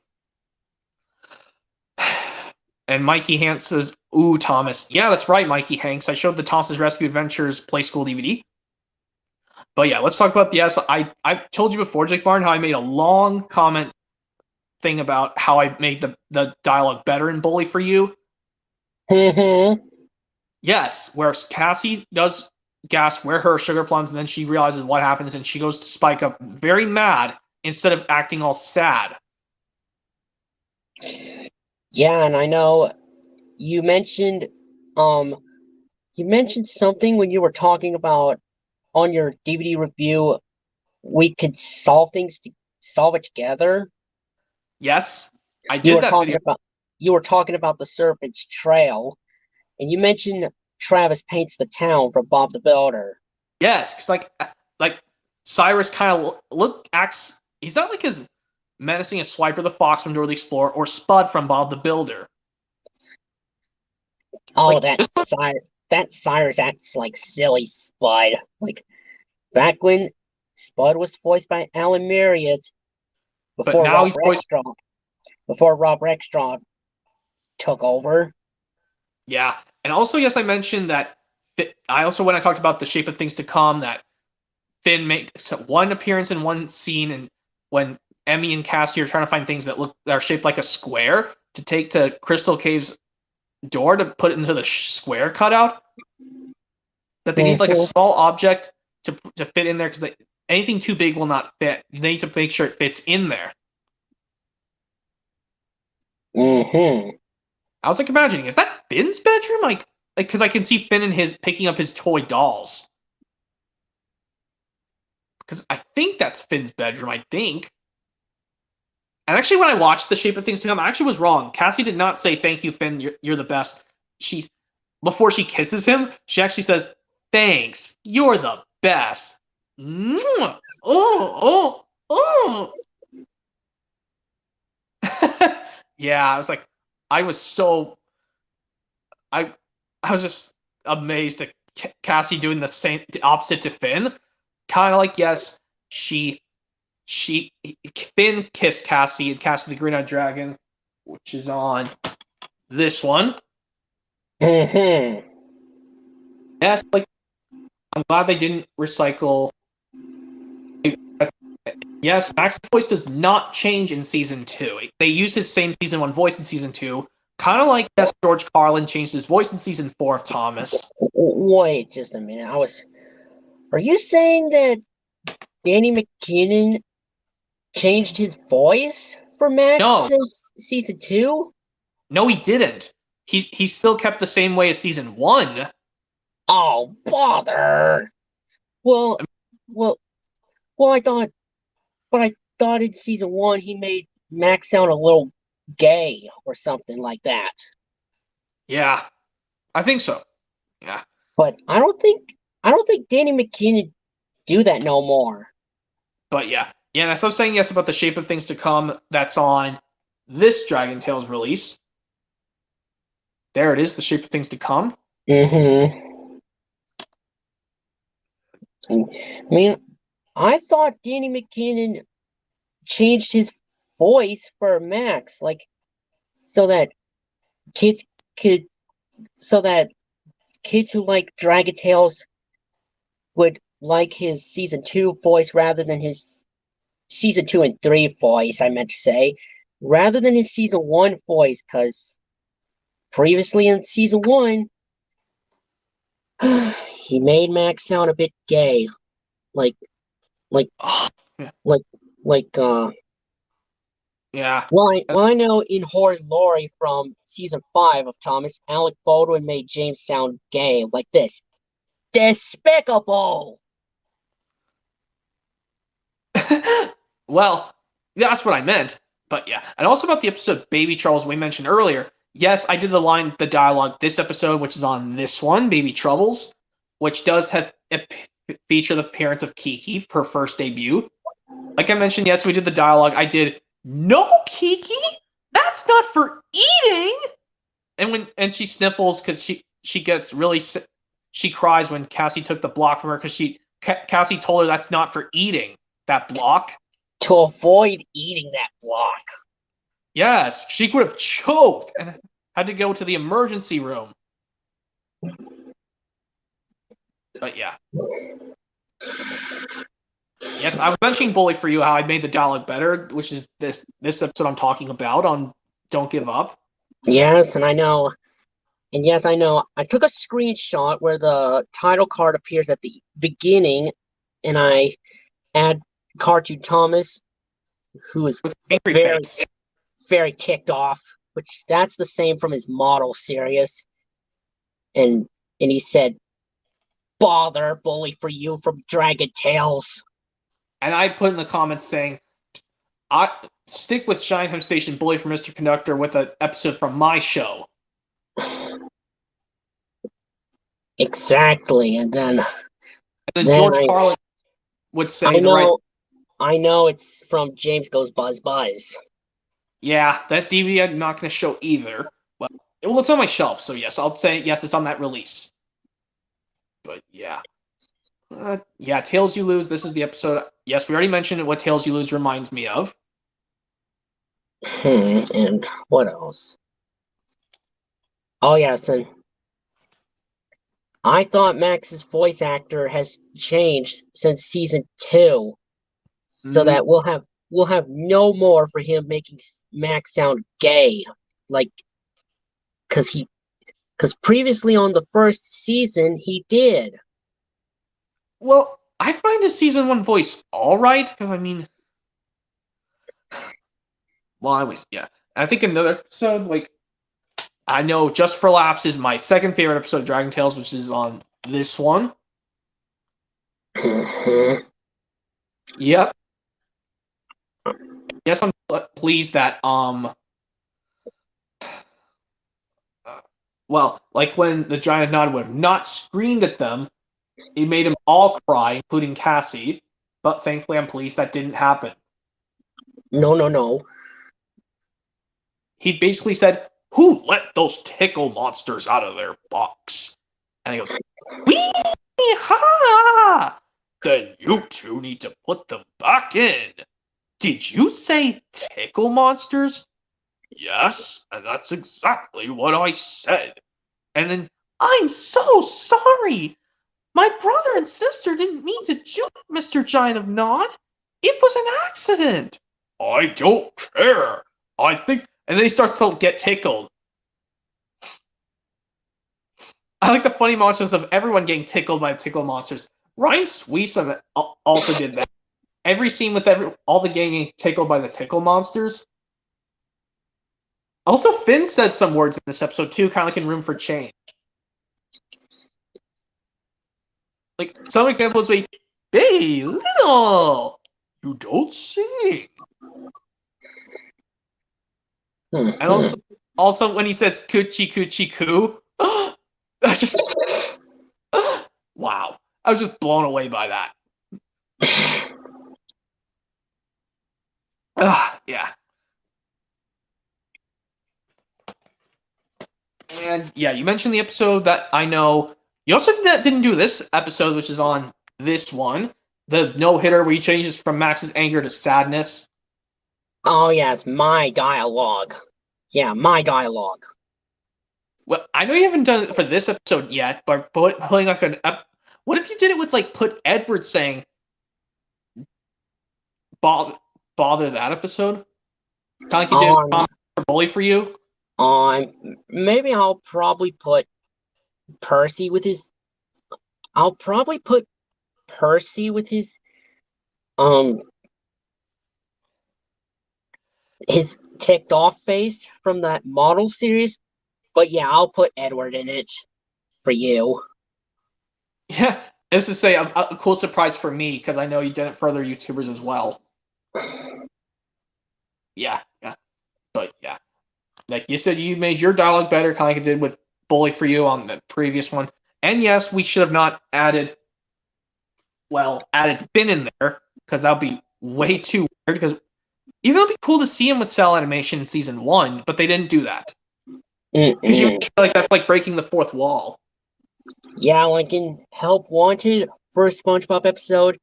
And Mikey Hanks says, ooh, Thomas. Yeah, that's right, Mikey Hanks. I showed the Thomas's Rescue Adventures Play School DVD. But yeah, let's talk about I told you before, Jake Barn, how I made a long comment thing about how I made the dialogue better in Bully for You. Yes, where Cassie does gasp, "Where are her sugar plums?" And then she realizes what happens, and she goes to Spike up very mad instead of acting all sad.
Yeah, and I know you mentioned something when you were talking about on your DVD review, we could solve it together.
Yes, I
You
did
were
that
talking
video.
about the Serpent's Trail, and you mentioned Travis paints the town for Bob the Builder.
Yes, because like Cyrus kind of acts. He's not like as menacing as Swiper the Fox from Dora the Explorer or Spud from Bob the Builder.
Oh,
Like,
that Cyrus acts like silly Spud. Like back when Spud was voiced by Alan Marriott
But now he's voiced.
before Rob Rexstraw took over.
Yeah, and also yes, I mentioned that. I also when I talked about the shape of things to come, that Finn makes one appearance in one scene, and when Emmy and Cassie are trying to find things that are shaped like a square to take to Crystal Cave's door to put it into the square cutout, that they need like a small object to fit in there because anything too big will not fit. They need to make sure it fits in there.
Mm-hmm.
I was like imagining, is that Finn's bedroom? Like because I can see Finn and his picking up his toy dolls. Because I think that's Finn's bedroom, I think. And actually, when I watched The Shape of Things to Come, I actually was wrong. Cassie did not say, "Thank you, Finn, you're the best." Before she kisses him, she actually says, "Thanks, you're the best." Mwah! Oh, oh, oh. Yeah, I was like, I was so, I was just amazed at Cassie doing the opposite to Finn. Kind of like, yes, Finn kissed Cassie and Cassie the Green-Eyed Dragon, which is on this one.
Mm-hmm.
Yes, like I'm glad they didn't recycle. Yes, Max's voice does not change in season 2. They use his same season 1 voice in season 2, kind of like yes, George Carlin changed his voice in season 4 of Thomas.
Wait just a minute. Are you saying that Danny McKinnon changed his voice for Max in season 2?
No, he didn't. He still kept the same way as season 1.
Oh, bother. Well, I thought in season 1 he made Max sound a little gay or something like that.
Yeah, I think so. Yeah.
But I don't think Danny McKinnon do that no more.
But yeah, and I was saying yes about The Shape of Things to Come. That's on this Dragon Tales release. There it is, The Shape of Things to Come.
Mm-hmm. I mean, I thought Danny McKinnon changed his voice for Max, like so that kids who like Dragon Tales would like his season 2 voice rather than his season 2 and 3 voice, I meant to say, rather than his season 1 voice, because previously in season 1, he made Max sound a bit gay.
Yeah.
Well, I know in Horror Lore from season 5 of Thomas, Alec Baldwin made James sound gay like this. Despicable!
Well, that's what I meant. But yeah. And also about the episode Baby Troubles we mentioned earlier. Yes, I did the dialogue this episode, which is on this one, Baby Troubles, which does have feature the appearance of Kiki, her first debut. Like I mentioned, yes, we did the dialogue. I did, "No, Kiki, that's not for eating." And she sniffles because she gets really sick. She cries when Cassie took the block from her because Cassie told her that's not for eating, that block.
To avoid eating that block.
Yes, she would have choked and had to go to the emergency room. But yeah. Yes, I was mentioning Bully for You, how I made the dialogue better, which is this episode I'm talking about on Don't Give Up.
Yes, and I know And yes, I know. I took a screenshot where the title card appears at the beginning, and I add Cartoon Thomas, who is
With angry
very,
face.
very ticked off, which that's the same from his model series. And he said, "Bother, bully for you from Dragon Tales."
And I put in the comments saying, I stick with Giant Home Station Bully for Mr. Conductor with an episode from my show.
Exactly, and then
George Carlin would say
I know it's from James Goes Buzz Buzz.
Yeah, that DVD I'm not going to show either. Well, it's on my shelf, so yes, I'll say yes, it's on that release. But yeah. Yeah, Tales You Lose, this is the episode. Yes, we already mentioned what Tales You Lose reminds me of.
And what else? Oh, yes, and I thought Max's voice actor has changed since season 2, so that we'll have no more for him making Max sound gay, like, because previously on the first season he did.
Well, I find his season 1 voice all right, because I mean, well, I think another episode, like, I know Just for Laughs is my second favorite episode of Dragon Tales, which is on this one. Yep. Yes, I'm pleased that well, like when the giant nod would have not screamed at them, it made them all cry, including Cassie. But thankfully, I'm pleased that didn't happen.
No.
He basically said, "Who let those tickle monsters out of their box?" And he goes, "Wee-ha! Then you two need to put them back in. Did you say tickle monsters?" "Yes, and that's exactly what I said." And then, "I'm so sorry. My brother and sister didn't mean to juke Mr. Giant of Nod. It was an accident." "I don't care. I think..." And then he starts to get tickled. I like the funny monsters of everyone getting tickled by tickle monsters. Ryan Sweeson also did that. Every scene with all the gang getting tickled by the tickle monsters. Also, Finn said some words in this episode too, kind of like in Room for Change. Like, some examples would be, "Hey, little, you don't sing." And also when he says "coochie coochie coo," that's just wow. I was just blown away by that. Yeah. And yeah, you mentioned the episode that I know. You also didn't do this episode, which is on this one. The no-hitter where he changes from Max's anger to sadness.
Oh, yes, my dialogue. Yeah, my dialogue.
Well, I know you haven't done it for this episode yet, but putting like what if you did it with like put Edward saying bother that episode? Kind of like you did for Bully for You.
Maybe I'll probably put Percy with his. I'll probably put Percy with his ticked off face from that model series. But yeah, I'll put Edward in it for you.
Yeah, I was to say a cool surprise for me because I know you did it for other YouTubers as well. Yeah, but yeah, like you said, you made your dialogue better, kind of like it did with Bully for You on the previous one. And yes, we should have not added Finn in there because that would be way too weird. Because even though it'd be cool to see him with cell animation in season 1, but they didn't do that. Because you feel like that's like breaking the fourth wall. Yeah,
like in Help Wanted, first SpongeBob episode,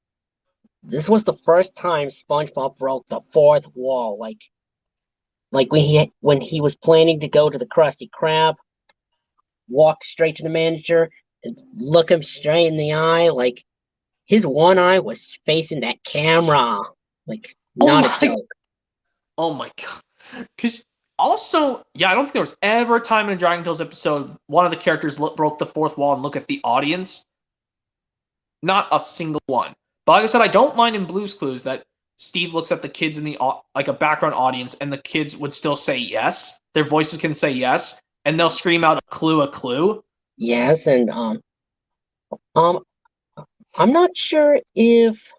this was the first time SpongeBob broke the fourth wall. Like when he was planning to go to the Krusty Krab, walk straight to the manager and look him straight in the eye, like his one eye was facing that camera. Like, not a joke.
Oh my god. Because Also, yeah, I don't think there was ever a time in a Dragon Tales episode one of the characters broke the fourth wall and look at the audience. Not a single one. But like I said, I don't mind in Blue's Clues that Steve looks at the kids in the like a background audience, and the kids would still say yes. Their voices can say yes, and they'll scream out a clue, a clue.
Yes, and I'm not sure if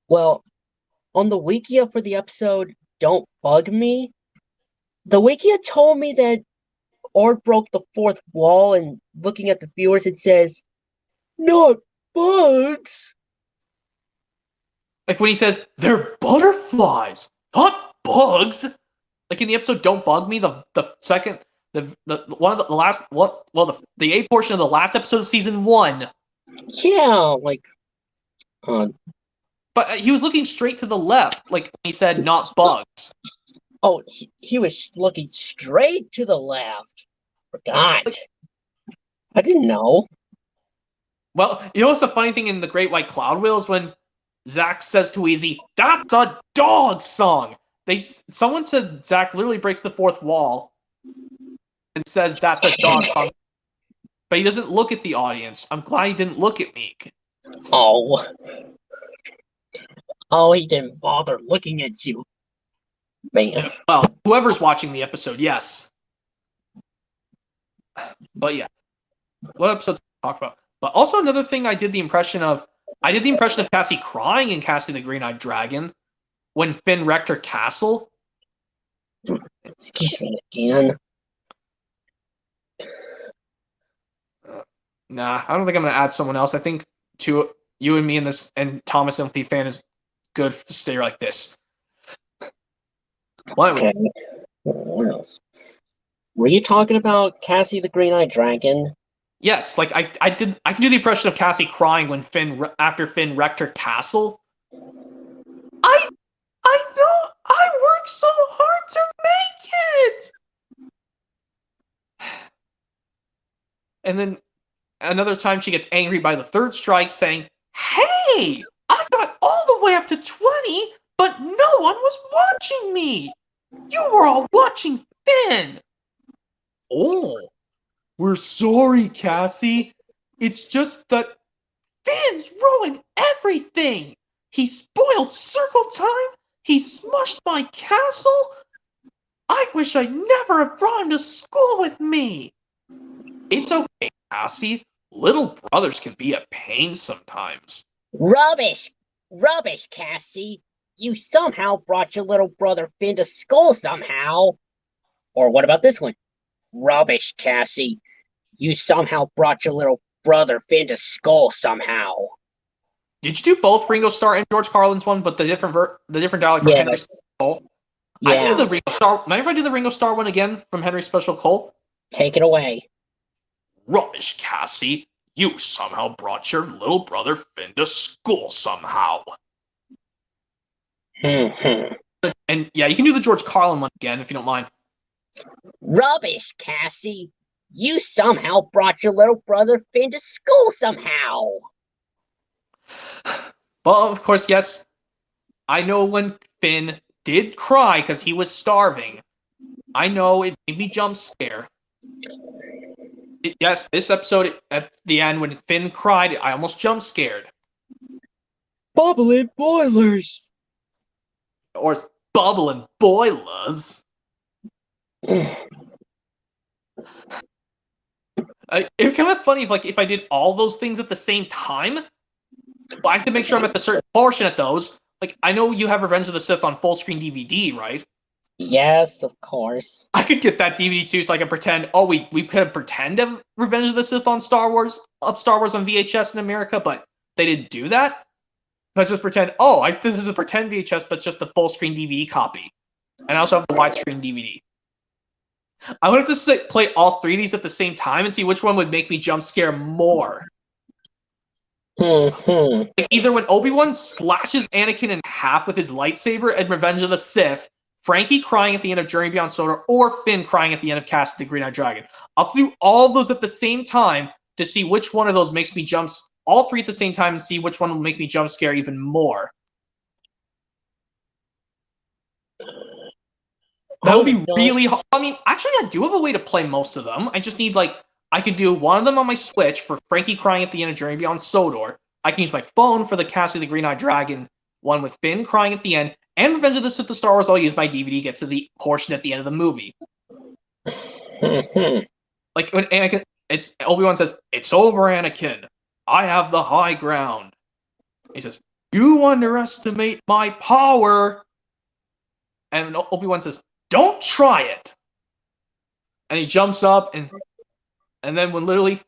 well, on the Wikia for the episode Don't Bug Me, the Wikia told me that Ord broke the fourth wall, and looking at the viewers it says, "Not bugs."
Like when he says, "They're butterflies, not bugs." Like in the episode "Don't Bug Me," the second, the one of the last, what? Well, the A portion of the last episode of season 1.
Yeah, like,
but he was looking straight to the left, like he said, "Not bugs."
oh, he was looking straight to the left. Forgot. I didn't know.
Well, you know what's the funny thing in the Great White Cloud Wheel is when Zach says to Easy, "That's a dog song." Someone said Zach literally breaks the fourth wall and says that's a dog song, but he doesn't look at the audience. I'm glad he didn't look at me.
Oh, he didn't bother looking at you, man.
Well, whoever's watching the episode, yes. But yeah, what episodes to talk about? But also another thing, I did the impression of Cassie crying in Cassie the Green-Eyed Dragon when Finn wrecked her castle.
Excuse me again.
Nah, I don't think I'm gonna add someone else. I think you and me and Thomas MP fan is good to stay like this. What?
Okay. What else? Were you talking about Cassie the Green-Eyed Dragon?
Yes, like I can do the impression of Cassie crying when after Finn wrecked her castle. I know I worked so hard to make it. And then another time she gets angry by the third strike, saying, "Hey, I got all the way up to 20, but no one was watching me. You were all watching Finn." Oh, we're sorry, Cassie. It's just that Finn's ruined everything. He spoiled circle time. He smushed my castle. I wish I'd never have brought him to school with me. It's okay, Cassie. Little brothers can be a pain sometimes.
Rubbish! Rubbish, Cassie! You somehow brought your little brother Finn to school somehow. Or what about this one? Rubbish, Cassie! You somehow brought your little brother Finn to school somehow.
Did you do both Ringo Starr and George Carlin's one, but the different dialect from
Yes.
Henry Cole?
Yeah.
I can do the Ringo Starr. Mind if I do the Ringo Starr one again from Henry's Special Cole?
Take it away.
Rubbish, Cassie. You somehow brought your little brother Finn to school somehow.
Hmm.
And yeah, you can do the George Carlin one again if you don't mind.
Rubbish, Cassie! You somehow brought your little brother Finn to school somehow.
Well, of course, yes. I know when Finn did cry because he was starving. I know it made me jump scare. Yes, this episode at the end when Finn cried, I almost jump scared.
Bubbling boilers!
Or bubbling boilers. It's kind of funny if I did all those things at the same time. But I have to make sure I'm at the certain portion at those. Like, I know you have Revenge of the Sith on full screen DVD, right?
Yes, of course.
I could get that DVD too, so I can pretend. Oh, we could pretend of Revenge of the Sith on Star Wars on VHS in America, but they didn't do that. Let's just pretend. Oh, this is a pretend VHS, but it's just the full screen DVD copy, and I also have the widescreen DVD. I would have to play all three of these at the same time and see which one would make me jump scare more.
Hmm.
Like either when Obi-Wan slashes Anakin in half with his lightsaber in Revenge of the Sith, Frankie crying at the end of Journey Beyond Soda, or Finn crying at the end of Cassie the Green-Eyed Dragon. I'll do all of those at the same time to see which one of those makes me jump, all three at the same time, and see which one will make me jump scare even more. That would be
no.
really hard. I mean, actually, I do have a way to play most of them. I just need, like, I could do one of them on my Switch for Frankie crying at the end of Journey Beyond Sodor. I can use my phone for the Cassie the Green-Eyed Dragon one with Finn crying at the end. And Revenge of the Sith: The Star Wars, I'll use my DVD to get to the portion at the end of the movie. Like, when Anakin, Obi-Wan says, "It's over, Anakin. I have the high ground." He says, "You underestimate my power." And Obi-Wan says, "Don't try it." And he jumps up, and then when literally,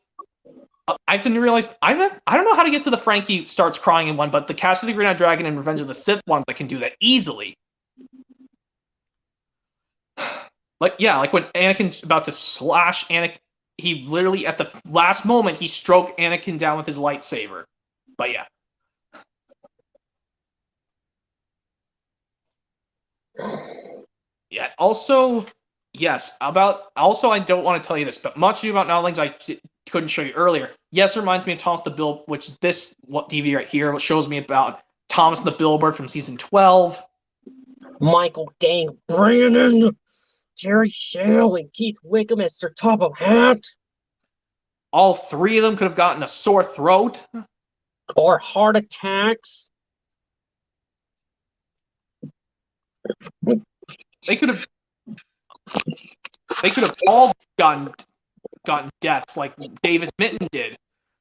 I didn't realize, I don't know how to get to the Frankie starts crying in one, but the Cast of the Green-Eyed Dragon and Revenge of the Sith ones, I can do that easily. Like when Anakin's about to slash Anakin, he literally, at the last moment, he stroked Anakin down with his lightsaber. But yeah. Yeah, also, yes, I don't want to tell you this, but Much Ado About Nothing I couldn't show you earlier. Yes, it reminds me of Thomas the Bill, which is this DVD right here, which shows me about Thomas the Billboard from season 12.
Michael Dang Brandon, Jerry Shell, and Keith Wickham as Sir Topham Hatt.
All three of them could have gotten a sore throat.
Or heart attacks.
They could have all gotten deaths like David Mitten did.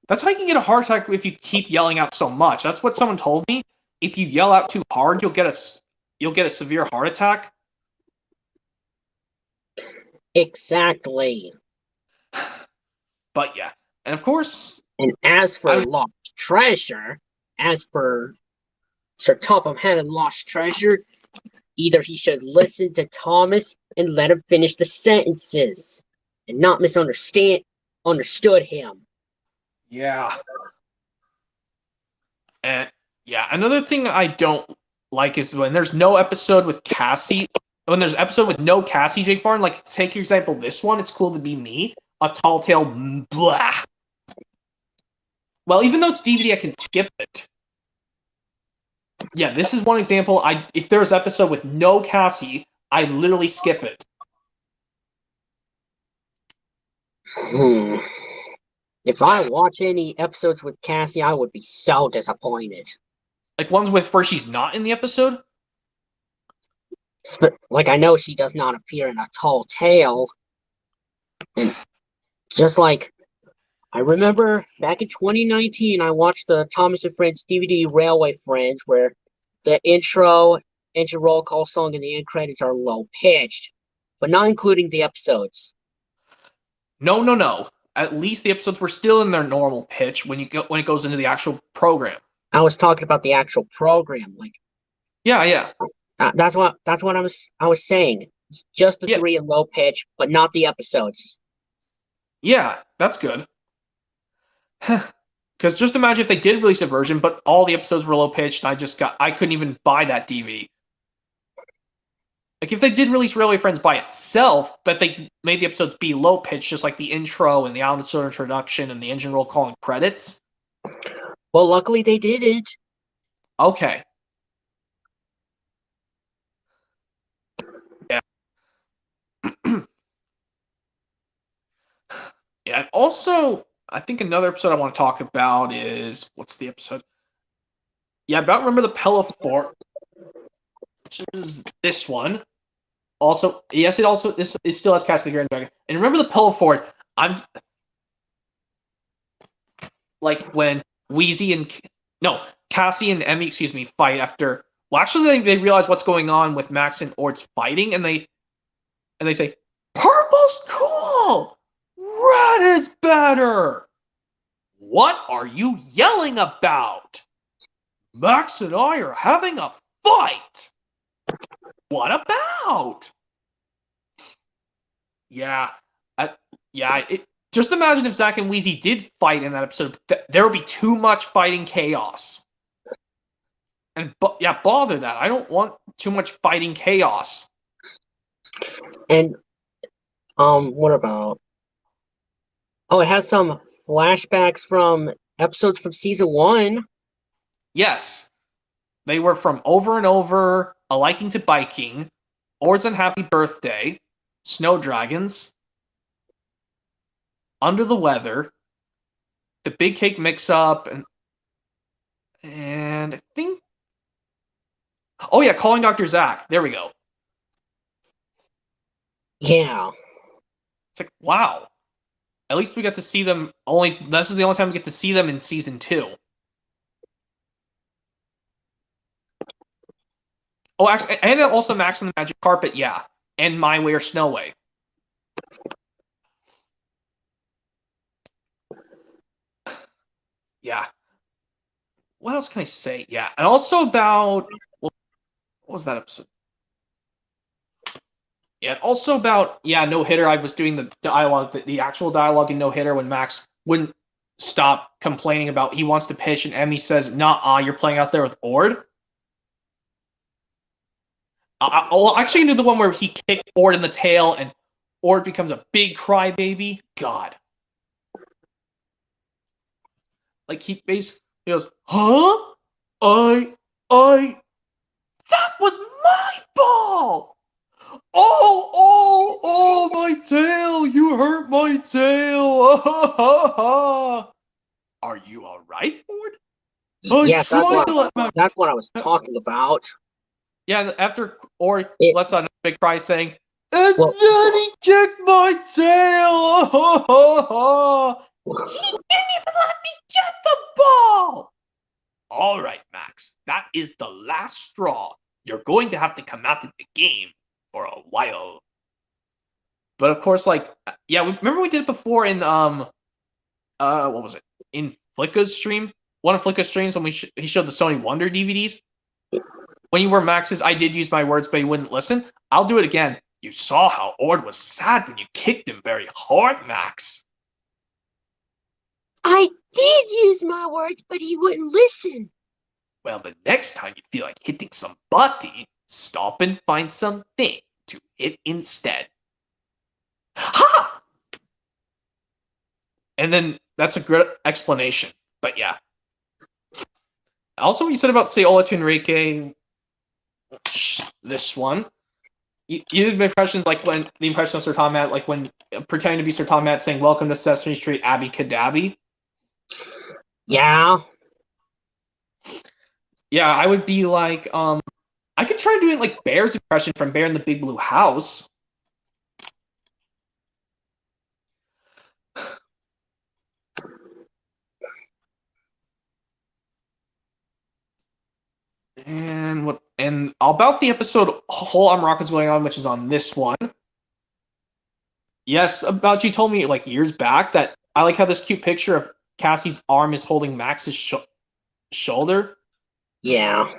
That's how you can get a heart attack if you keep yelling out so much. That's what someone told me. If you yell out too hard, you'll get a severe heart attack.
Exactly.
But yeah, and of course.
And as for Lost Treasure, as for Sir Topham Hatt and Lost Treasure, either he should listen to Thomas and let him finish the sentences, and not understood him.
Yeah. And yeah, another thing I don't like is when there's no episode with Cassie. When there's an episode with no Cassie Jake Barn, like take your example, this one, It's Cool to Be Me, a tall tale, blah. Well, even though it's DVD, I can skip it. Yeah, this is one example. If there's an episode with no Cassie, I literally skip it.
If I watch any episodes with Cassie, I would be so disappointed.
Like ones where she's not in the episode?
Like, I know she does not appear in A Tall Tale. And just like, I remember back in 2019, I watched the Thomas and Friends DVD Railway Friends, where the intro roll call song and the end credits are low pitched, but not including the episodes.
No. At least the episodes were still in their normal pitch when it goes into the actual program.
I was talking about the actual program, like.
Yeah.
That's what I was saying. Just the three in low pitch, but not the episodes.
Yeah, that's good. Because just imagine if they did release a version, but all the episodes were low pitched, and I couldn't even buy that DVD. Like if they did release Railway Friends by itself, but they made the episodes be low pitched, just like the intro and the episode introduction and the engine roll call and credits.
Well, luckily they didn't.
Okay. Yeah. Yeah, and also, I think another episode I want to talk about is, what's the episode? Yeah, about Remember the Pella Fort, which is this one. Also, yes, it still has Cassie the Grand Dragon. And Remember the Pella Fort, I'm like when Cassie and Emmy, fight after. Well, actually, they realize what's going on with Max and Ord's fighting, and they say, "Purple's cool, red is better. What are you yelling about? Max and I are having a fight. What about?" Yeah, just imagine if Zack and Wheezy did fight in that episode. There would be too much fighting chaos. And bother that. I don't want too much fighting chaos.
And what about? Oh, it has some flashbacks from episodes from season 1.
Yes, they were from Over and Over, A Liking to Biking, Ord's Unhappy Birthday, Snow Dragons, Under the Weather, the Big Cake Mix-Up, and I think... Oh yeah, Calling Dr. Zach. There we go.
Yeah.
It's like, wow. At least we got to see them this is the only time we get to see them in season 2. Oh, actually, and also Max on the Magic Carpet, yeah. And My Way or Snow Way. Yeah. What else can I say? Yeah. And also about... What was that episode? Yeah, also about, No Hitter. I was doing the dialogue, the actual dialogue in No Hitter when Max wouldn't stop complaining about he wants to pitch, and Emmy says, "Nah, you're playing out there with Ord." I actually knew the one where he kicked Ord in the tail, and Ord becomes a big crybaby. God, like he goes, "Huh? That was my ball! Oh, my tail! You hurt my tail! Are you alright, Ord?
Yeah, that's what I was talking about.
Yeah, after Ord
It-
lets out a big cry saying, "And then he kicked my tail! He didn't even let me get the ball! Alright, Max, that is the last straw. You're going to have to come out of the game for a while." But of course, remember we did it before in what was it? In Flicka's stream? One of Flicka's streams when he showed the Sony Wonder DVDs. When you were Max's, I did use my words, but he wouldn't listen. I'll do it again. You saw how Ord was sad when you kicked him very hard, Max.
I did use my words, but he wouldn't listen.
Well, the next time you feel like hitting somebody, stop and find something to hit instead. Ha! And then that's a good explanation. But yeah. Also, what you said about Sayola to Enrique, this one. You did impressions like when the impression of Sir Tomat, like when pretending to be Sir Tomat saying "Welcome to Sesame Street, Abby Cadabby."
Yeah.
Yeah, I would be like, I could try doing like Bear's impression from Bear in the Big Blue House. And about the episode Whole Arm Rock is going on, which is on this one. Yes, about you told me like years back that I like how this cute picture of Cassie's arm is holding Max's shoulder.
Yeah.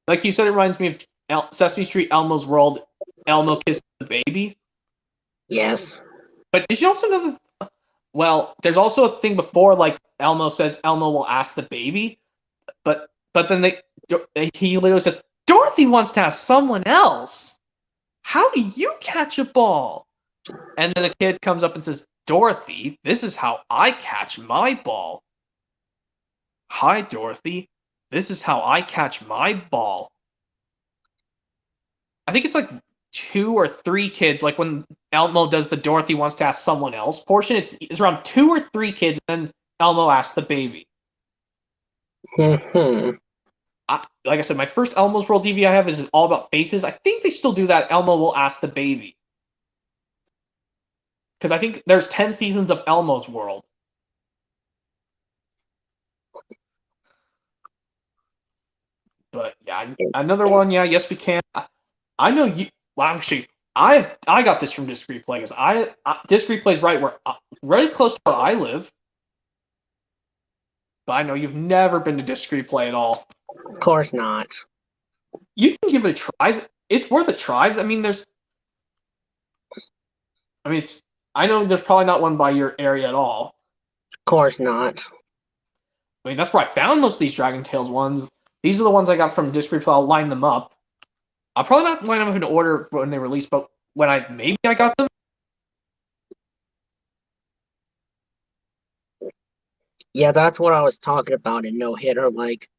Like you said, it reminds me of Sesame Street, Elmo's World. Elmo kisses the baby.
Yes.
But did you also know that? Well, there's also a thing before, like Elmo says Elmo will ask the baby, but then he literally says Dorothy wants to ask someone else. How do you catch a ball? And then a kid comes up and says, "Dorothy, this is how I catch my ball." "Hi, Dorothy. This is how I catch my ball." I think it's like 2 or 3 kids, like when Elmo does the Dorothy wants to ask someone else portion, it's around 2 or 3 kids, and then Elmo asks the baby.
Mm-hmm.
Like I said, my first Elmo's World DVD I have is all about faces. I think they still do that. Elmo will ask the baby. Because I think there's 10 seasons of Elmo's World. But yeah, another one. Yeah, yes we can. I know you. Well, actually, I got this from Disc Replay because Disc Replay's right really close to where I live. But I know you've never been to Disc Replay at all.
Of course not.
You can give it a try. It's worth a try. I know there's probably not one by your area at all.
Of course not.
I mean, that's where I found most of these Dragon Tales ones. These are the ones I got from Disc Replay. I'll line them up. I'll probably not line them up in order when they release, but when I got them.
Yeah, that's what I was talking about in No Hitter. Like,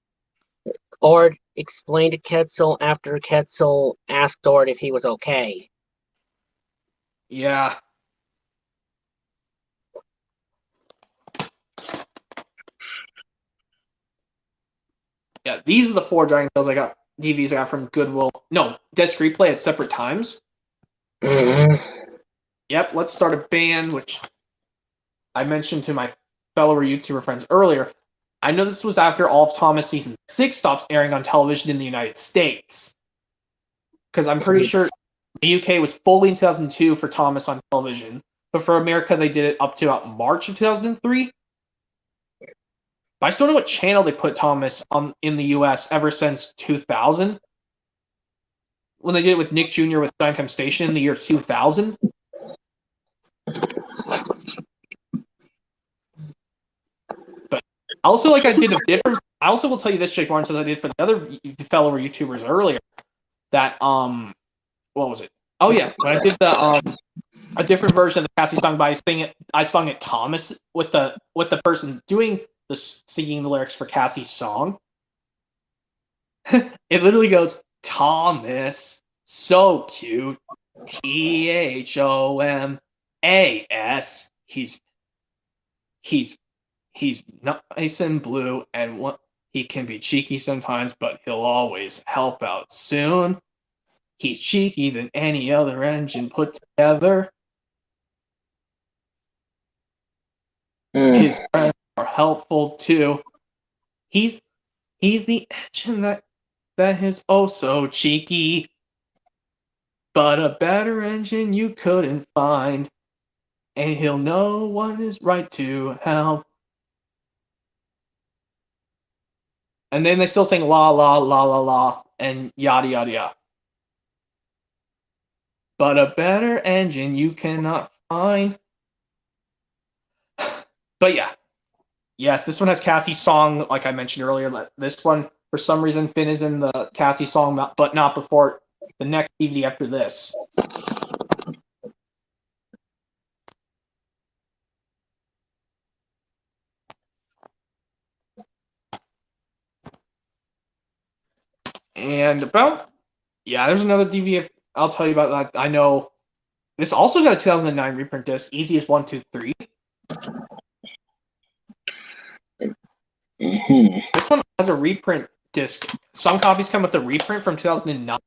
Ord explain to Quetzal after Quetzal asked Dort if he was okay.
Yeah. Yeah, these are the 4 Dragon Tales I got, DVDs I got from Goodwill. No, Disc Replay at separate times.
Mm-hmm.
Yep, let's start a band, which I mentioned to my fellow YouTuber friends earlier. I know this was after All of Thomas Season 6 stops airing on television in the United States. Because I'm pretty sure the UK was fully in 2002 for Thomas on television. But for America, they did it up to about March of 2003. But I still don't know what channel they put Thomas on in the US ever since 2000. When they did it with Nick Jr. with Primetime Station in the year 2000. But also, like I did a different. I also will tell you this, Jake Barnes, as I did for the other fellow YouTubers earlier. That what was it? Oh yeah, when I did the a different version of the Cassie song, but I sung it Thomas with the person doing the singing the lyrics for Cassie's song. It literally goes, Thomas, so cute, THOMAS. He's nice and blue, and he can be cheeky sometimes, but he'll always help out soon. He's cheeky than any other engine put together. His friends are helpful too. He's the engine that is oh so cheeky. But a better engine you couldn't find. And he'll know what is right to help. And then they still sing la la la la la and yada yada yada. But a better engine you cannot find. But yeah. Yes, this one has Cassie's song, like I mentioned earlier. This one, for some reason, Finn is in the Cassie song, but not before the next DVD after this. And there's another DVD I'll tell you about that. I know this also got a 2009 reprint disc, Easiest 1, 2, 3.
Mm-hmm.
This one has a reprint disc. Some copies come with a reprint from 2009.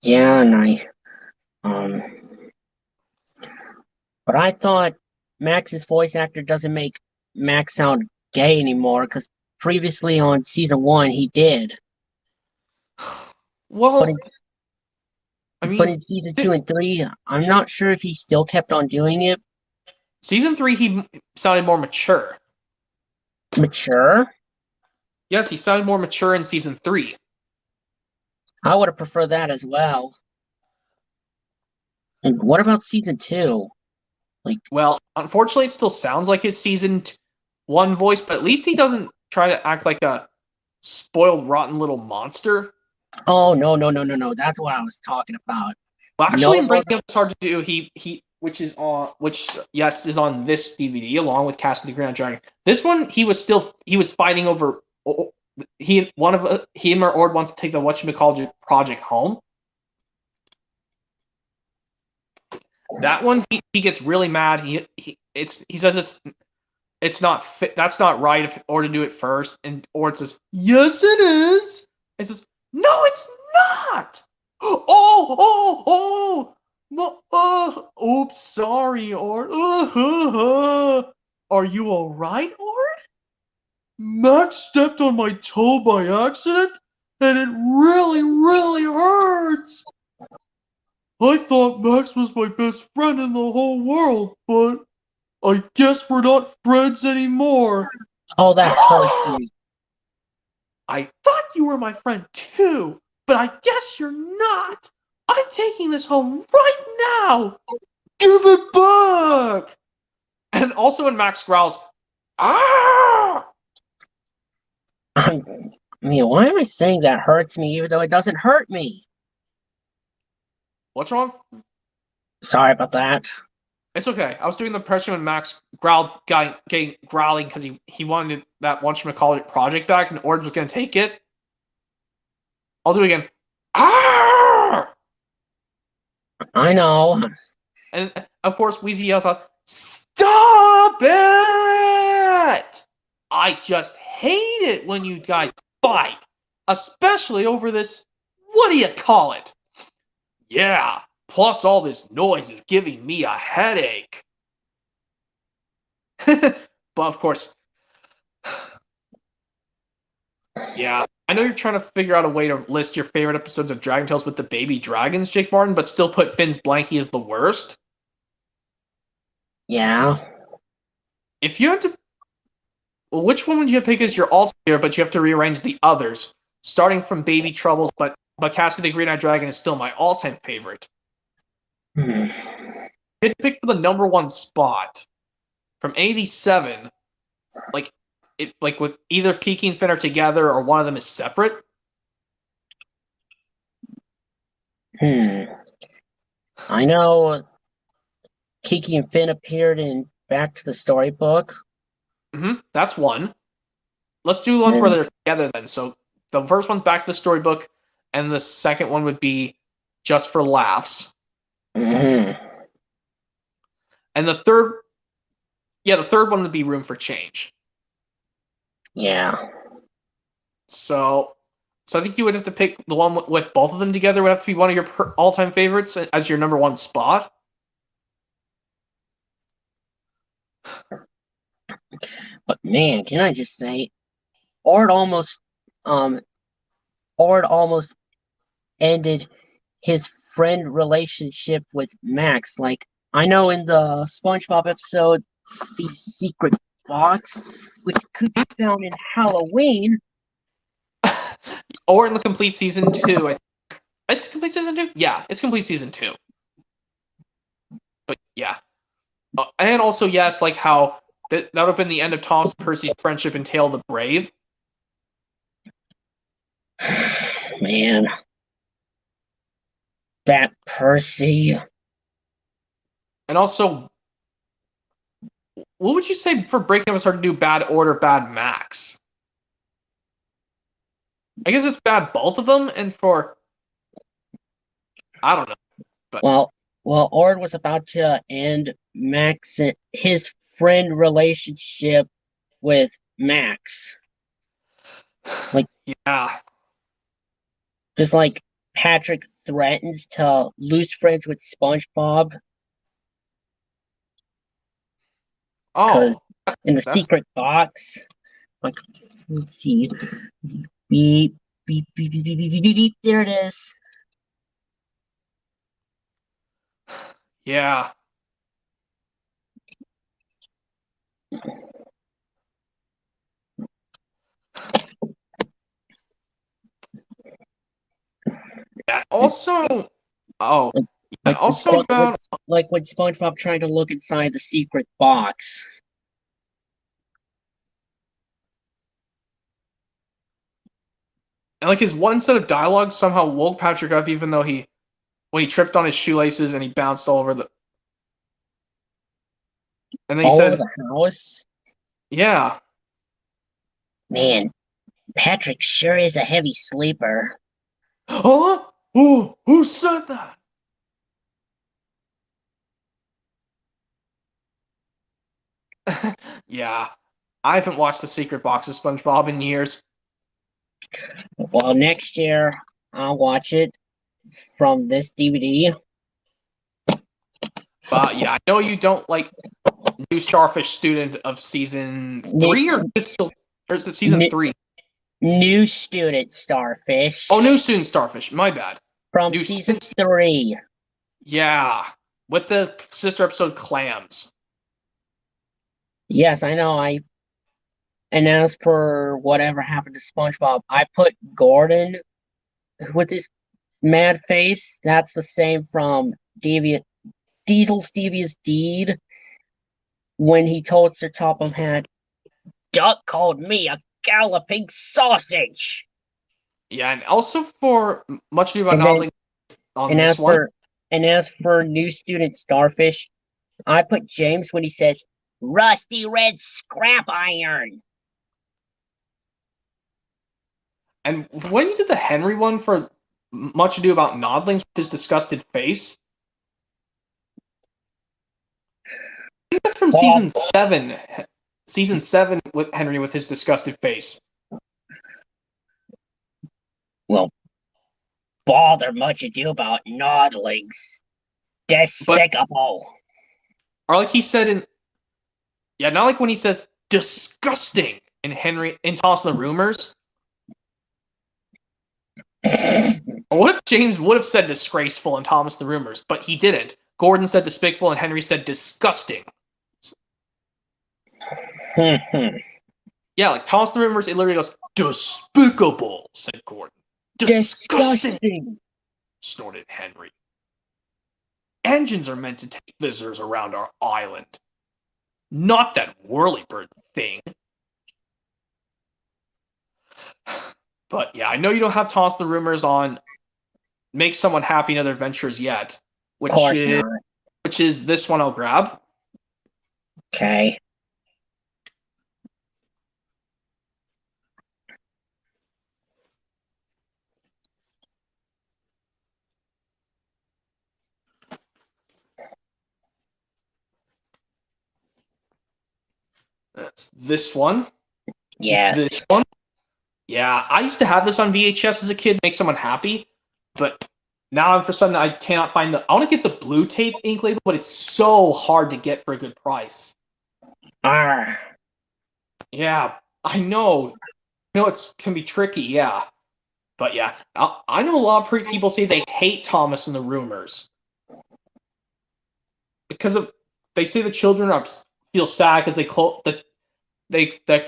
Yeah, and but I thought Max's voice actor doesn't make Max sound gay anymore, because previously on season 1 he did.
Well,
but in season 2 and 3, I'm not sure if he still kept on doing it.
Season 3, he sounded more mature.
Mature?
Yes, he sounded more mature in season 3.
I would have preferred that as well. And what about season 2?
Well, unfortunately, it still sounds like his season 1 voice, but at least he doesn't try to act like a spoiled, rotten little monster.
Oh, no. That's what I was talking about.
Well, actually, in Breaking Up, it's hard to do. Which is on this DVD along with Cast of the Green Dragon. This one, he was fighting over. Him or Ord wants to take the whatchamacallit project home. That one, he gets really mad. He says it's not fit. That's not right. Or to do it first, and Ord says yes, it is. It says no, it's not. Oops, sorry, Ord. Are you all right, Ord? Max stepped on my toe by accident, and it really, really hurts. I thought Max was my best friend in the whole world, but I guess we're not friends anymore.
Oh, that hurts me.
I thought you were my friend too, but I guess you're not. I'm taking this home right now. Give it back. And also when Max growls, ah!
I mean, why am I saying that hurts me even though it doesn't hurt me?
What's wrong?
Sorry about that.
It's okay. I was doing the impression when Max growling because he wanted that whatchamacallit project back and Ord was going to take it. I'll do it again. Arr!
I know.
And of course, Wheezy yells out, "Stop it!" I just hate it when you guys fight, especially over this, what do you call it? Yeah, plus all this noise is giving me a headache. But of course, yeah, I know you're trying to figure out a way to list your favorite episodes of Dragon Tales with the baby dragons, Jake Martin, but still put Finn's Blankie as the worst.
Yeah.
If you had to, well, which one would you pick as your ultimate here, but you have to rearrange the others, starting from Baby Troubles, but Cassie the Green-Eyed Dragon is still my all-time favorite.
Hmm.
I'd pick for the number one spot from 87, like with either Kiki and Finn are together or one of them is separate.
I know Kiki and Finn appeared in Back to the Storybook.
That's one. Let's do the ones where they're together then. So the first one's Back to the Storybook, and the second one would be Just for Laughs.
Mm-hmm.
And the third one would be Room for Change.
Yeah.
So I think you would have to pick the one with both of them together. Would have to be one of your all-time favorites as your number one spot.
But man, can I just say, Ord almost ended his friend relationship with Max. Like, I know in the SpongeBob episode, The Secret Box, which could be found in Halloween.
Or in the complete season 2. I think. It's complete season 2? Yeah, it's complete season 2. But yeah. And also, yes, like how that would have been the end of Thomas and Percy's friendship in Tale of the Brave.
Man. That Percy.
And also, what would you say for breaking up his heart to do Bad Order, Bad Max? I guess it's bad both of them, and for I don't know. But
Well, Ord was about to end his friend relationship with Max. Like,
yeah.
Just like Patrick threatens to lose friends with SpongeBob.
Oh,
in the secret box. Like, let's see. Beep, beep, beep, beep, beep, beep, beep, beep, beep. There it is.
Yeah. Yeah. Also,
like when SpongeBob trying to look inside the secret box.
And like his one set of dialogue somehow woke Patrick up, even though when he tripped on his shoelaces and he bounced all over the. And then he said,
over the house.
Yeah.
Man, Patrick sure is a heavy sleeper.
Huh? Who said that? Yeah. I haven't watched The Secret Box of SpongeBob in years.
Well, next year I'll watch it from this DVD.
But yeah, I know you don't like New Starfish Student of season 3, or is it season 3?
New Student Starfish.
Oh, New Student Starfish. My bad.
From season 3.
Yeah, with the sister episode Clams.
Yes, I know. And as for whatever happened to SpongeBob, I put Gordon with his mad face. That's the same from Diesel's Devious Deed when he told Sir Topham Hatt, Duck called me a galloping sausage.
Yeah, and also for Much Ado About Nothing on this one.
And as for New Student Starfish, I put James when he says, "Rusty red scrap iron."
And when you did the Henry one for Much Ado About Nodlings with his disgusted face, I think that's from season 7. Season 7 with Henry with his disgusted face.
Well, bother Much Ado About Nodlings. Despicable.
Or like he said in... Yeah, not like when he says, disgusting, in Henry in Toss the Rumors. Or what if James would have said disgraceful in Thomas the Rumors, but he didn't? Gordon said despicable and Henry said disgusting. Yeah, like Thomas the Rumors, it literally goes, despicable, said Gordon. Disgusting, snorted Henry. Engines are meant to take visitors around our island. Not that whirlybird thing. But yeah, I know you don't have Toss the Rumors on Make Someone Happy in Other Adventures yet, which is this one I'll grab.
Okay.
That's this one.
Yes.
This one. Yeah, I used to have this on VHS as a kid, Make Someone Happy, but now for sudden I cannot find the... I want to get the blue tape ink label, but it's so hard to get for a good price.
Arr.
Yeah, I know. I know it can be tricky, yeah. But yeah, I know a lot of people say they hate Thomas and the Rumors. Because of... They say the children feel sad because they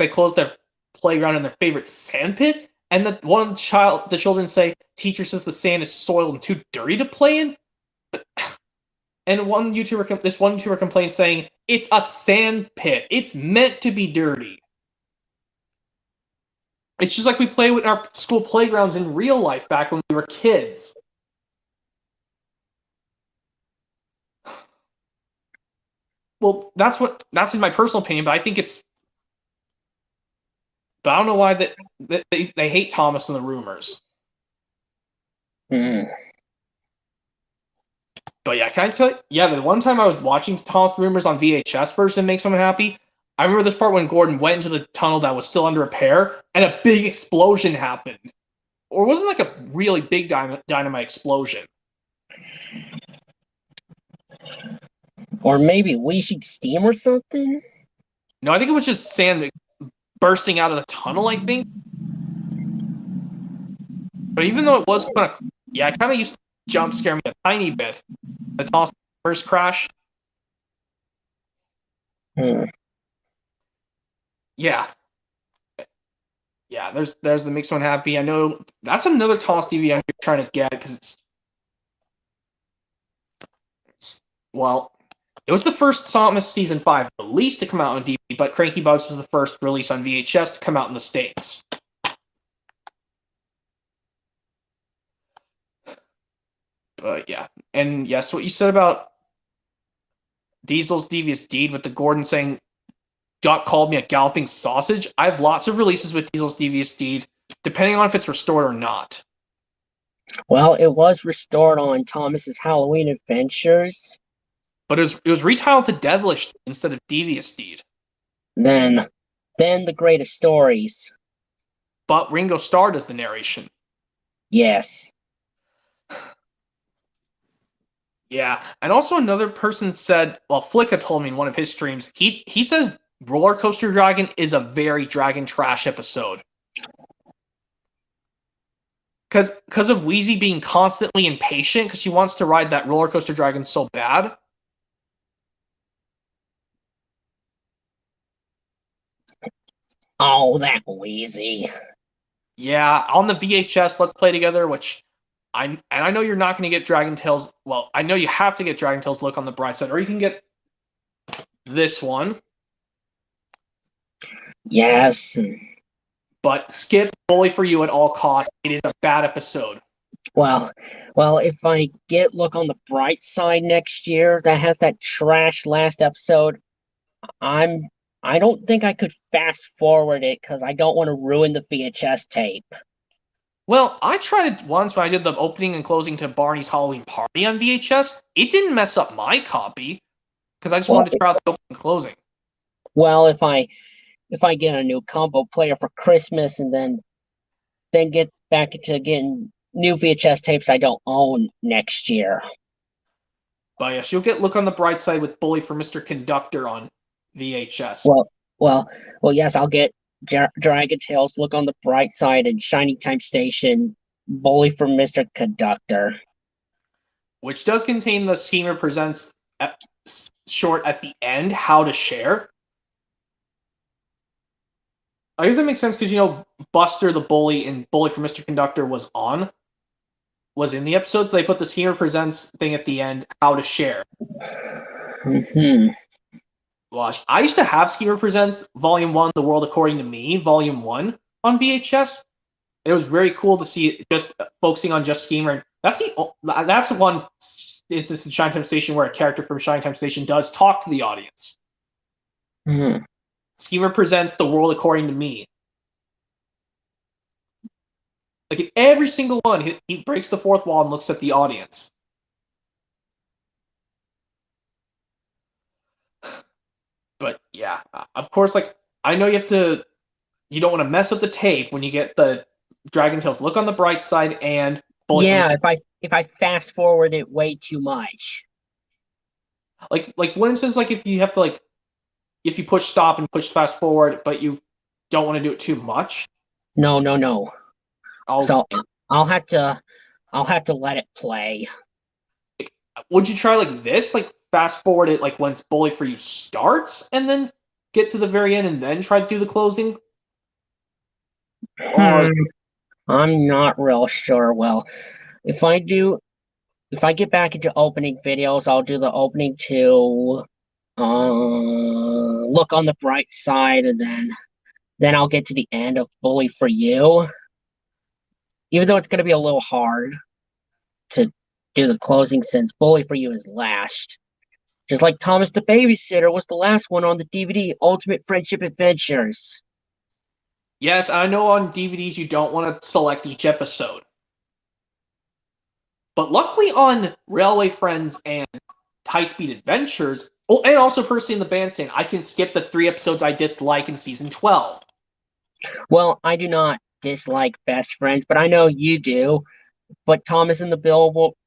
close their playground in their favorite sand pit, and that one of the children say, teacher says the sand is soiled and too dirty to play in. And this one YouTuber complains saying, it's a sand pit. It's meant to be dirty. It's just like we play with our school playgrounds in real life back when we were kids. Well, that's in my personal opinion, but I think it's... But I don't know why they hate Thomas and the Rumors. But yeah, can I tell you? Yeah, the one time I was watching Thomas the Rumors on VHS version to Make Someone Happy, I remember this part when Gordon went into the tunnel that was still under repair, and a big explosion happened. Or it wasn't like a really big dynamite explosion.
Or maybe wheezing steam or something?
No, I think it was just sand bursting out of the tunnel, I think. But even though it was kind of... Yeah, it kind of used to jump scare me a tiny bit. The Thomas first crash. Yeah. Yeah, there's the Make Someone Happy. I know that's another Toss DVD I'm trying to get because well, it was the first Thomas Season 5 release to come out on DVD, but Cranky Bugs was the first release on VHS to come out in the States. But yeah, and yes, what you said about Diesel's Devious Deed with the Gordon saying, "Doc called me a galloping sausage." I have lots of releases with Diesel's Devious Deed, depending on if it's restored or not.
Well, it was restored on Thomas's Halloween Adventures.
But it was retitled to Devilish instead of Devious Deed.
Then the Greatest Stories.
But Ringo Starr does the narration.
Yes.
Yeah, and also another person said, well, Flicka told me in one of his streams, he says Roller Coaster Dragon is a very Dragon Trash episode. Because of Wheezy being constantly impatient, because she wants to ride that Roller Coaster Dragon so bad.
Oh, that Wheezy.
Yeah, on the VHS Let's Play Together, which I know you're not going to get DragonTales. Well, I know you have to get DragonTales Look on the Bright Side, or you can get this one.
Yes.
But skip Bully for You at all costs. It is a bad episode.
Well, if I get Look on the Bright Side next year, that has that trash last episode, I'm I don't think I could fast forward it because I don't want to ruin the VHS tape.
Well, I tried it once when I did the opening and closing to Barney's Halloween Party on VHS. It didn't mess up my copy because I just
Well,
wanted to try out the opening and closing.
well, if I get a new combo player for Christmas and then get back into getting new VHS tapes I don't own next year.
But yes, you'll get Look on the Bright Side with Bully for Mr. Conductor on VHS.
Well, yes, I'll get DragonTales, Look on the Bright Side, and Shining Time Station, Bully for Mr. Conductor.
Which does contain the Schemer Presents short at the end, How to Share. I guess that makes sense because, Buster the Bully and Bully for Mr. Conductor was in the episode, so they put the Schemer Presents thing at the end, How to Share.
Mm-hmm.
Watch. I used to have Schemer Presents Volume 1, The World According to Me, Volume 1 on VHS. And it was very cool to see it just focusing on just Schemer. That's the one instance in Shining Time Station where a character from Shining Time Station does talk to the audience.
Mm-hmm.
Schemer Presents The World According to Me. Like in every single one, he breaks the fourth wall and looks at the audience. But yeah, of course, I know you don't want to mess up the tape when you get the DragonTales Look on the Bright Side and Bully.
Yeah, if I fast forward it way too much.
Like for instance, if you have to if you push stop and push fast forward, but you don't want to do it too much.
No.
So
I'll have to let it play.
Would you try this? Fast forward it once Bully for You starts and then get to the very end and then try to do the closing? Or
I'm not real sure. Well, if I get back into opening videos, I'll do the opening to Look on the Bright Side, and then I'll get to the end of Bully for You. Even though it's going to be a little hard to do the closing since Bully for You is last. Just like Thomas the Babysitter was the last one on the DVD, Ultimate Friendship Adventures.
Yes, I know on DVDs you don't want to select each episode. But luckily on Railway Friends and High Speed Adventures, and also Percy in the Bandstand, I can skip the 3 episodes I dislike in Season 12.
Well, I do not dislike Best Friends, but I know you do. But Thomas and the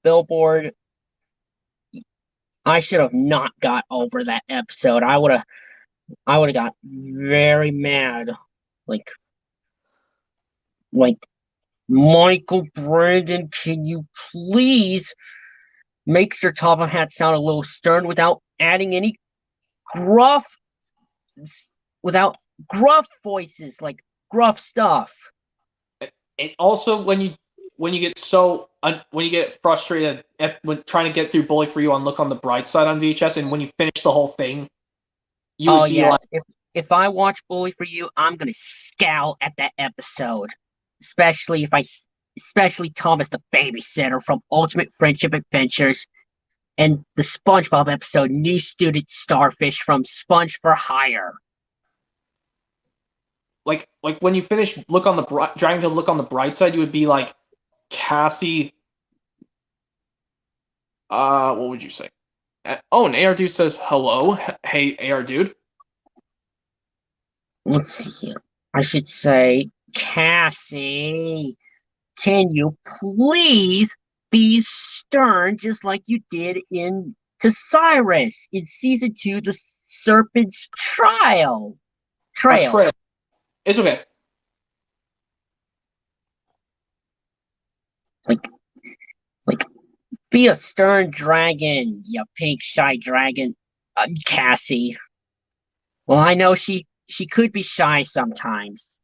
Billboard, I should have not got over that episode. I would have got very mad. Like Michael Brandon, can you please make Sir Top of Hat sound a little stern without adding any gruff voices, like gruff stuff.
And also when you get frustrated when trying to get through Bully for You on Look on the Bright Side on VHS, and when you finish the whole thing, you would be
yes. If I watch Bully for You, I'm gonna scowl at that episode, especially Thomas the Babysitter from Ultimate Friendship Adventures, and the SpongeBob episode New Student Starfish from Sponge for Hire.
Like when you finish DragonTales Look on the Bright Side, you would be like Cassie. What would you say? Oh, and AR Dude says hello. Hey, AR Dude.
Let's see. I should say, Cassie, can you please be stern just like you did to Cyrus in Season 2, The Serpent's Trail.
It's okay.
Like, be a stern dragon, you pink shy dragon, Cassie. Well, I know she could be shy sometimes.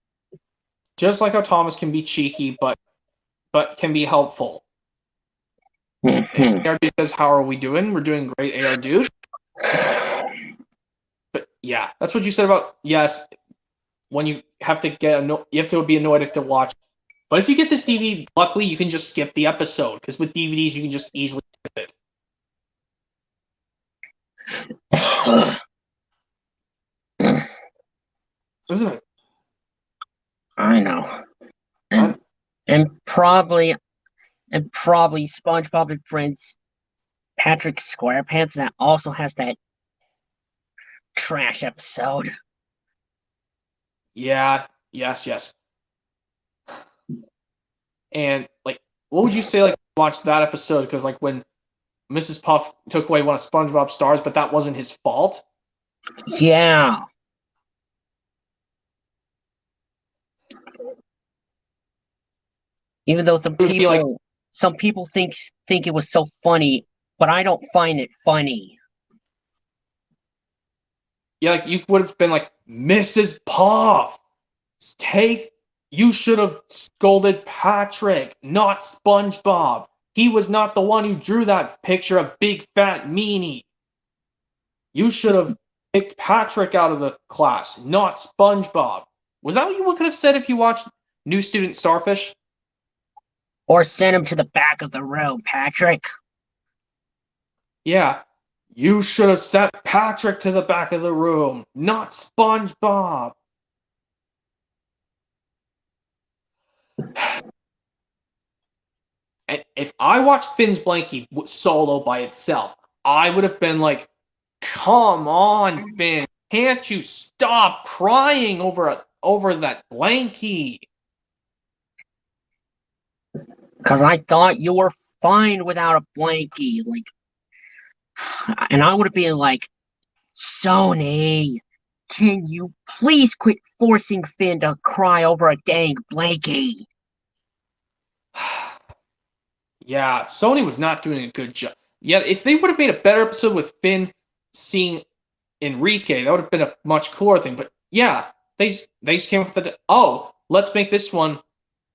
Just like how Thomas can be cheeky, but can be helpful.
Mm-hmm.
AR Dude says, "How are we doing? We're doing great, AR Dude." But yeah, that's what you said about yes. When you have to you have to be annoyed if to watch But if you get this DVD, luckily you can just skip the episode, because with DVDs you can just easily skip it. Isn't it?
I know. And probably SpongeBob and Friends Patrick SquarePants that also has that trash episode.
Yeah, yes. And like, what would you say? Like, watch that episode because like when Mrs. Puff took away one of SpongeBob's stars, but that wasn't his fault.
Yeah. Even though some people think it was so funny, but I don't find it funny.
Yeah, like you would have been like, Mrs. Puff, you should have scolded Patrick, not SpongeBob. He was not the one who drew that picture of Big Fat Meanie. You should have picked Patrick out of the class, not SpongeBob. Was that what you could have said if you watched New Student Starfish?
Or send him to the back of the room, Patrick.
Yeah. You should have sent Patrick to the back of the room, not SpongeBob. And if I watched Finn's Blankie solo by itself, I would have been like, come on, Finn. Can't you stop crying over that Blankie?
Because I thought you were fine without a Blankie. And I would have been like, Sony, can you please quit forcing Finn to cry over a dang Blankie?
Yeah, Sony was not doing a good job. Yeah, if they would have made a better episode with Finn seeing Enrique, that would have been a much cooler thing. But yeah, they just came up with let's make this one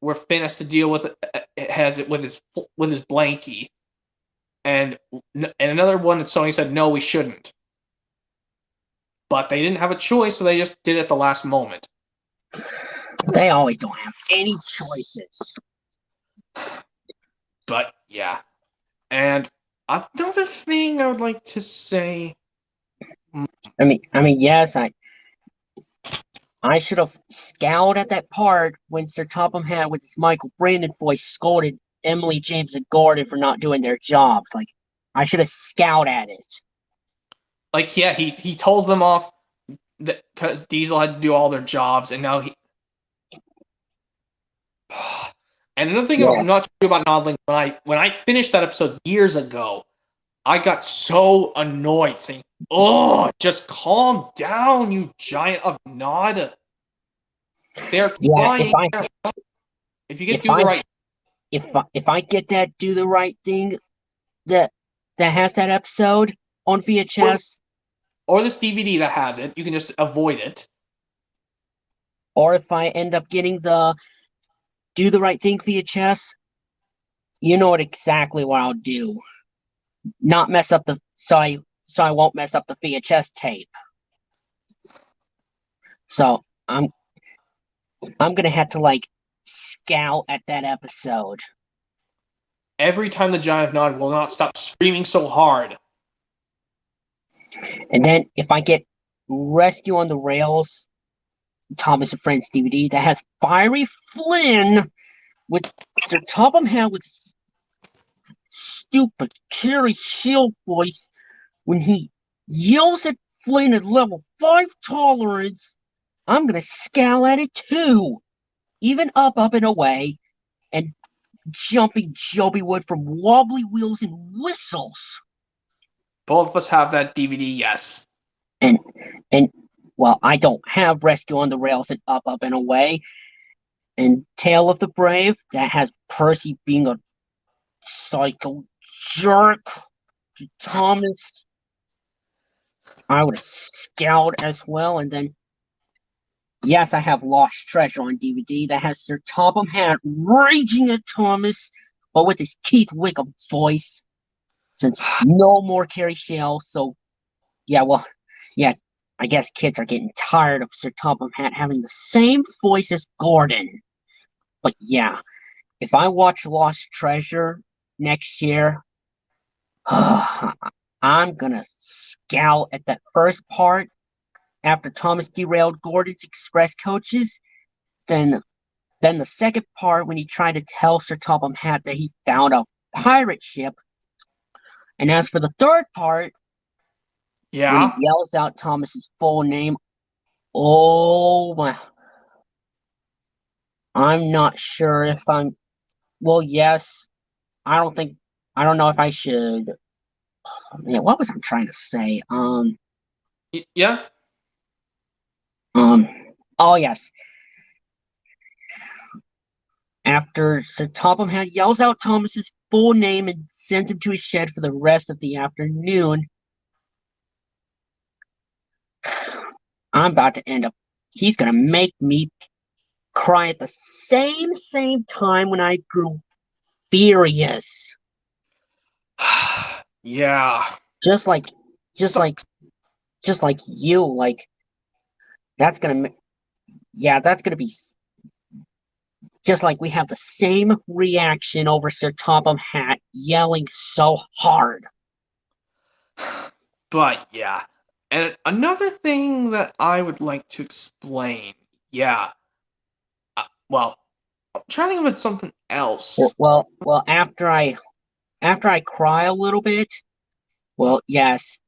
where Finn has to deal with with his Blankie, and another one that Sony said no, we shouldn't. But they didn't have a choice, so they just did it at the last moment.
They always don't have any choices.
But yeah, and another thing I would like to say.
I mean, yes, I should have scowled at that part when Sir Topham Hatt with his Michael Brandon voice scolded Emily, James, and Gordon for not doing their jobs. Like, I should have scowled at it.
Like, yeah, he tells them off because Diesel had to do all their jobs, and now he. And another thing I'm not sure about Nodling, when I finished that episode years ago, I got so annoyed saying, "Oh, just calm down, you giant of Nod." They're trying. If you get do the right.
If I get that do the right thing, that has that episode on VHS,
or this DVD that has it, you can just avoid it.
Or if I end up getting the do the right thing VHS, you know exactly what I'll do. Not mess up so I won't mess up the VHS tape. So I'm gonna have to scowl at that episode.
Every time the giant Nod will not stop screaming so hard.
And then if I get Rescue on the Rails, Thomas and Friends DVD that has Fiery Flynn with Sir Topham Hatt with stupid Carrie Shield voice when he yells at Flynn at level 5 tolerance, I'm gonna scowl at it too. Even up and away, and jumping Joby Wood from Wobbly Wheels and Whistles.
Both of us have that DVD, yes.
And well, I don't have Rescue on the Rails and Up and Away. And Tale of the Brave, that has Percy being a psycho jerk to Thomas. I would have scowled as well. And then, yes, I have Lost Treasure on DVD that has Sir Topham Hatt raging at Thomas, but with his Keith Wickham voice. Since no more Carrie Shell, so I guess kids are getting tired of Sir Topham Hatt having the same voice as Gordon. But yeah, if I watch Lost Treasure next year, I'm gonna scowl at that first part after Thomas derailed Gordon's express coaches. Then the second part when he tried to tell Sir Topham Hatt that he found a pirate ship. And as for the third part, when he yells out Thomas's full name, oh my. I'm not sure if I'm. Well, yes. I don't know if I should. Man, what was I trying to say?
Yeah.
Oh yes. After Sir Topham Hatt yells out Thomas's full name and sends him to his shed for the rest of the afternoon, I'm about to end up. He's gonna make me cry at the same time when I grew furious.
Yeah.
Just like you. Like that's gonna. Yeah, that's gonna be. Just like we have the same reaction over Sir Topham Hatt yelling so hard.
But yeah. And another thing that I would like to explain. Yeah. Well, I'm trying to think of something else.
Well, after I cry a little bit, well, yes.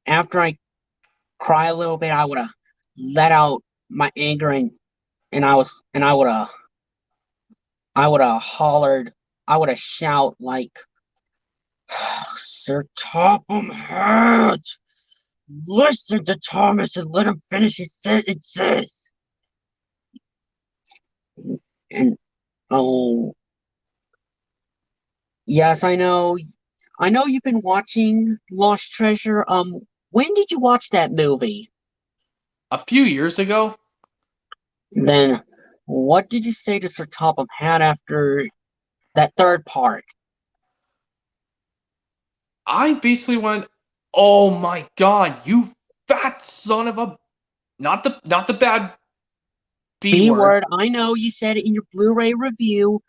After I cry a little bit, I would have let out my anger and I would have hollered, I would have shout like, Sir Topham Hatt, listen to Thomas and let him finish his sentences. And oh, yes, I know you've been watching Lost Treasure. When did you watch that movie?
A few years ago.
Then what did you say to Sir Topham Hatt after that third part?
I basically went, "Oh my god, you fat son of a not the bad B word.
I know you said it in your Blu-ray review.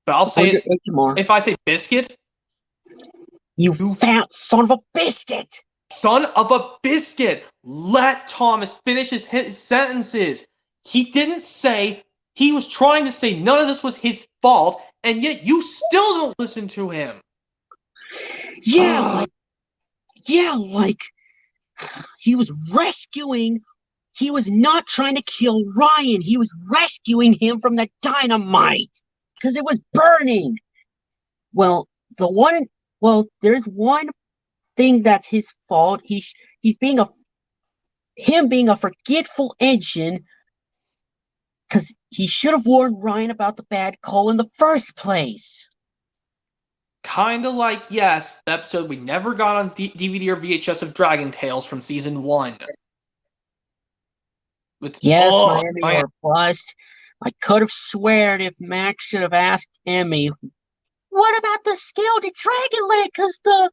But I'll say it
HMR.
if I say biscuit.
You fat son of a biscuit!
Son of a biscuit! Let Thomas finish his sentences. He didn't say, he was trying to say none of this was his fault, and yet you still don't listen to him.
Yeah, like he was rescuing. He was not trying to kill Ryan. He was rescuing him from the dynamite because it was burning. Well, there's one thing that's his fault. He's being a forgetful engine because he should have warned Ryan about the bad coal in the first place.
Kinda like, yes, the episode we never got on DVD or VHS of DragonTales from season 1.
Miami or bust. I could have sworn if Max should have asked Emmy, what about the skeleton Dragonland? Because the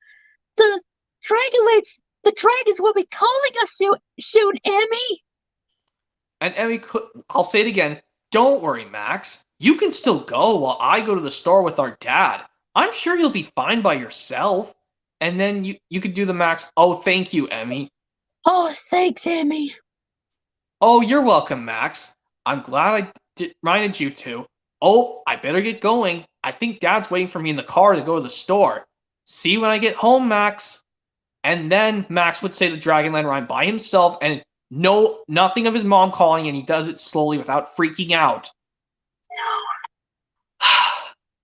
dragons will be calling us soon, Emmy.
And Emmy could, I'll say it again, don't worry, Max. You can still go while I go to the store with our dad. I'm sure you'll be fine by yourself. And then you could do the Max, oh, thank you, Emmy.
Oh, thanks, Emmy.
Oh, you're welcome, Max. I'm glad I reminded you to. Oh, I better get going. I think Dad's waiting for me in the car to go to the store. See you when I get home, Max. And then Max would say the Dragonland rhyme by himself and nothing of his mom calling, and he does it slowly without freaking out.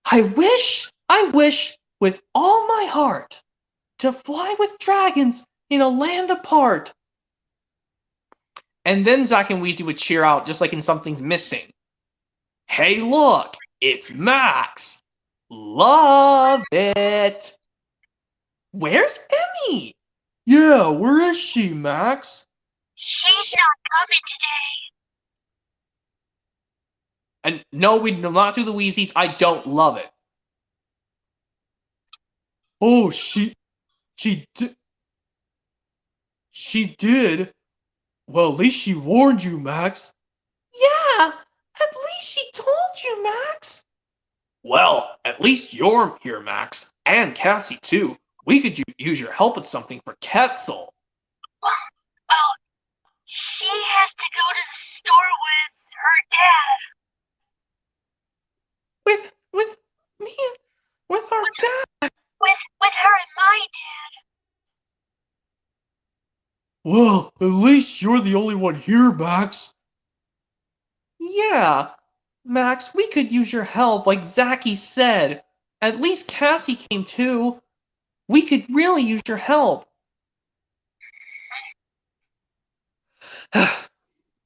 I wish with all my heart to fly with dragons in a land apart. And then Zack and Weezy would cheer out just like in Something's Missing. Hey, look, it's Max. Love it. Where's Emmy? Yeah, where is she, Max?
She's not coming today.
And no, we do not do the Wheezies. I don't love it. Oh, she did. Well, at least she warned you, Max. Yeah, at she told you, Max. Well, at least you're here, Max. And Cassie, too. We could use your help with something for Quetzal.
Well, she has to go to the store with her dad.
With me? With our dad?
With her and my dad.
Well, at least you're the only one here, Max. Yeah, Max, we could use your help, like Zachy said. At least Cassie came too. We could really use your help.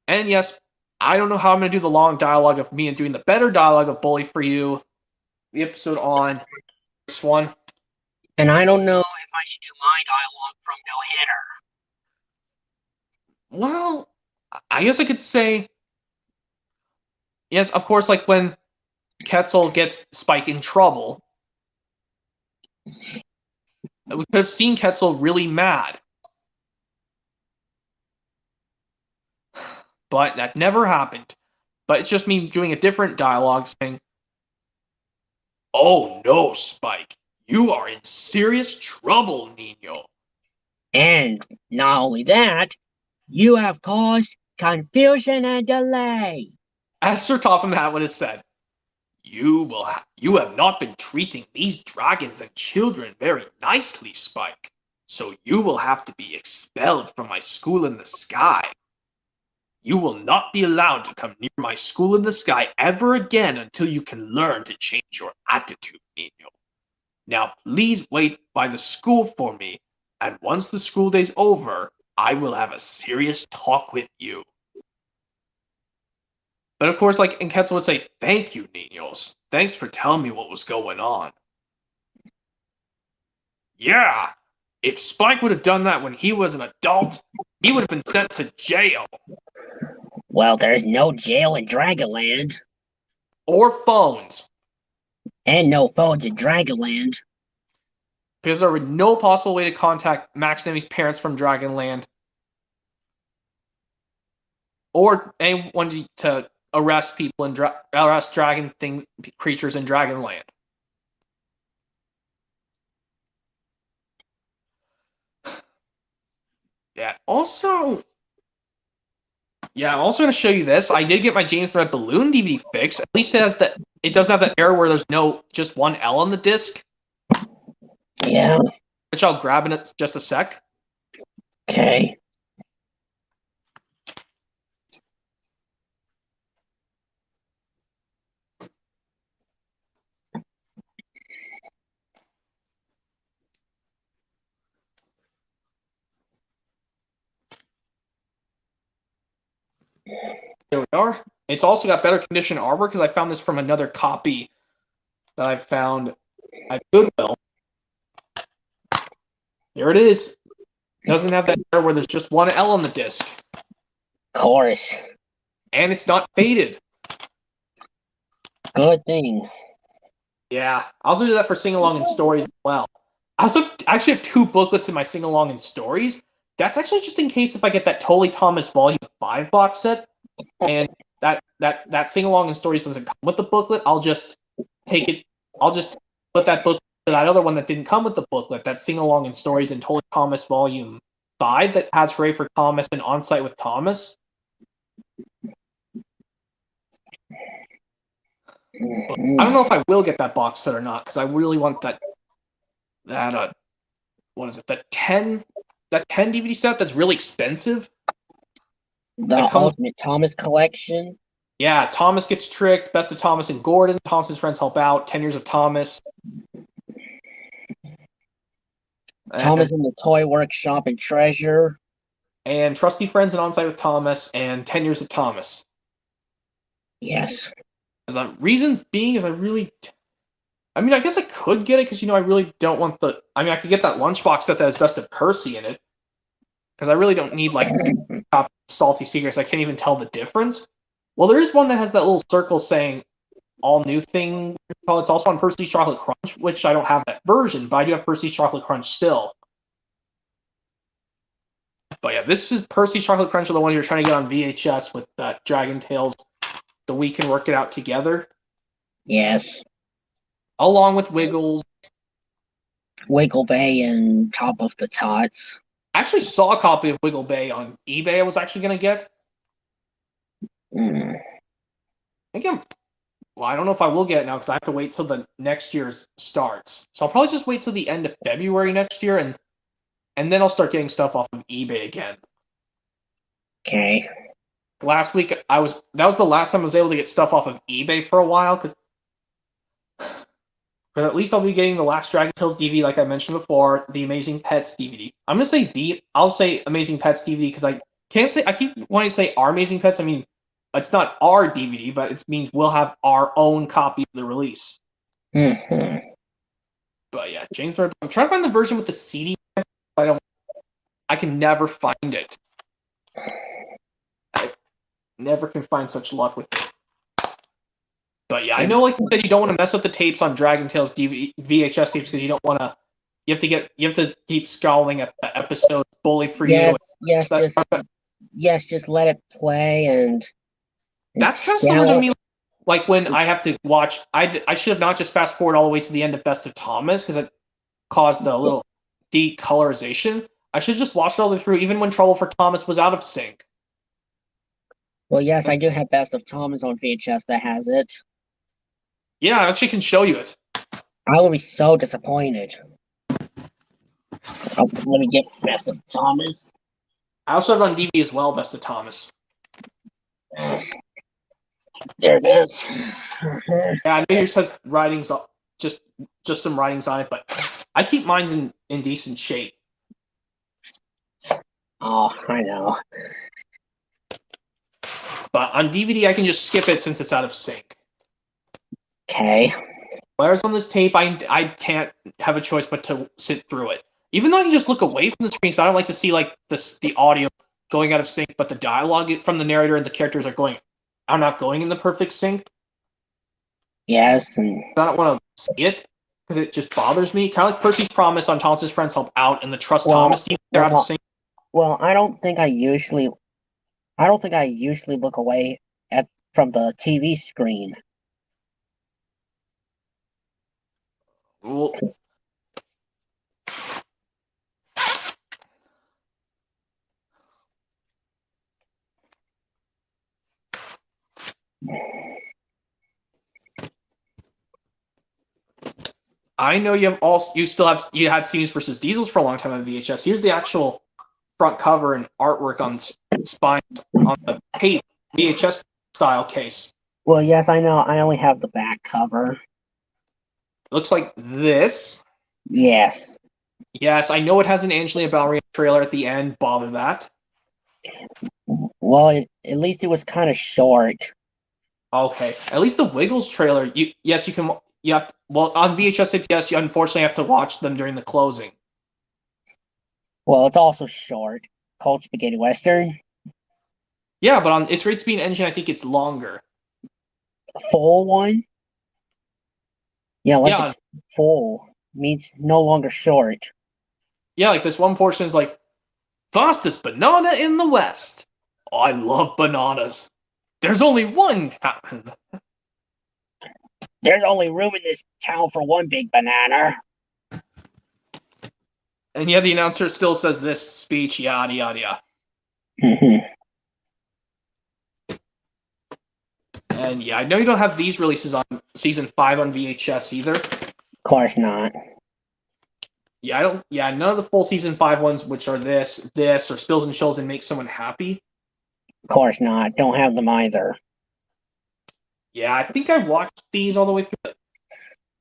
And yes, I don't know how I'm going to do the long dialogue of me and doing the better dialogue of Bully for You. The episode on this one.
And I don't know if I should do my dialogue from No Hitter.
Well, I guess I could say, yes, of course, like when Quetzal gets Spike in trouble, we could have seen Quetzal really mad. But that never happened. But it's just me doing a different dialogue saying, "Oh no, Spike. You are in serious trouble, Nino."
And not only that, you have caused confusion and delay.
As Sir Topham Hatt would have said, you have not been treating these dragons and children very nicely, Spike. So you will have to be expelled from my school in the sky. You will not be allowed to come near my school in the sky ever again until you can learn to change your attitude, Nino. Now please wait by the school for me, and once the school day's over, I will have a serious talk with you. But of course, and Quetzal would say, "Thank you, Niños. Thanks for telling me what was going on." Yeah, if Spike would have done that when he was an adult, he would have been sent to jail.
Well, there's no jail in Dragonland.
Or phones.
And no phones in Dragonland.
Because there was no possible way to contact Max and Emmy's parents from Dragonland. Or anyone to arrest people and arrest creatures in Dragonland. Yeah. Also, I'm also going to show you this. I did get my James the Red Balloon DVD fix. At least it doesn't have that error where there's just one L on the disc.
Yeah.
Which I'll grab in just a sec.
Okay.
There we are. It's also got better condition armor because I found this from another copy that I found at Goodwill. Here it is. It doesn't have that error where there's just one L on the disc.
Of course.
And it's not faded.
Good thing.
Yeah. I also do that for sing-along and stories as well. I also actually have 2 booklets in my sing-along and stories. That's actually just in case if I get that Totally Thomas Volume 5 box set, and that sing-along and stories doesn't come with the booklet, I'll just take it. I'll just put that book to that other one that didn't come with the booklet, that sing-along and stories in Totally Thomas Volume 5 that has Hooray for Thomas and On Site with Thomas. But I don't know if I will get that box set or not because I really want that what is it? That 10 DVD set that's really expensive.
The Ultimate Thomas Collection.
Yeah, Thomas Gets Tricked, Best of Thomas and Gordon, Thomas's Friends Help Out, 10 Years of Thomas.
Thomas in the Toy Workshop and Treasure.
And Trusty Friends and On Site with Thomas, and 10 Years of Thomas.
Yes.
The reasons being is I guess I could get it because, I really don't want I could get that lunchbox set that has Best of Percy in it. Because I really don't need, top salty secrets. I can't even tell the difference. Well, there is one that has that little circle saying all new thing. It's also on Percy's Chocolate Crunch, which I don't have that version, but I do have Percy's Chocolate Crunch still. But yeah, this is Percy's Chocolate Crunch, the one you're trying to get on VHS with DragonTales we can work it out together.
Yes.
Along with Wiggles.
Wiggle Bay and Top of the Tots.
I actually saw a copy of Wiggle Bay on eBay I was actually going to get.
Mm.
Again, well, I don't know if I will get it now because I have to wait till the next year's starts. So I'll probably just wait till the end of February next year, and then I'll start getting stuff off of eBay again.
Okay.
Last week that was the last time I was able to get stuff off of eBay for a while, but at least I'll be getting the last DragonTales DVD, like I mentioned before, the Amazing Pets DVD. I'm gonna say I'll say Amazing Pets DVD because I can't say, I keep wanting to say our Amazing Pets. I mean, it's not our DVD, but it means we'll have our own copy of the release.
Mm-hmm.
But yeah, James, I'm trying to find the version with the CD. I can never find it. I never can find such luck with it. But yeah, I know, like you said, you don't want to mess up the tapes on DragonTales VHS tapes because you don't want to. You have to keep scowling at the episode bully for you.
Just let it play and
that's kind of similar to me. Like when I have to watch, I should have not just fast forward all the way to the end of Best of Thomas because it caused a little decolorization. I should just watch it all the way through, even when Trouble for Thomas was out of sync.
Well, yes, I do have Best of Thomas on VHS that has it.
Yeah, I actually can show you it.
I will be so disappointed. Oh, let me get Best of Thomas.
I also have it on DVD as well, Best of Thomas.
There it is.
Yeah, I know yours has writings, just some writings on it, but I keep mine in decent shape.
Oh, I know.
But on DVD, I can just skip it since it's out of sync.
Okay.
Whereas on this tape, I can't have a choice but to sit through it. Even though I can just look away from the screen, so I don't like to see like the audio going out of sync, but the dialogue from the narrator and the characters are not going in the perfect sync.
Yes, and
I don't want to see it because it just bothers me. Kind of like Percy's Promise on Thomas's Friends Help Out and the Trust Thomas team. They're out of sync.
Well, I don't think I usually look away from the TV screen.
Well, I know you had Steve's versus Diesels for a long time on VHS. Here's the actual front cover and artwork on spine on the tape VHS style case.
Well, yes, I know. I only have the back cover.
Looks like this.
Yes.
Yes, I know it has an Angelina Ballerina trailer at the end. Bother that.
Well, at least it was kind of short.
Okay, at least the Wiggles trailer. You can. You have to, well, on VHS tapes, yes, you unfortunately have to watch them during the closing.
Well, it's also short. Cold Spaghetti Western.
Yeah, but on its Rates Being Engine, I think it's longer.
Full one? Yeah, it's full. Means no longer short.
Yeah, like this one portion is like, fastest banana in the West. Oh, I love bananas. There's only one.
There's only room in this town for one big banana.
And yeah, the announcer still says this speech, yada, yada, yada. And yeah, I know you don't have these releases on Season 5 on VHS either.
Of course not.
Yeah, none of the full Season 5 ones, which are this, or Spills and Chills and Make Someone Happy.
Of course not. Don't have them either.
Yeah, I think I watched these all the way through.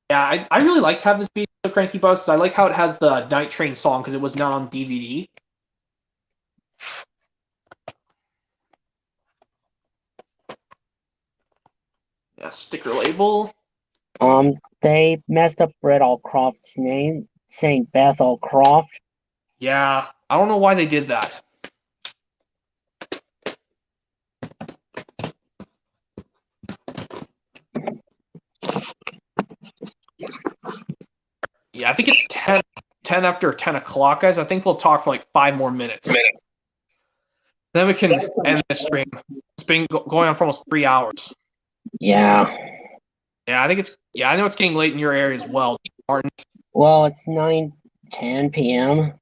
Yeah, I really liked having this be the Cranky Bugs because I like how it has the Night Train song because it was not on DVD. Yeah, sticker label.
They messed up Brett Allcroft's name, saying Beth Allcroft.
Yeah, I don't know why they did that. Yeah, I think it's 10 after 10 o'clock, guys. I think we'll talk for like 5 more minutes. Then we can end this stream. It's been going on for almost 3 hours.
Yeah.
Yeah, I think it's. Yeah, I know it's getting late in your area as well, Martin.
Well, it's 9:10 p.m.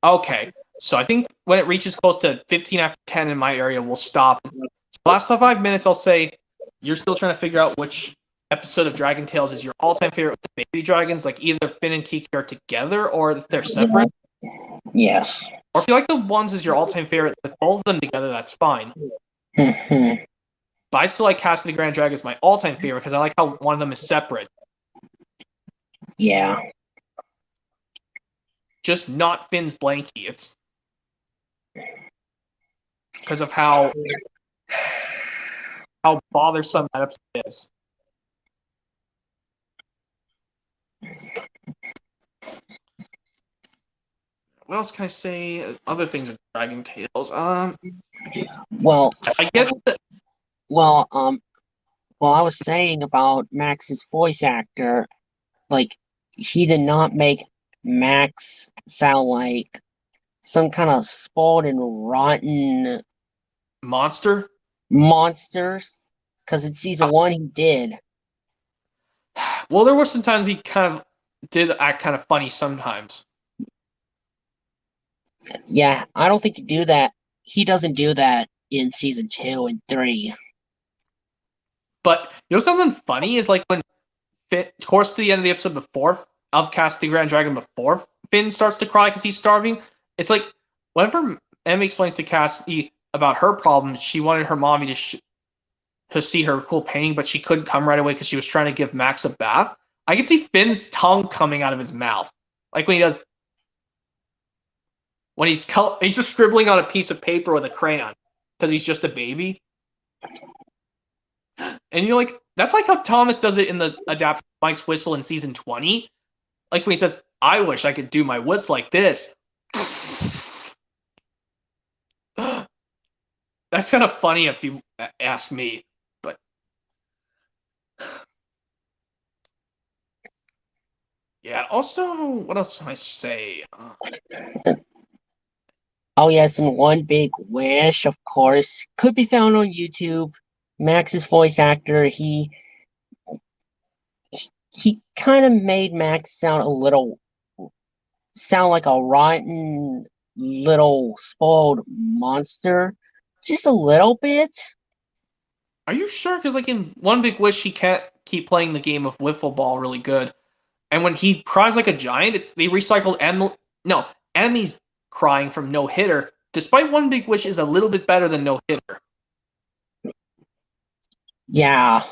Okay, so I think when it reaches close to 15 after 10 in my area, we'll stop. So last 5 minutes, I'll say you're still trying to figure out which episode of Dragon Tales is your all-time favorite with the baby dragons, like either Finn and Kiki are together or if they're separate.
Yes.
Or if you like the ones as your all-time favorite with both of them together, that's fine.
Mhm.
But I still like Cast of the Grand Dragon as my all-time favorite because I like how one of them is separate.
Yeah.
Just not Finn's blankie. It's because of how bothersome that episode is. What else can I say? Other things of Dragon Tales.
Well,
I get that.
well, I was saying about Max's voice actor, like, he did not make Max sound like some kind of spoiled and rotten
Monster.
monsters. Because in season 1, he did.
Well, there were some times he kind of did act kind of funny sometimes.
Yeah, I don't think he doesn't do that in season 2 and 3.
But you know something funny is like when Finn, towards the end of the episode before of Cast the Grand Dragon, before Finn starts to cry because he's starving, it's like whenever Emmy explains to Cassie about her problem, she wanted her mommy to see her cool painting, but she couldn't come right away because she was trying to give Max a bath. I can see Finn's tongue coming out of his mouth, like when he's just scribbling on a piece of paper with a crayon because he's just a baby. And you're like, that's like how Thomas does it in the adaptation of Mike's Whistle in season 20. Like when he says, I wish I could do my whistle like this. That's kind of funny if you ask me. But yeah, also, what else can I say?
Oh yes, and One Big Wish, of course, could be found on YouTube. Max's voice actor, he kind of made Max sound like a rotten little spoiled monster, just a little bit.
Are you sure? Because like in One Big Wish, he can't keep playing the game of wiffle ball really good. And when he cries like a giant, they recycled Emmy's crying from No Hitter. Despite One Big Wish is a little bit better than No Hitter.
Yeah.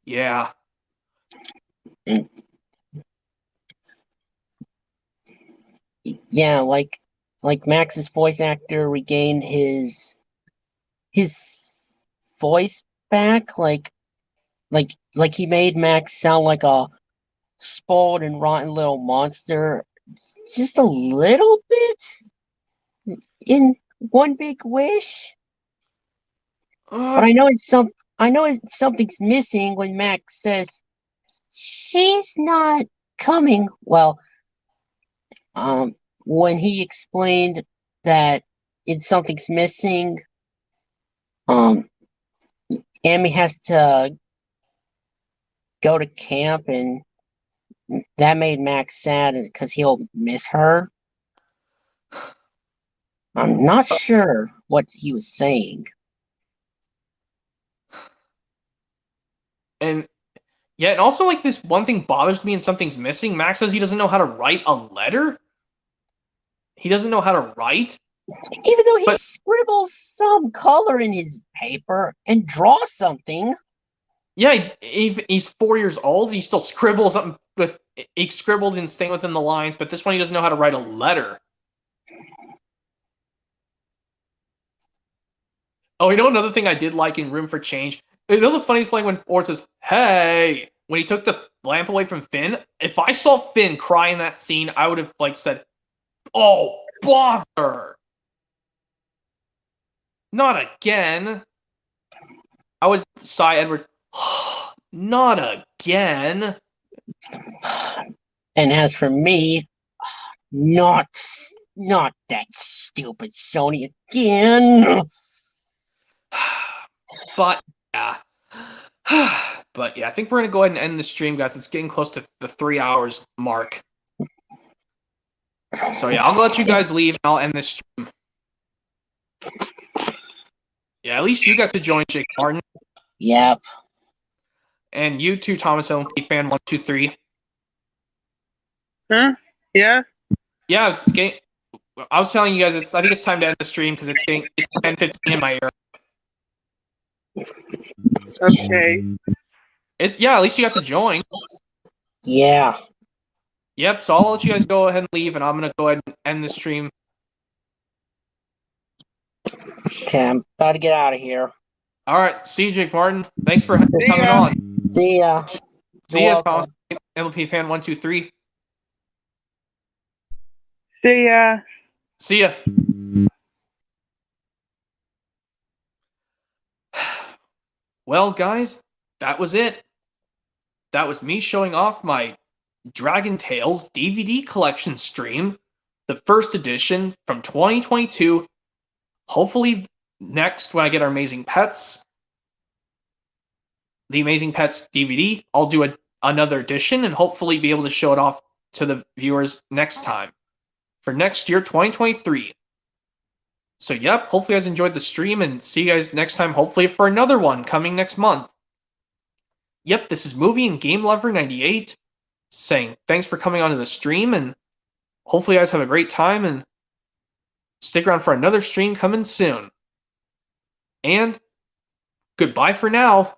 Yeah.
Yeah, like Max's voice actor regained his voice back, like he made Max sound like a spoiled and rotten little monster just a little bit in One Big Wish. But I know something's missing when Max says she's not coming. Well, when he explained that something's missing, Amy has to go to camp, and that made Max sad because he'll miss her. I'm not sure what he was saying.
And yeah, and also like this one thing bothers me and something's missing. Max says he doesn't know how to write a letter. He doesn't know how to write.
Even though he scribbles some color in his paper and draws something.
Yeah, he's 4 years old. He still scribbles something he scribbled and staying within the lines, but this one he doesn't know how to write a letter. Oh, you know another thing I did like in Room for Change? You know the funniest line when Ord says, hey, when he took the lamp away from Finn? If I saw Finn cry in that scene, I would have like said, oh, bother. Not again. I would sigh, Edward. Not again.
And as for me, not that stupid Sony again.
But yeah. But yeah, I think we're gonna go ahead and end the stream, guys. It's getting close to the 3 hours mark. So yeah, I'll let you guys leave and I'll end this stream. Yeah, at least you got to join, Jake Martin.
Yep.
And you too, Thomas LP fan 123.
Huh? Yeah?
Yeah, it's getting. I was telling you guys, I think it's time to end the stream because it's 10:15 in my ear.
Okay.
Yeah, at least you got to join.
Yeah.
Yep. So I'll let you guys go ahead and leave, and I'm gonna go ahead and end the stream.
Okay, I'm about to get out of here.
All right. See you, Jake Martin. Thanks for
See
coming
ya.
on.
See ya.
See
You're
ya,
welcome.
Thomas LP fan 123.
See ya.
See ya. Well, guys, that was it. That was me showing off my DragonTales DVD Collection stream, the first edition from 2022. Hopefully, next when I get our Amazing Pets, the Amazing Pets DVD, I'll do another edition and hopefully be able to show it off to the viewers next time for next year, 2023. So, yep, hopefully you guys enjoyed the stream and see you guys next time, hopefully for another one coming next month. Yep, this is Movie and Game Lover 98 saying thanks for coming onto the stream and hopefully you guys have a great time and stick around for another stream coming soon. And goodbye for now.